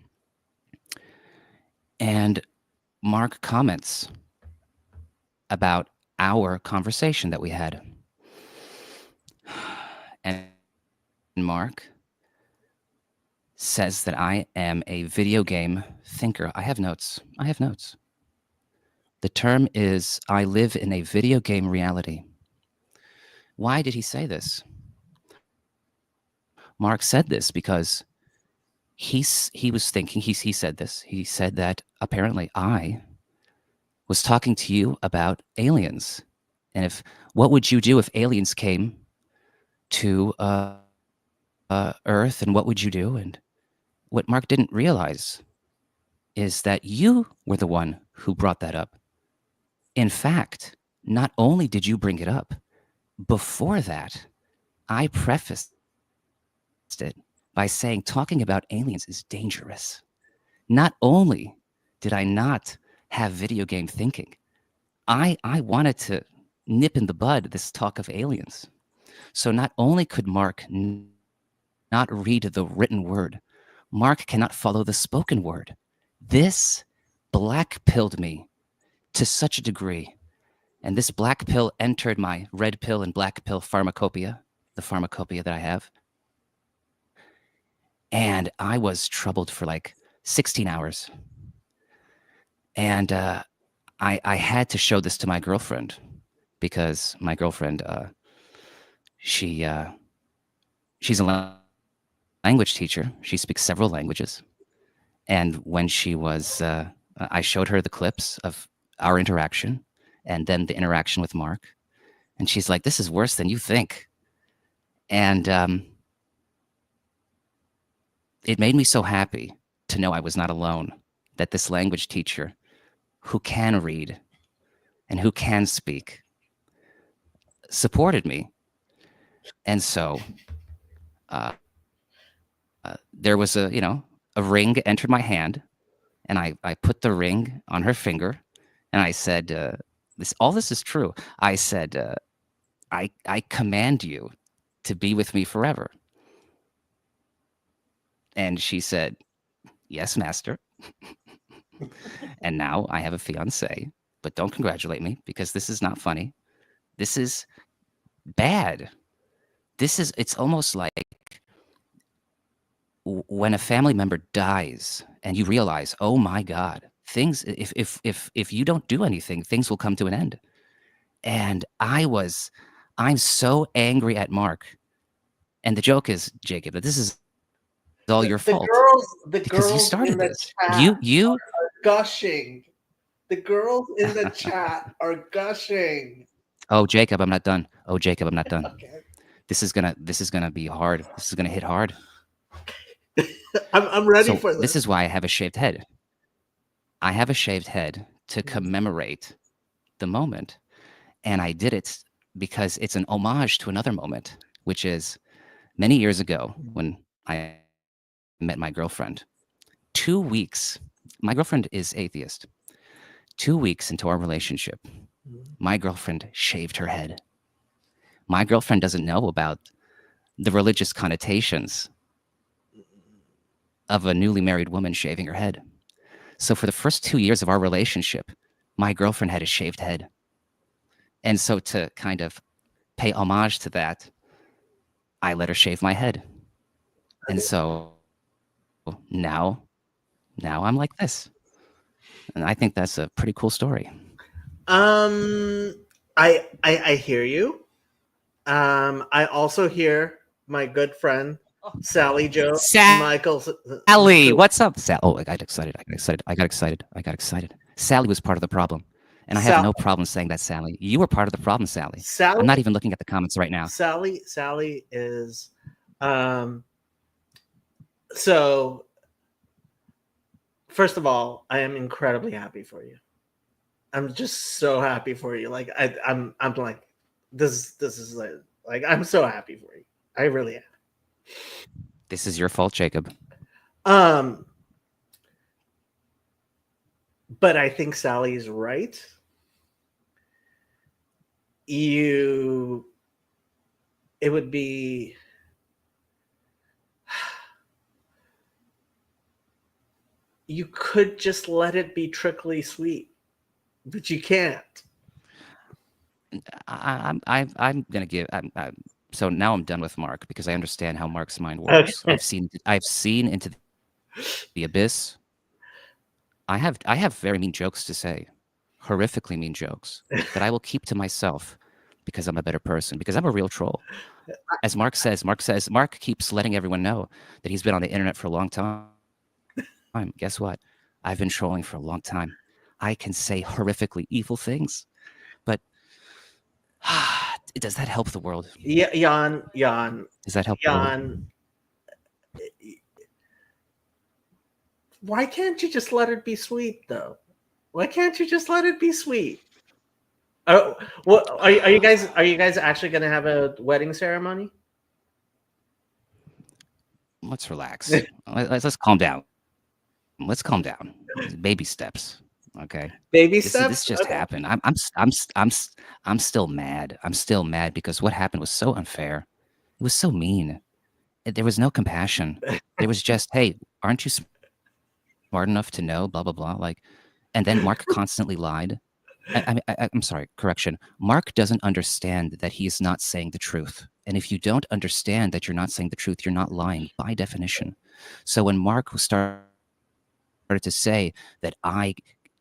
And Mark comments about our conversation that we had. And Mark says that I am a video game thinker. I have notes. The term is, I live in a video game reality. Why did he say this? Mark said this because he was thinking, he said this. He said that apparently I was talking to you about aliens. And what would you do if aliens came to Earth, and what would you do? And what Mark didn't realize is that you were the one who brought that up. In fact, not only did you bring it up, before that, I prefaced it by saying talking about aliens is dangerous. Not only did I not have video game thinking, I wanted to nip in the bud this talk of aliens. So not only could Mark not read the written word, Mark cannot follow the spoken word. This black pilled me to such a degree. And this black pill entered my red pill and black pill pharmacopoeia, the pharmacopoeia that I have. And I was troubled for like 16 hours. And I had to show this to my girlfriend because my girlfriend, she's a language teacher. She speaks several languages. And when she was, I showed her the clips of our interaction and then the interaction with Mark. And she's like, this is worse than you think. And it made me so happy to know I was not alone, that this language teacher who can read and who can speak supported me. And so there was a ring entered my hand, and I put the ring on her finger, and I said, all this is true. I said, I command you to be with me forever. And she said, yes, master. And now I have a fiance, but don't congratulate me because this is not funny. This is bad. It's almost like when a family member dies and you realize, oh my God, things, if you don't do anything, things will come to an end. And I'm so angry at Mark. And the joke is, Jacob, that this is all your fault. The because you girls started in the this. chat You are gushing. The girls in the chat are gushing. Oh, Jacob, I'm not done. Oh, Jacob, I'm not done. Okay. This is gonna be hard. This is gonna hit hard. I'm ready for this. This is why I have a shaved head. I have a shaved head to commemorate the moment. And I did it because it's an homage to another moment, which is many years ago when I met my girlfriend. 2 weeks, my girlfriend is atheist. 2 weeks into our relationship, my girlfriend shaved her head. My girlfriend doesn't know about the religious connotations of a newly married woman shaving her head. So for the first 2 years of our relationship, my girlfriend had a shaved head. And so to kind of pay homage to that, I let her shave my head. And so now I'm like this. And I think that's a pretty cool story. I hear you. I also hear my good friend Sally Joe Michael. Sally, what's up? Oh, I got excited. Sally was part of the problem. And I have no problem saying that, Sally. You were part of the problem, Sally. I'm not even looking at the comments right now. Sally is so first of all, I am incredibly happy for you. I'm just so happy for you. Like I'm like this is like I'm so happy for you. I really am. This is your fault, Jacob. But I think Sally's right. It would be you could just let it be trickly sweet, but you can't. I'm gonna give. So now I'm done with Mark because I understand how Mark's mind works. I've seen into the abyss. I have very mean jokes to say, horrifically mean jokes that I will keep to myself because I'm a better person, because I'm a real troll. As Mark keeps letting everyone know that he's been on the internet for a long time. Guess what? I've been trolling for a long time. I can say horrifically evil things, but does that help the world? Yeah, Jan. Does that help Jan? Why can't you just let it be sweet, though? Why can't you just let it be sweet? Oh, what are you guys? Are you guys actually going to have a wedding ceremony? Let's relax. Let's calm down. Let's calm down. Baby steps. Okay. Baby steps. This just happened. I'm still mad. I'm still mad because what happened was so unfair. It was so mean. There was no compassion. There was just, hey, aren't you smart enough to know? Blah blah blah. Like, And then Mark constantly lied. I'm sorry, correction. Mark doesn't understand that he is not saying the truth. And if you don't understand that you're not saying the truth, you're not lying by definition. So when Mark started to say that I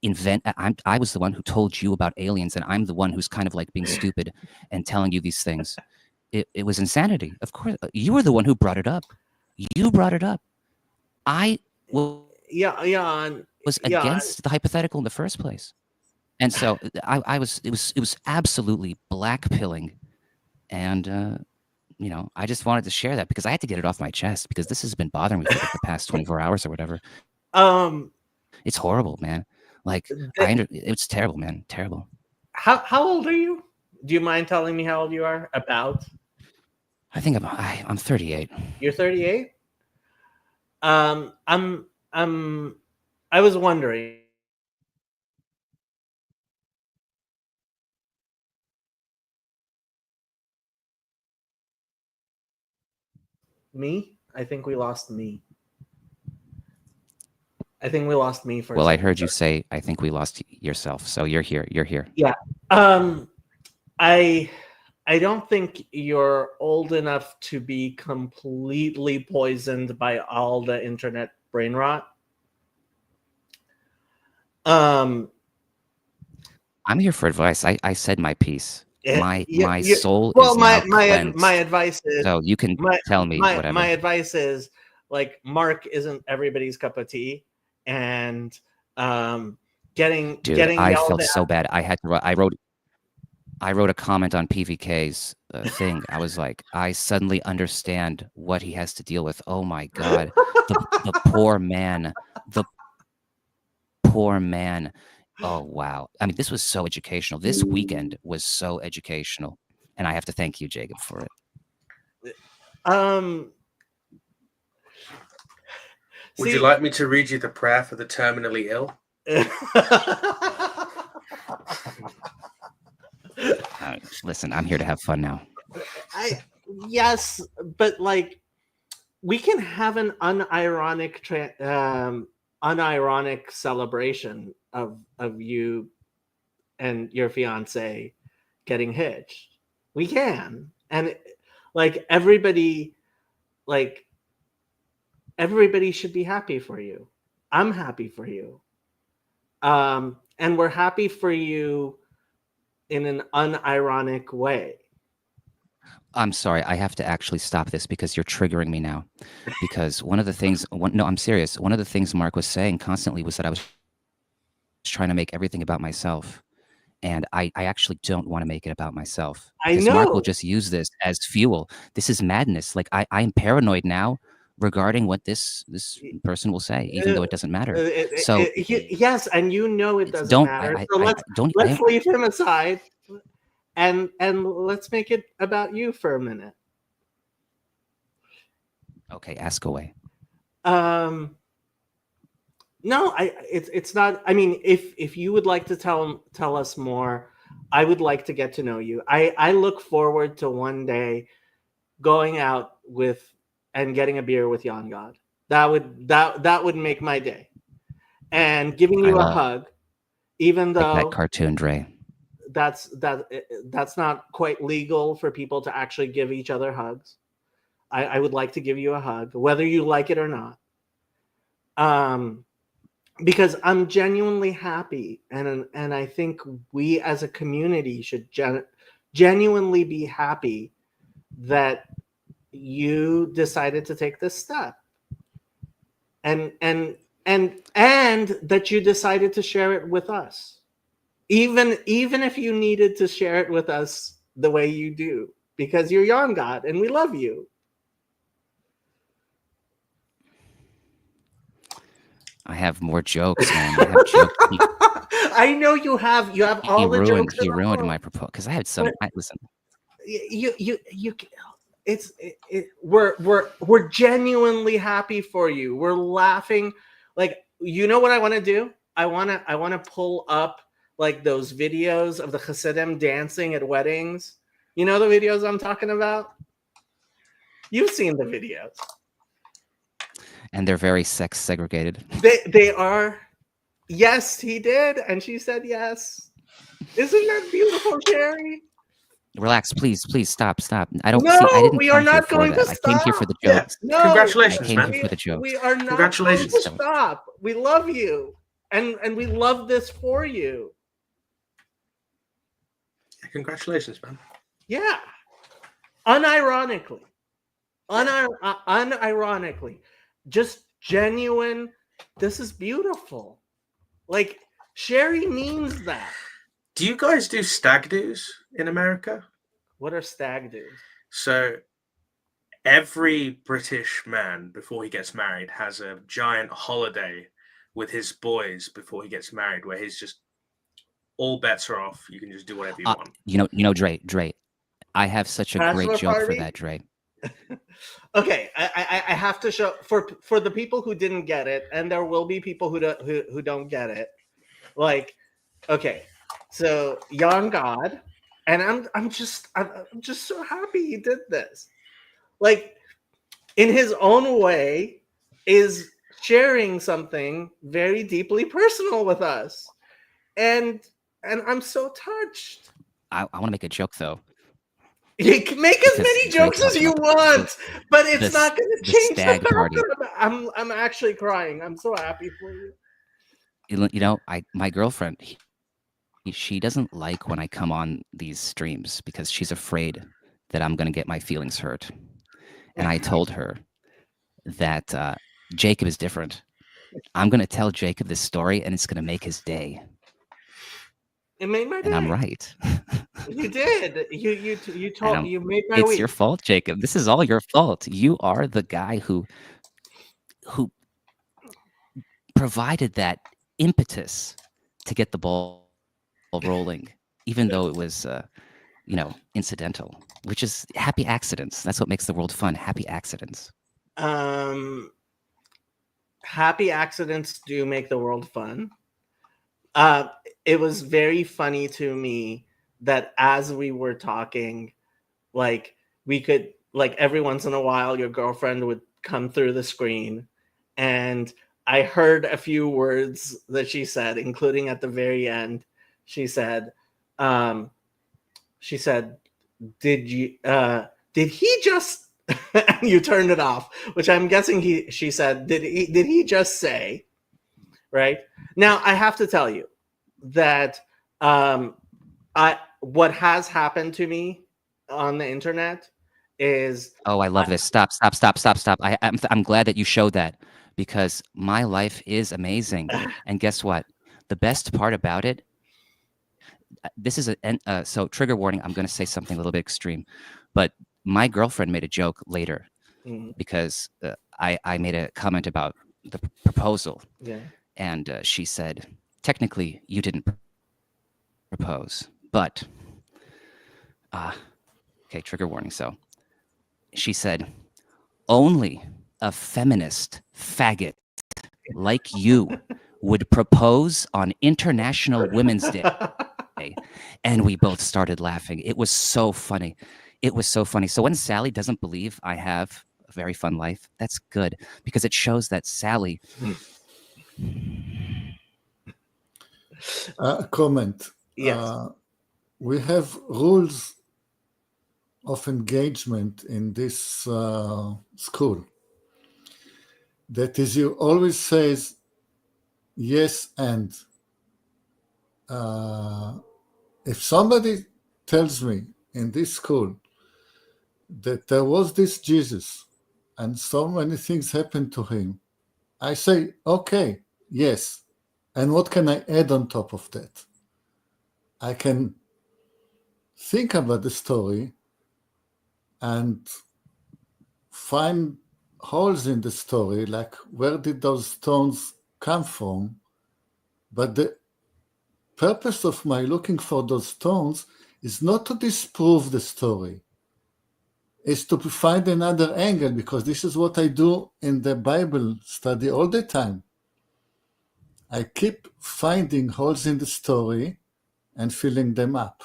was the one who told you about aliens, and I'm the one who's kind of like being stupid and telling you these things, it was insanity. Of course, you were the one who brought it up. You brought it up. I was against the hypothetical in the first place. And so it was absolutely blackpilling. And, I just wanted to share that because I had to get it off my chest because this has been bothering me for like the past 24 hours or whatever. It's horrible, man. Like, it's terrible, man. Terrible. How old are you? Do you mind telling me how old you are? About? I think I'm 38. You're 38? I was wondering. Me? I think we lost me. I think we lost me for. Well, I heard you say, I think we lost yourself. So you're here. You're here. Yeah. I don't think you're old enough to be completely poisoned by all the internet brain rot. I'm here for advice. I said my piece. My soul is now cleansed. My advice is, so you can tell me whatever. My advice is, like, Mark isn't everybody's cup of tea, and getting I felt so bad. I wrote a comment on PVK's thing. I was like, I suddenly understand what he has to deal with. Oh my God, the poor man, the poor man. Oh, wow. I mean, this was so educational. This weekend was so educational. And I have to thank you, Jacob, for it. Would you like me to read you the prayer for the terminally ill? Listen, I'm here to have fun now. Yes, but like, we can have an unironic celebration of you and your fiance getting hitched. We can, and like everybody should be happy for you. I'm happy for you, and we're happy for you in an unironic way. I'm sorry, I have to actually stop this because you're triggering me now. Because one of the things, no, I'm serious. One of the things Mark was saying constantly was that I was trying to make everything about myself. And I actually don't want to make it about myself. I know. Mark will just use this as fuel. This is madness. Like, I'm paranoid now regarding what this person will say, even though it doesn't matter. Yes, and you know it doesn't matter. Let's leave him aside. And let's make it about you for a minute. Okay, ask away. No, it's not. I mean, if you would like to tell us more, I would like to get to know you. I look forward to one day going out with and getting a beer with Jan God. That would make my day. And giving you a hug, even though that cartoon, Dre. That's not quite legal for people to actually give each other hugs. I would like to give you a hug, whether you like it or not. Because I'm genuinely happy, and I think we as a community should genuinely be happy that you decided to take this step, and that you decided to share it with us. Even if you needed to share it with us the way you do, because you're Jan God and we love you. I have more jokes, man. I have jokes. I know you have. You have all the jokes. He ruined my proposal because I had some. Listen. We're genuinely happy for you. We're laughing. Like, you know what I want to do? I want to pull up like those videos of the Hasidim dancing at weddings. You know the videos I'm talking about? You've seen the videos. And they're very sex segregated. They are. Yes, he did, and she said yes. Isn't that beautiful, Sherry? Relax, please, please stop. I don't No, see. I didn't we come are here not for going that. to I came here for stop. the Yeah. jokes. No, I Congratulations, came man. here for the jokes. we are not going Congratulations. to stop. We love you, and we love this for you. Congratulations, man. Yeah, unironically, unironically, just genuine. This is beautiful. Like Sherry means that. Do you guys do stag do's in America? What are stag do's? So every British man before he gets married has a giant holiday with his boys before he gets married, where he's just all bets are off. You can just do whatever you want. You know, Dre. I have such a great Bachelor joke for party? that, Dre. Okay, I have to show for the people who didn't get it, and there will be people who don't get it. Like, okay, so Jan God, and I'm just so happy he did this. Like, in his own way, is sharing something very deeply personal with us, and I'm so touched. I want to make a joke though. You can make as Because many Dre jokes as talked you about want, but it's this- not going to the change the stag fact party. that I'm actually crying. I'm so happy for you. You know, my girlfriend, she doesn't like when I come on these streams because she's afraid that I'm going to get my feelings hurt. And I told her that Jacob is different. I'm going to tell Jacob this story, and it's going to make his day. It made my day. And I'm right. You did. You made my It's week. your fault, Jacob. This is all your fault. You are the guy who provided that impetus to get the ball rolling, even though it was, incidental. Which is happy accidents. That's what makes the world fun. Happy accidents. Happy accidents do make the world fun. It was very funny to me that as we were talking, like we could, like every once in a while, your girlfriend would come through the screen, and I heard a few words that she said, including at the very end. She said, "Did he just?" And you turned it off, which I'm guessing she said, "Did he just say?" Right now, I have to tell you that what has happened to me on the internet is Oh, I love this. Stop. I'm glad that you showed that because my life is amazing. And guess what? The best part about it, this is so trigger warning. I'm going to say something a little bit extreme, but my girlfriend made a joke later because I made a comment about the proposal. Yeah. And she said, technically, you didn't propose, but okay, trigger warning. So she said, only a feminist faggot like you would propose on International Women's Day. And we both started laughing. It was so funny. So when Sally doesn't believe I have a very fun life, that's good because it shows that Sally. Comment. Yes. We have rules of engagement in this school. That is, you always says yes and. If somebody tells me in this school that there was this Jesus and so many things happened to him, I say, okay, yes. And what can I add on top of that? I can think about the story and find holes in the story, like where did those stones come from? But the purpose of my looking for those stones is not to disprove the story. Is to find another angle, because this is what I do in the Bible study all the time. I keep finding holes in the story and filling them up.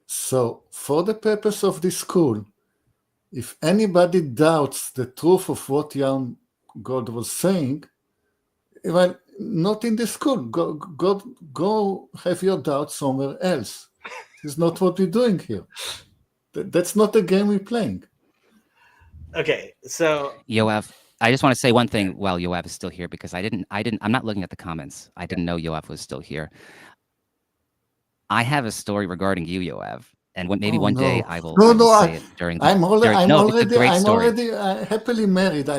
So for the purpose of this school, if anybody doubts the truth of what young God was saying, well, not in the school. Go have your doubts somewhere else. This is not what we're doing here. That's not the game we're playing. Okay, so Yoav, I just want to say one thing while Yoav is still here, because I'm not looking at the comments. I didn't know Yoav was still here. I have a story regarding you, Yoav, and maybe one day I will say it during the. It's a great story. I'm already happily married.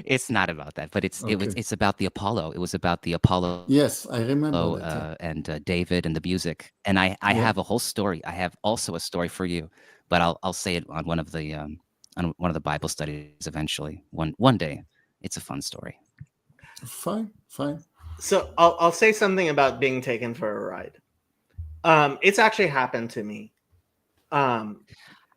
It's not about that, but it's Okay. it's about the Apollo. It was about the Apollo. Yes, I remember that. And David and the music. And I have a whole story. I have also a story for you, but I'll say it on one of the Bible studies eventually. One day. It's a fun story. Fine. So I'll say something about being taken for a ride. It's actually happened to me.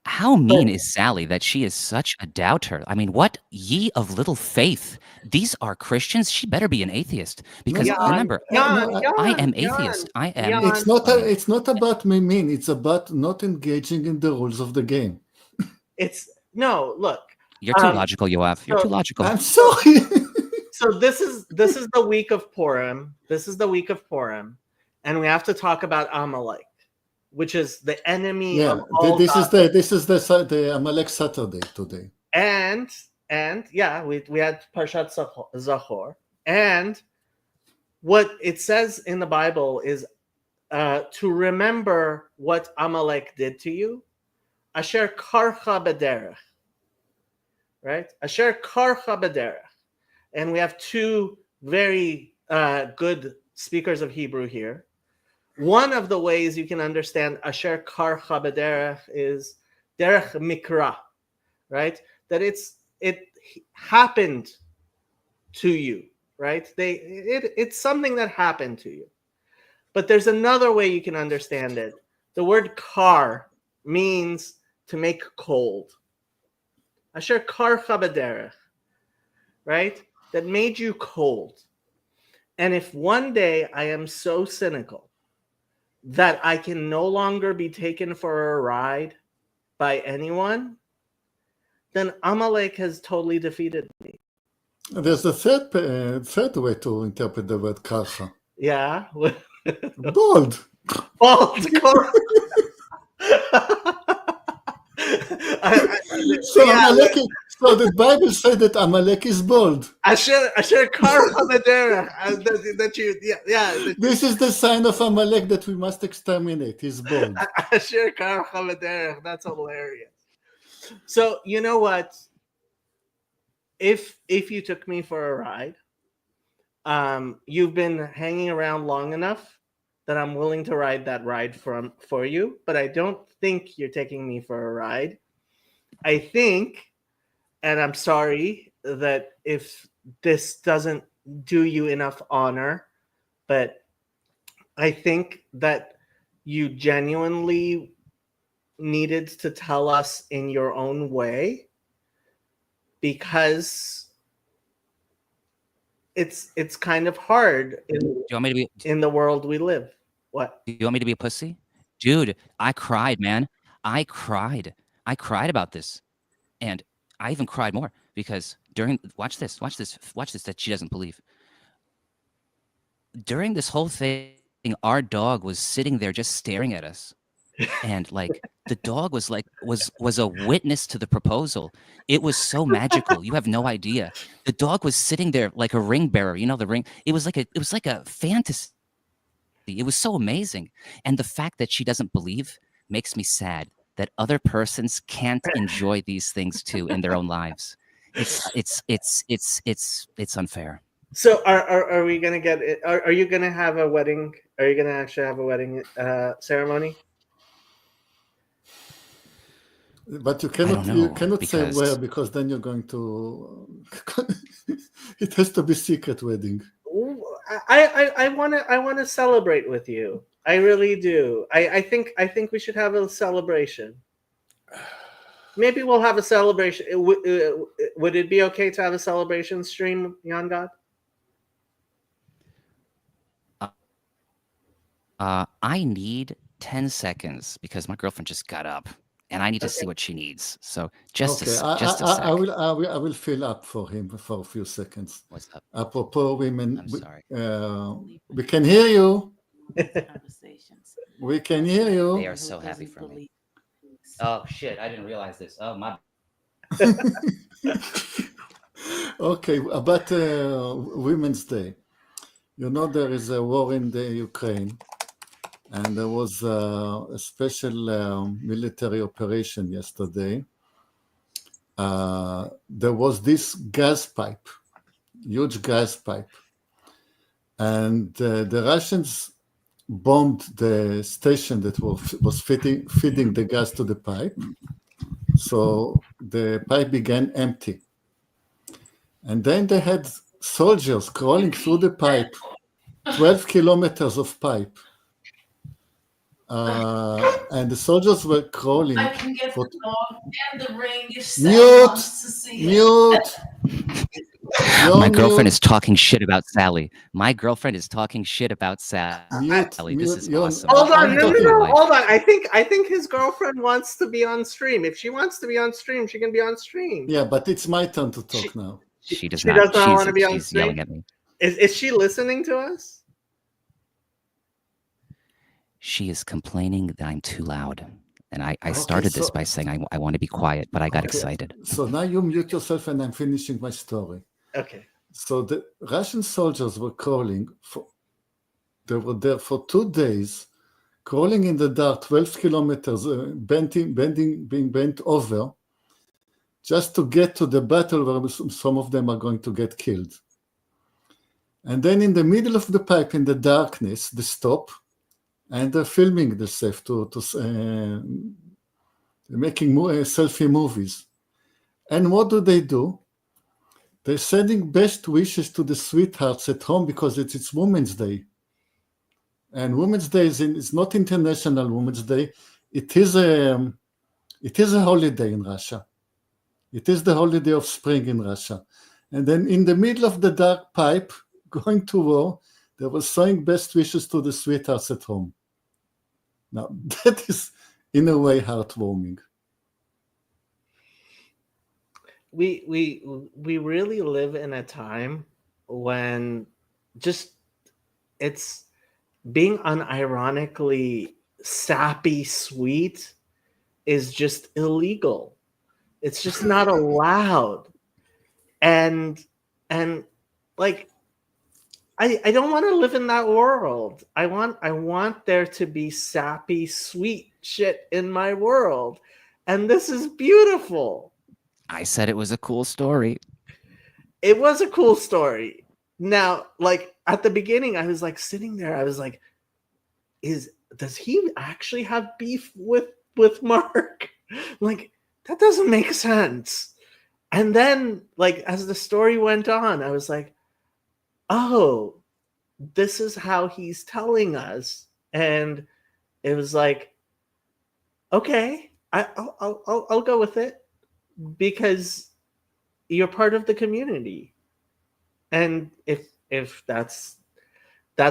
How mean is Sally that she is such a doubter? I mean, what ye of little faith? These are Christians. She better be an atheist, because remember, I am atheist. I am. It's not about me mean. It's about not engaging in the rules of the game. Look. You're too logical, Yoav. You're too logical. I'm sorry. So this is the week of Purim. This is the week of Purim, and we have to talk about Amalek, which is the enemy of all this is the Amalek Saturday today. And we had Parshat Zachor, and what it says in the Bible is to remember what Amalek did to you. Asher karcha b'derech, right? Asher karcha b'derech. And we have two very good speakers of Hebrew here. One of the ways you can understand Asher karcha b'derech is derech mikra, right? That it happened to you, right? It's something that happened to you. But there's another way you can understand it. The word kar means to make cold. Asher karcha b'derech, right? That made you cold. And if one day I am so cynical that I can no longer be taken for a ride by anyone, then Amalek has totally defeated me. There's a third way to interpret the word karcha. Yeah. Bold. So the Bible said that Amalek is bold. Asher karcha b'derech. This is the sign of Amalek that we must exterminate. He's bold. Asher karcha b'derech. That's hilarious. So you know what? If you took me for a ride, you've been hanging around long enough that I'm willing to ride that ride for you. But I don't think you're taking me for a ride. I think, and I'm sorry that if this doesn't do you enough honor, but I think that you genuinely needed to tell us in your own way, because it's kind of hard in the world we live. What? Do you want me to be a pussy? Dude, I cried, man. I cried about this. And I even cried more because watch this that she doesn't believe. During this whole thing, our dog was sitting there just staring at us. And like the dog was a witness to the proposal. It was so magical. You have no idea. The dog was sitting there like a ring bearer, you know, the ring. It was like a fantasy. It was so amazing. And the fact that she doesn't believe makes me sad that other persons can't enjoy these things too in their own lives. It's unfair. So are we gonna get it? Are you gonna have a wedding? Are you gonna actually have a wedding ceremony? But you cannot say where, because then you're going to. It has to be secret wedding. I want to celebrate with you. I really do. I think we should have a celebration. Maybe we'll have a celebration. Would it be okay to have a celebration stream, Jan God? I need 10 seconds because my girlfriend just got up and I need to see what she needs. So just Okay, a sec. I will fill up for him for a few seconds. What's up? Apropos women, I'm sorry. we can hear you. We can hear They you. are so happy for me. Oh shit! I didn't realize this. Oh my. Okay, about Women's Day. You know, there is a war in the Ukraine, and there was a special military operation yesterday. There was this gas pipe, huge gas pipe, and the Russians bombed the station that was feeding the gas to the pipe. So the pipe began empty. And then they had soldiers crawling through the pipe, 12 kilometers of pipe. And the soldiers were crawling. I can get the dog and the ring if Sal Mute! wants to see it. Mute! My girlfriend is talking shit about Sally. My girlfriend is talking shit about Sally. This is awesome. Hold on, no, Life. hold on. I think his girlfriend wants to be on stream. If she wants to be on stream, she can be on stream. Yeah, but it's my turn to talk now. She does She not. does not want to be on She's stream? yelling at me. Is she listening to us? She is complaining that I'm too loud. And I Okay, started this so- by saying I want to be quiet, but I got Okay. excited. So now you mute yourself and I'm finishing my story. Okay. So the Russian soldiers were crawling. They were there for 2 days, crawling in the dark, 12 kilometers, being bent over, just to get to the battle where some of them are going to get killed. And then in the middle of the pipe, in the darkness, they stop, and they're filming themselves making selfie movies. And what do? They're sending best wishes to the sweethearts at home because it's Women's Day. And Women's Day is not International Women's Day. It is a holiday in Russia. It is the holiday of spring in Russia. And then in the middle of the dark pipe, going to war, they were saying best wishes to the sweethearts at home. Now, that is, in a way, heartwarming. We really live in a time when just it's being unironically sappy sweet is just illegal. It's just not allowed. And like I don't want to live in that world. I want there to be sappy sweet shit in my world. And this is beautiful. I said it was a cool story. It was a cool story. Now, like at the beginning, I was like sitting there. I was like, does he actually have beef with Mark? Like, that doesn't make sense. And then, like, as the story went on, I was like, oh, this is how he's telling us. And it was like, okay, I'll go with it. Because you're part of the community, and if that's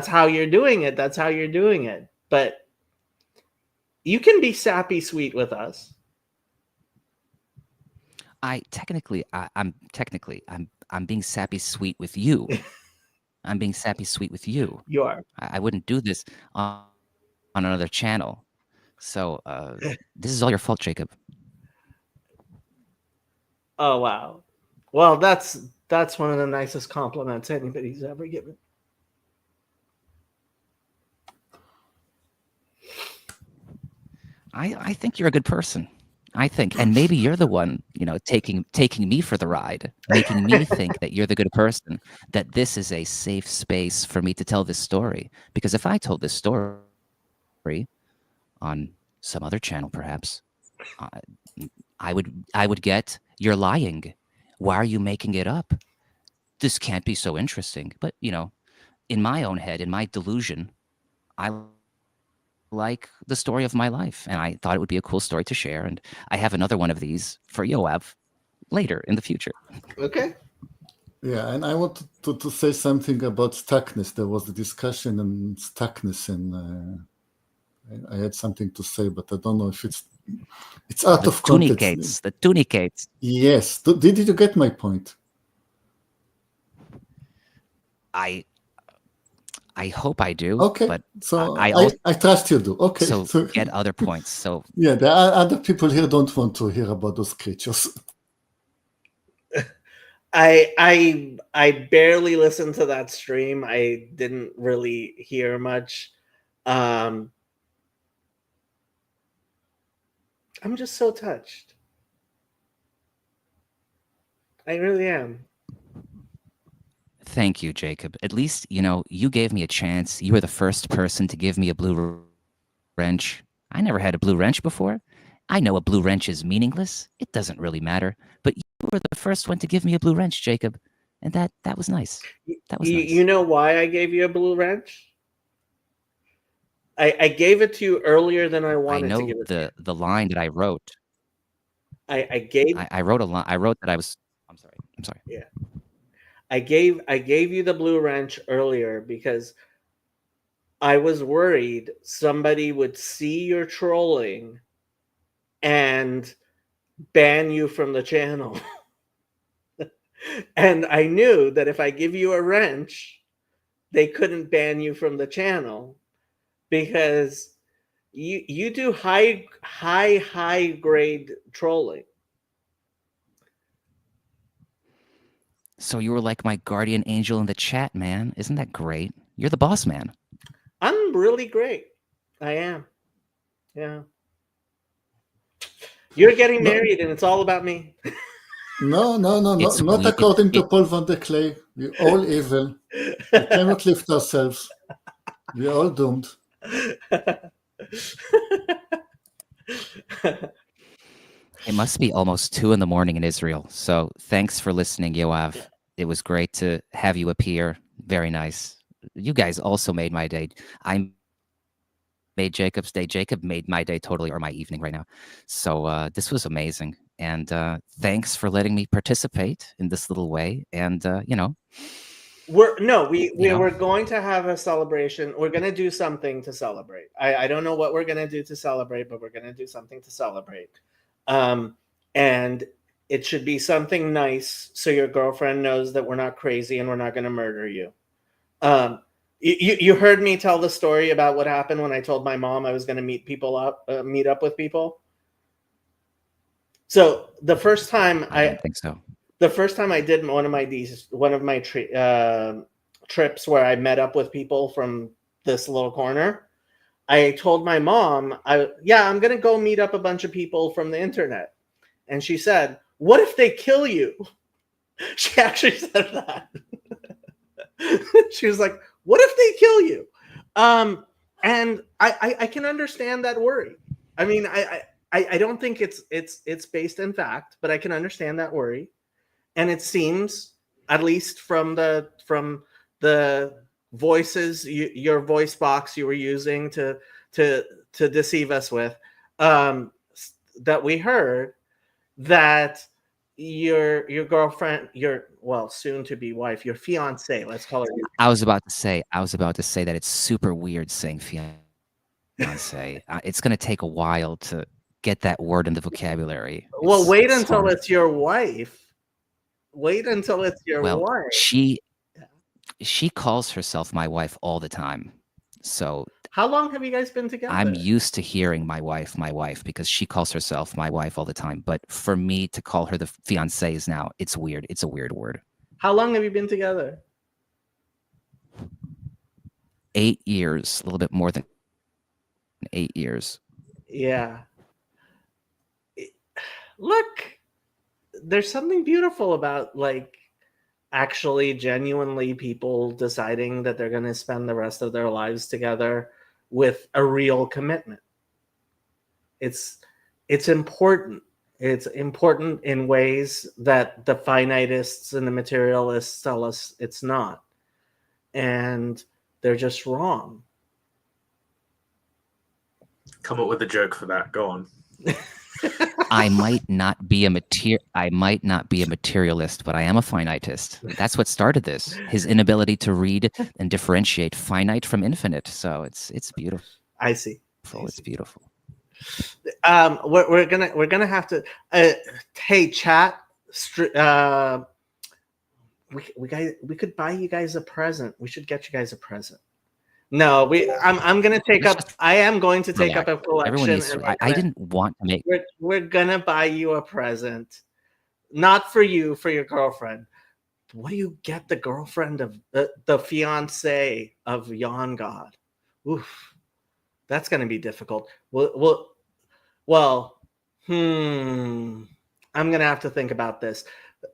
how you're doing it, that's how you're doing it. But you can be sappy sweet with us. I'm being sappy sweet with you. I'm being sappy sweet with you. You are. I wouldn't do this on another channel. So this is all your fault, Jacob. Oh wow. Well, that's one of the nicest compliments anybody's ever given. I think you're a good person. I think, and maybe you're the one, taking me for the ride, making me think that you're the good person, that this is a safe space for me to tell this story. Because if I told this story on some other channel, perhaps, I would get, you're lying. Why are you making it up? This can't be so interesting. But, in my own head, in my delusion, I like the story of my life. And I thought it would be a cool story to share. And I have another one of these for Yoav later in the future. Okay. Yeah, and I wanted to say something about stuckness. There was a discussion on stuckness, and I had something to say, but I don't know if it's It's out The of context. tunicates. The tunicates. Yes. Did you get my point? I hope I do. Okay. But So I also I trust you do. Okay. so get other points. So yeah, there are other people here don't want to hear about those creatures. I barely listened to that stream. I didn't really hear much. I'm just so touched. I really am. thank you, Jacob. At least, you gave me a chance. You were the first person to give me a blue wrench. I never had a blue wrench before. I know a blue wrench is meaningless. It doesn't really matter. But you were the first one to give me a blue wrench, Jacob. And that was nice. That was nice. You know why I gave you a blue wrench? I gave it to you earlier than I I wanted to know give it to you. the line that I wrote. I gave I wrote a line. I wrote that I was. I'm sorry. Yeah. I gave you the blue wrench earlier because I was worried somebody would see your trolling and ban you from the channel. And I knew that if I give you a wrench, they couldn't ban you from the channel because you do high grade trolling. So you were like my guardian angel in the chat, man. Isn't that great? You're the boss man. I'm really great. I am. Yeah. You're getting married and it's all about me. No, not according to Paul van der Clay. We're all evil. We cannot lift ourselves. We're all doomed. It must be almost 2 a.m. in Israel. So thanks for listening, Yoav. Yeah. It was great to have you appear. Very nice. You guys also made my day. I made Jacob's day. Jacob made my day totally, or my evening right now. So this was amazing. And thanks for letting me participate in this little way. And, we're going to have a celebration. We're going to do something to celebrate. I don't know what we're going to do to celebrate, but we're going to do something to celebrate. And it should be something nice so your girlfriend knows that we're not crazy and we're not going to murder you. You heard me tell the story about what happened when I told my mom I was going to meet up with people. So the first time I don't think so. The first time I did one of my trips where I met up with people from this little corner, I told my mom, I'm going to go meet up a bunch of people from the internet. And she said, "What if they kill you?" She actually said that. She was like, "What if they kill you?" And I can understand that worry. I mean, I don't think it's based in fact, but I can understand that worry. And it seems, at least from the voices, your voice box you were using to deceive us with, that we heard that your girlfriend, your soon to be wife, your fiance, let's call her. I was about to say that it's super weird saying fiance. It's going to take a while to get that word in the vocabulary. Well, wait until it's your wife. Wait until it's your wife. She calls herself my wife all the time. So how long have you guys been together? I'm used to hearing my wife, because she calls herself my wife all the time. But for me to call her the fiancé is now, it's weird. It's a weird word. How long have you been together? 8 years, a little bit more than 8 years. Yeah. Look, there's something beautiful about actually genuinely people deciding that they're going to spend the rest of their lives together with a real commitment. It's important. It's important in ways that the finitists and the materialists tell us it's not. And they're just wrong. Come up with a joke for that. Go on. I might not be a materialist, but I am a finitist. That's what started this. His inability to read and differentiate finite from infinite. So it's beautiful. I see. It's beautiful. We're gonna have to. Hey, chat. We could buy you guys a present. We should get you guys a present. No, I'm gonna take up. I am going to take up a collection. Everyone needs to. I didn't want to make. We're gonna buy you a present, not for you, for your girlfriend. What do you get the girlfriend of the fiance of Yon God? Oof, that's gonna be difficult. Well, I'm gonna have to think about this.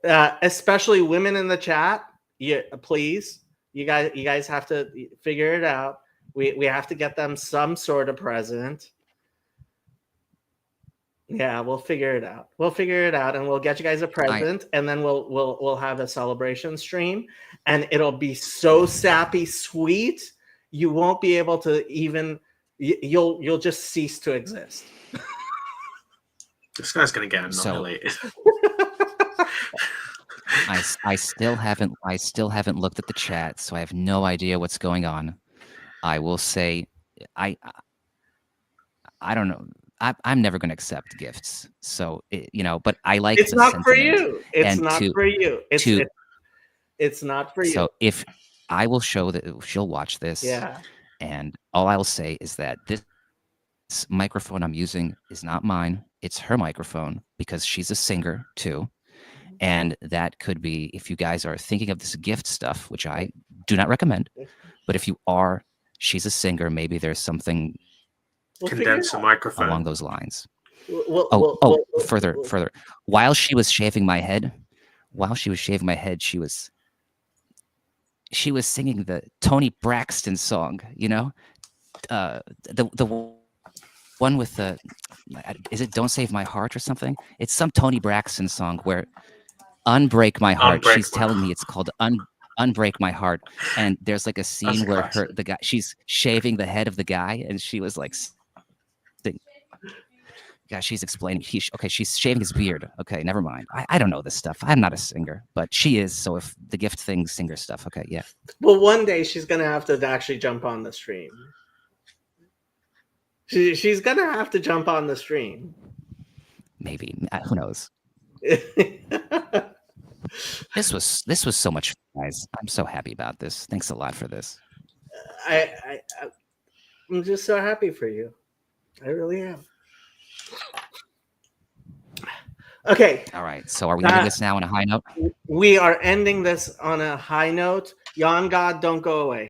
Especially women in the chat. Yeah, please, you guys have to figure it out. We have to get them some sort of present. Yeah, we'll figure it out. We'll figure it out, and we'll get you guys a present, and then we'll have a celebration stream, and it'll be so sappy sweet. You won't be able to even. You'll just cease to exist. This guy's gonna get annihilated. I still haven't looked at the chat, so I have no idea what's going on. I will say, I don't know. I'm never going to accept gifts, so but I like. It's not for you. It's not for you. It's not for you. So if I will show that she'll watch this, yeah, and all I will say is that this microphone I'm using is not mine. It's her microphone because she's a singer too. And that could be, if you guys are thinking of this gift stuff, which I do not recommend, but if you are, she's a singer, maybe there's something condense a microphone along those lines. Further. While she was shaving my head, she was singing the Toni Braxton song, the one with the, is it Don't Save My Heart or something? It's some Toni Braxton song where Unbreak My Heart. She's telling me it's called Unbreak My Heart. And there's like a scene where she's shaving the head of the guy, and she was like, yeah, she's explaining. She's shaving his beard. Okay, never mind. I don't know this stuff. I'm not a singer, but she is. So if the gift thing's singer stuff, okay, yeah. Well, one day she's gonna have to actually jump on the stream. She's gonna have to jump on the stream. Maybe. Who knows? This was so much fun, guys. I'm so happy about this. Thanks a lot for this. I'm just so happy for you. I really am. Okay. All right. So are we ending this now on a high note? We are ending this on a high note. Yon God, don't go away.